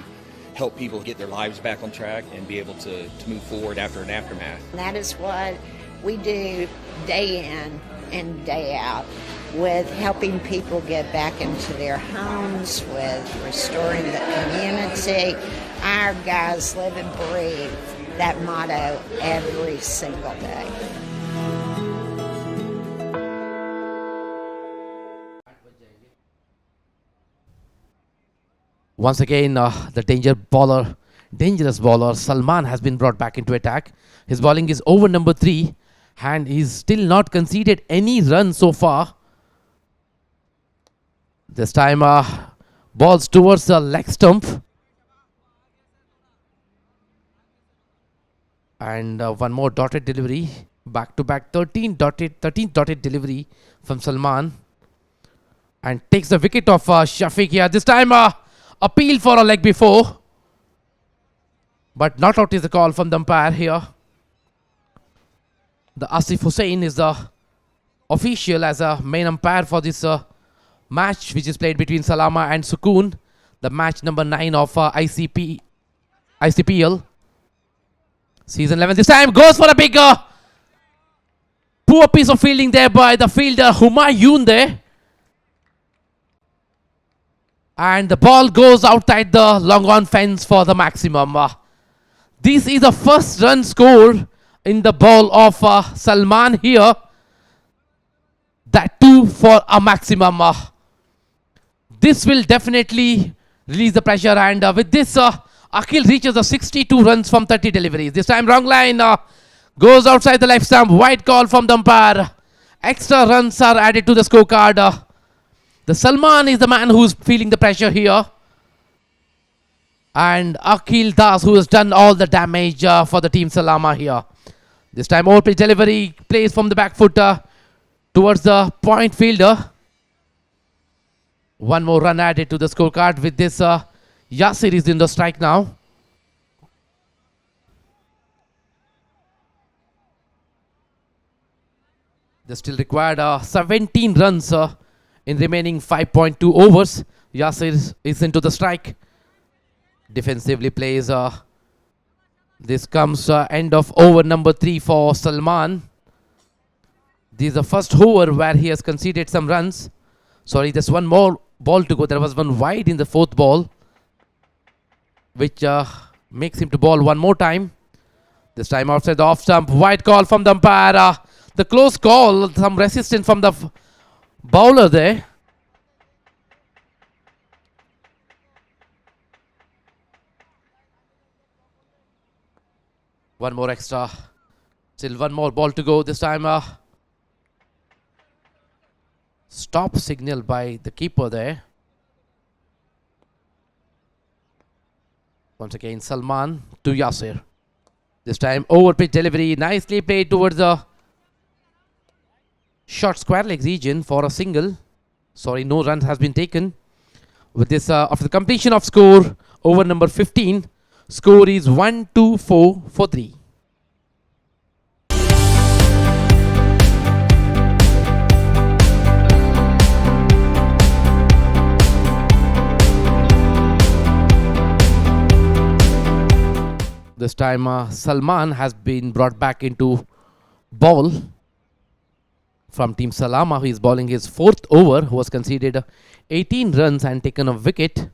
help people get their lives back on track and be able to move forward after an aftermath. And that is what we do day in and day out, with helping people get back into their homes, with restoring the community. Our guys live and breathe that motto every single day. Once again, the dangerous bowler Salman has been brought back into attack. His bowling is over number 3 and he's still not conceded any run so far. This time balls towards the leg stump. And one more dotted delivery. Back to back 13th dotted delivery from Salman. And takes the wicket of Shafiq here. This time appeal for a leg before, but not out is the call from the umpire here. The Asif Hussain is the official as a main umpire for this match, which is played between Salama and Sukoon, the match number 9 of ICPL season 11. This time goes for a big poor piece of fielding there by the fielder Humayun there. And the ball goes outside the long on fence for the maximum. This is the first run score in the ball of Salman here. That too for a maximum. This will definitely release the pressure. And with this, Akhil reaches the 62 runs from 30 deliveries. This time wrong line. Goes outside the left stump. Wide call from the umpire. Extra runs are added to the scorecard. The Salman is the man who's feeling the pressure here. And Akhil Das, who has done all the damage for the team Salama here. This time over pitch delivery, plays from the back foot towards the point fielder. One more run added to the scorecard. With this, Yasir is in the strike now. They still required 17 runs in remaining 5.2 overs. Yasir is into the strike. Defensively plays. This comes end of over number 3 for Salman. This is the first over where he has conceded some runs. Sorry, there's one more ball to go. There was one wide in the 4th ball, which makes him to bowl one more time. This time outside the off stump. Wide call from the umpire. The close call. Some resistance from the bowler there. One more extra. Still one more ball to go. This time stop signal by the keeper there. Once again Salman to Yasir. This time over pitch delivery. Nicely played towards the short square leg region for a single. Sorry, no runs has been taken. With this, after the completion of score over number 15, score is 1-2-4 for 3. This time Salman has been brought back into ball from team Salama, who is bowling his 4th over, who was conceded 18 runs and taken a wicket.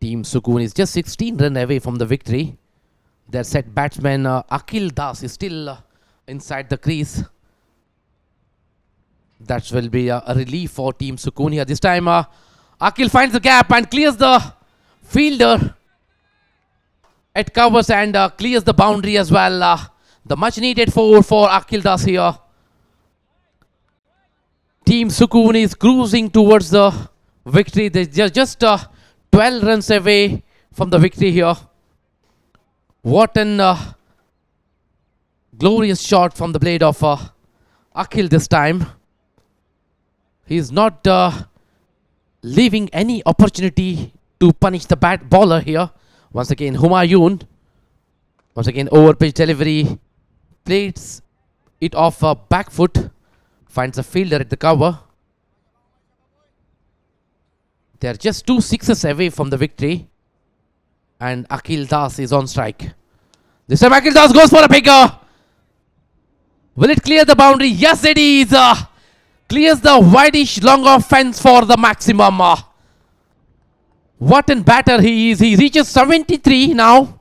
Team Sukoon is just 16 runs away from the victory. Their set batsman Akhil Das is still inside the crease. That will be a relief for team Sukoon here. This time Akhil finds the gap and clears the fielder. It covers and clears the boundary as well. The much needed 4 for Akhil Das here. Team Sukoon is cruising towards the victory. They're just 12 runs away from the victory here. What an glorious shot from the blade of Akhil this time. He's not leaving any opportunity to punish the bat bowler here. Once again, Humayun. Once again, over pitch delivery. Plays it off a back foot. Finds a fielder at the cover. They're just 2 sixes away from the victory. And Akhil Das is on strike. This time Akhil Das goes for a bigger. Will it clear the boundary? Yes, it is. Clears the wideish long off fence for the maximum. What a batter he is. He reaches 73 now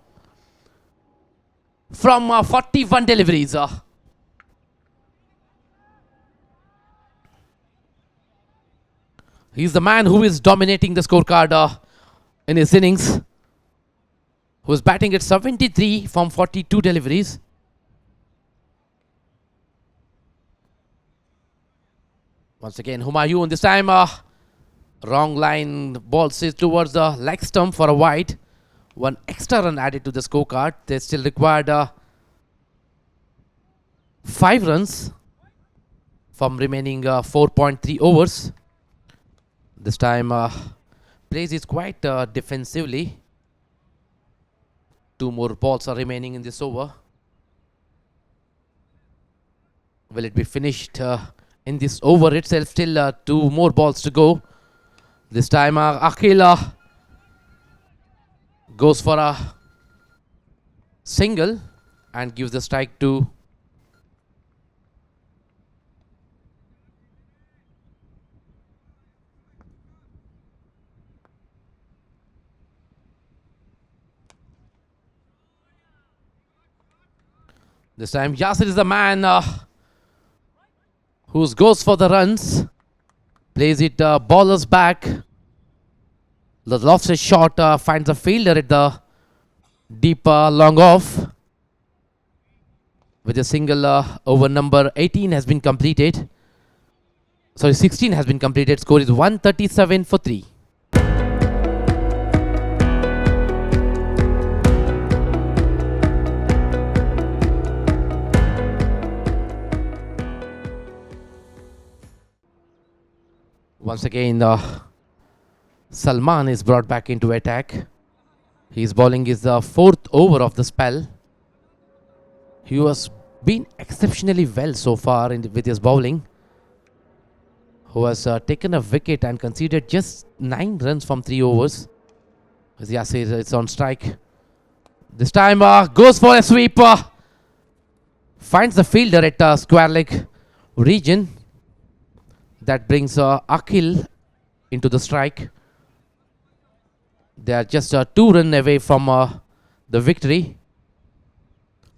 from 41 deliveries. He's the man who is dominating the scorecard in his innings. Who's batting at 73 from 42 deliveries. Once again, Humayun. This time, wrong line. Ball says towards the leg stump for a wide. 1 extra run added to the scorecard. They still required 5 runs from remaining 4.3 overs. This time, plays is quite defensively. 2 more balls are remaining in this over. Will it be finished in this over itself? Still 2 more balls to go. This time Akhil goes for a single and gives the strike to this time Yasir is the man who goes for the runs. Plays it bowler's back. The lofted shot finds a fielder at the deep long off. With a single over number 18 has been completed. Sorry, 16 has been completed. Score is 137 for 3. Once again, Salman is brought back into attack. His bowling is the 4th over of the spell. He has been exceptionally well so far with his bowling. Who has taken a wicket and conceded just 9 runs from 3 overs. As Yasir is on strike. This time goes for a sweep. Finds the fielder at square leg region. That brings Akhil into the strike. They are just 2 runs away from the victory.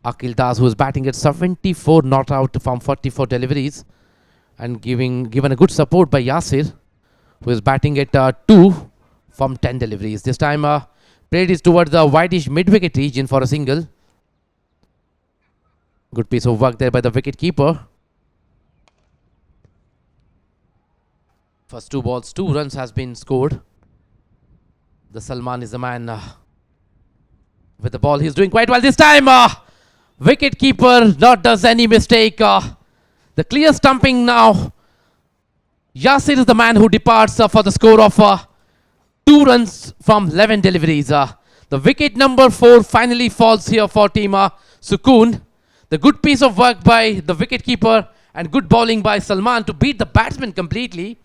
Akhil Das, who is batting at 74, not out from 44 deliveries, and given a good support by Yasir, who is batting at 2 from 10 deliveries. This time, played is towards the wideish mid-wicket region for a single. Good piece of work there by the wicket keeper. First 2 balls, 2 runs has been scored. The Salman is the man With the ball, he's doing quite well this time. Wicket keeper not does any mistake. The clear stumping now. Yasir is the man who departs for the score of 2 runs from 11 deliveries. The wicket number 4 finally falls here for team Sukoon. The good piece of work by the wicket keeper and good bowling by Salman to beat the batsman completely.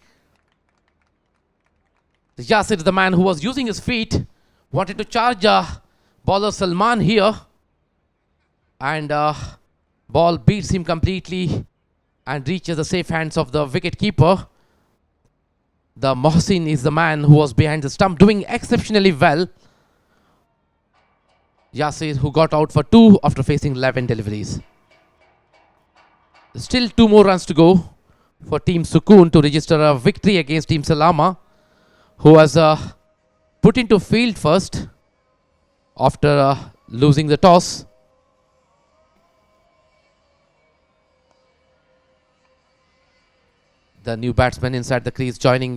Yasir is the man who was using his feet, wanted to charge bowler Salman here, and ball beats him completely and reaches the safe hands of the wicket keeper. The Mohsin is the man who was behind the stump, doing exceptionally well. Yasir, who got out for 2 after facing 11 deliveries. Still 2 more runs to go for Team Sukoon to register a victory against Team Salama, who has put into field first after losing the toss. The new batsman inside the crease joining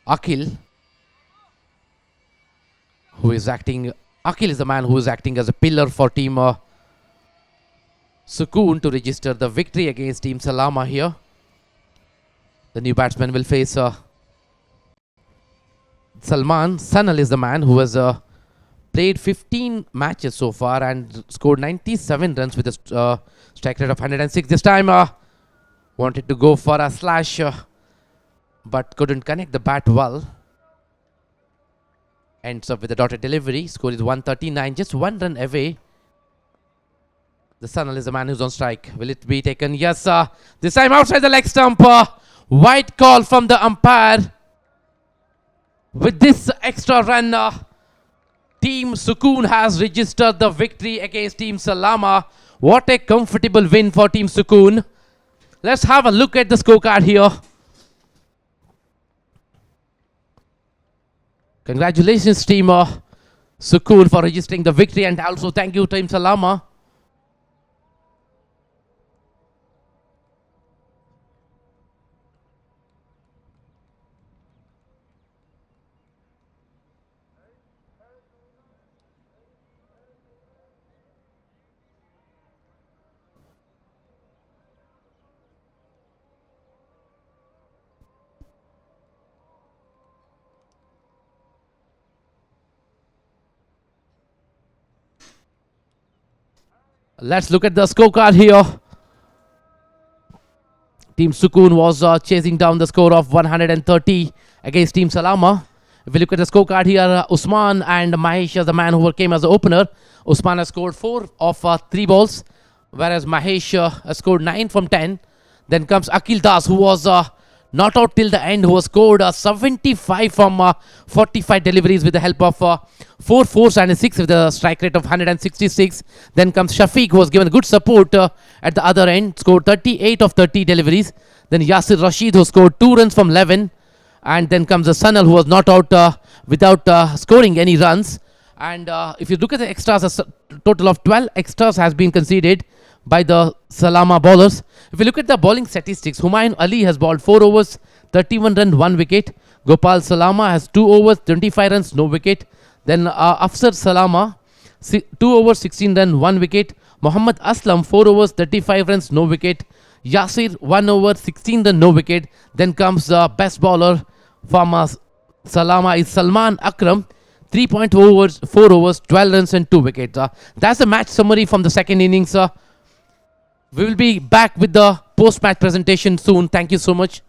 Akhil, who is acting. Akhil is the man who is acting as a pillar for Team Sukoon to register the victory against Team Salama here. The new batsman will face Salman. Sanal is the man who has played 15 matches so far and scored 97 runs with a strike rate of 106. This time wanted to go for a slash but couldn't connect the bat well. Ends up with a dotted delivery. Score is 139, just 1 run away. The Sanal is the man who's on strike. Will it be taken? Yes, this time outside the leg stump. White call from the umpire. With this extra run, Team Sukoon has registered the victory against Team Salama. What a comfortable win for Team Sukoon. Let's have a look at the scorecard here. Congratulations, Team Sukoon, for registering the victory, and also thank you, Team Salama. Let's look at the scorecard here. Team Sukoon was chasing down the score of 130 against Team Salama. If we look at the scorecard here, Usman and Mahesh is the man who came as the opener. Usman has scored 4 of 3 balls, whereas Mahesh has scored 9 from 10. Then comes Akhil Das, who was not out till the end, who has scored 75 from 45 deliveries with the help of 4 fours and a 6 with a strike rate of 166. Then comes Shafiq, who was given good support at the other end, scored 38 of 30 deliveries. Then Yasir Rashid, who scored 2 runs from 11. And then comes the Sanal, who was not out without scoring any runs. And if you look at the extras, a total of 12 extras has been conceded by the Salama bowlers. If you look at the bowling statistics, Humayun Ali has bowled 4 overs, 31 runs, 1 wicket. Gopal Salama has 2 overs, 25 runs, no wicket. Then Afsar Salama, 2 overs, 16 runs, 1 wicket. Muhammad Aslam, 4 overs, 35 runs, no wicket. Yasir, 1 over, 16 runs, no wicket. Then comes the best bowler from Salama is Salman Akram, 3.4 overs, 4 overs, 12 runs and 2 wickets. That's the match summary from the second innings. We will be back with the post-match presentation soon. Thank you so much.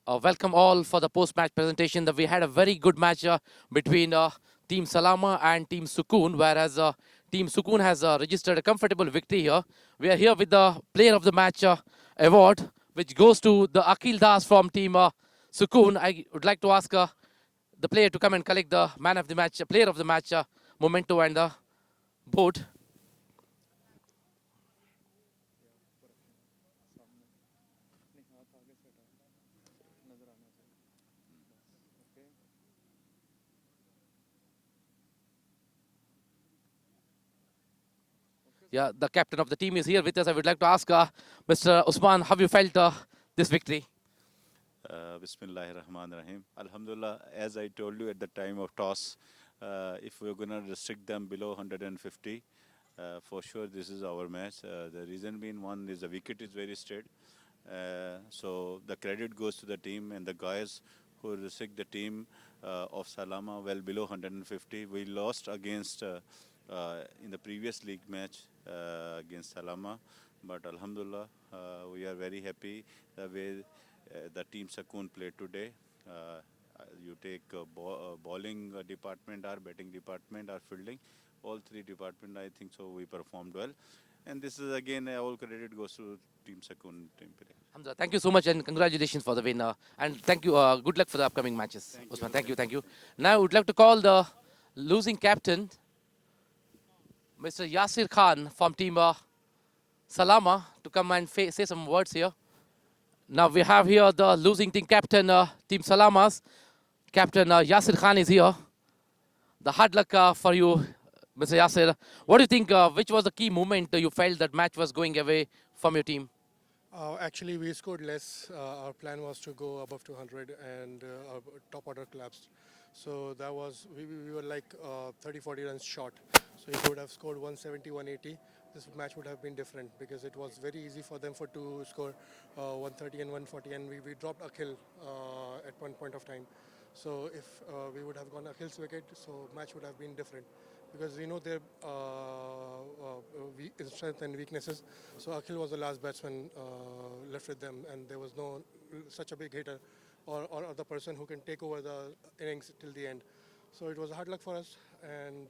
Welcome all for the post-match presentation. We had a very good match between Team Salama and Team Sukoon, whereas Team Sukoon has registered a comfortable victory here. We are here with the Player of the Match award, which goes to the Akhil Das from Team Sukoon. I would like to ask the player to come and collect the Man of the Match, Player of the Match memento and the board. Yeah, the captain of the team is here with us. I would like to ask Mr. Usman, how you felt this victory? Bismillahirrahmanirrahim. Alhamdulillah, as I told you at the time of toss, if we're going to restrict them below 150, for sure this is our match. The reason being, one is the wicket is very straight. So the credit goes to the team and the guys who restrict the team of Salama well below 150. We lost against in the previous league match against Salama, but Alhamdulillah, we are very happy the way the team Sukoon played today. You take bowling department, our batting department, our fielding, all three departments, I think so we performed well. And this is again, all credit goes to Team Sukoon. Hamza, thank you so much and congratulations for the win. And thank you, good luck for the upcoming matches. Usman, thank you. Now I would like to call the losing captain, Mr. Yasir Khan from Team Salama, to come and say some words here. Now we have here the losing team captain, Team Salama's captain Yasir Khan is here. The hard luck for you, Mr. Yasir. What do you think, which was the key moment you felt that match was going away from your team? Actually, we scored less. Our plan was to go above 200 and our top order collapsed. So that was, we were like 30-40 runs short. So if we would have scored 170, 180, this match would have been different because it was very easy for them to score 130 and 140, and we dropped Akhil at one point of time. So if we would have gone Akhil's wicket, so match would have been different because we know their strength and weaknesses. So Akhil was the last batsman left with them, and there was no such a big hitter or the person who can take over the innings till the end. So it was hard luck for us, and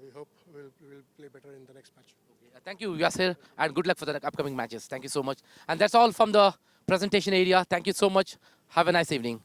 we hope we'll play better in the next match. Thank you, Yasir, and good luck for the upcoming matches. Thank you so much. And that's all from the presentation area. Thank you so much. Have a nice evening.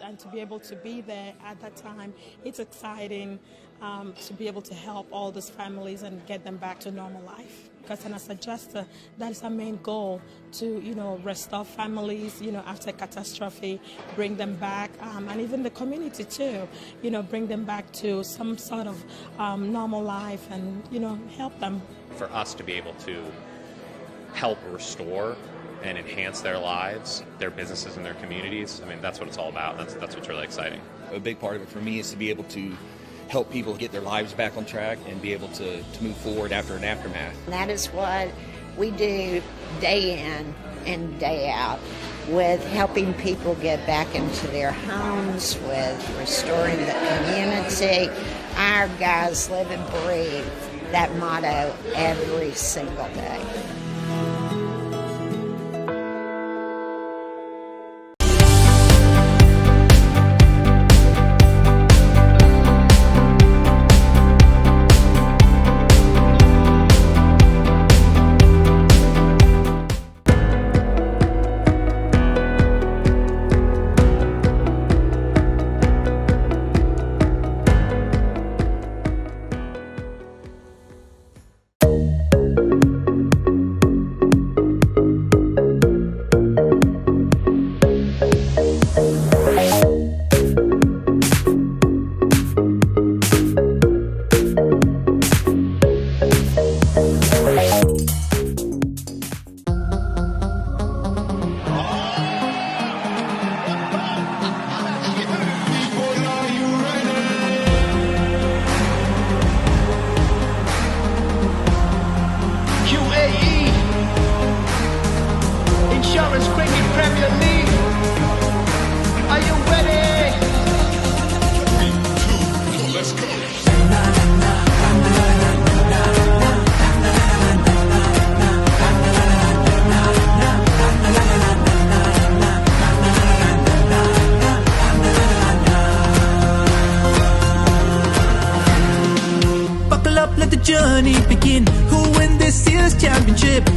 And to be able to be there at that time, it's exciting to be able to help all those families and get them back to normal life. Because as a adjuster, that is our main goal, to restore families, after catastrophe, bring them back, and even the community too, bring them back to some sort of normal life and help them. For us to be able to help restore and enhance their lives, their businesses, and their communities. I mean, that's what it's all about. That's what's really exciting. A big part of it for me is to be able to help people get their lives back on track and be able to move forward after an aftermath. And that is what we do day in and day out, with helping people get back into their homes, with restoring the community. Our guys live and breathe that motto every single day. Let the journey begin. Who win this year's championship?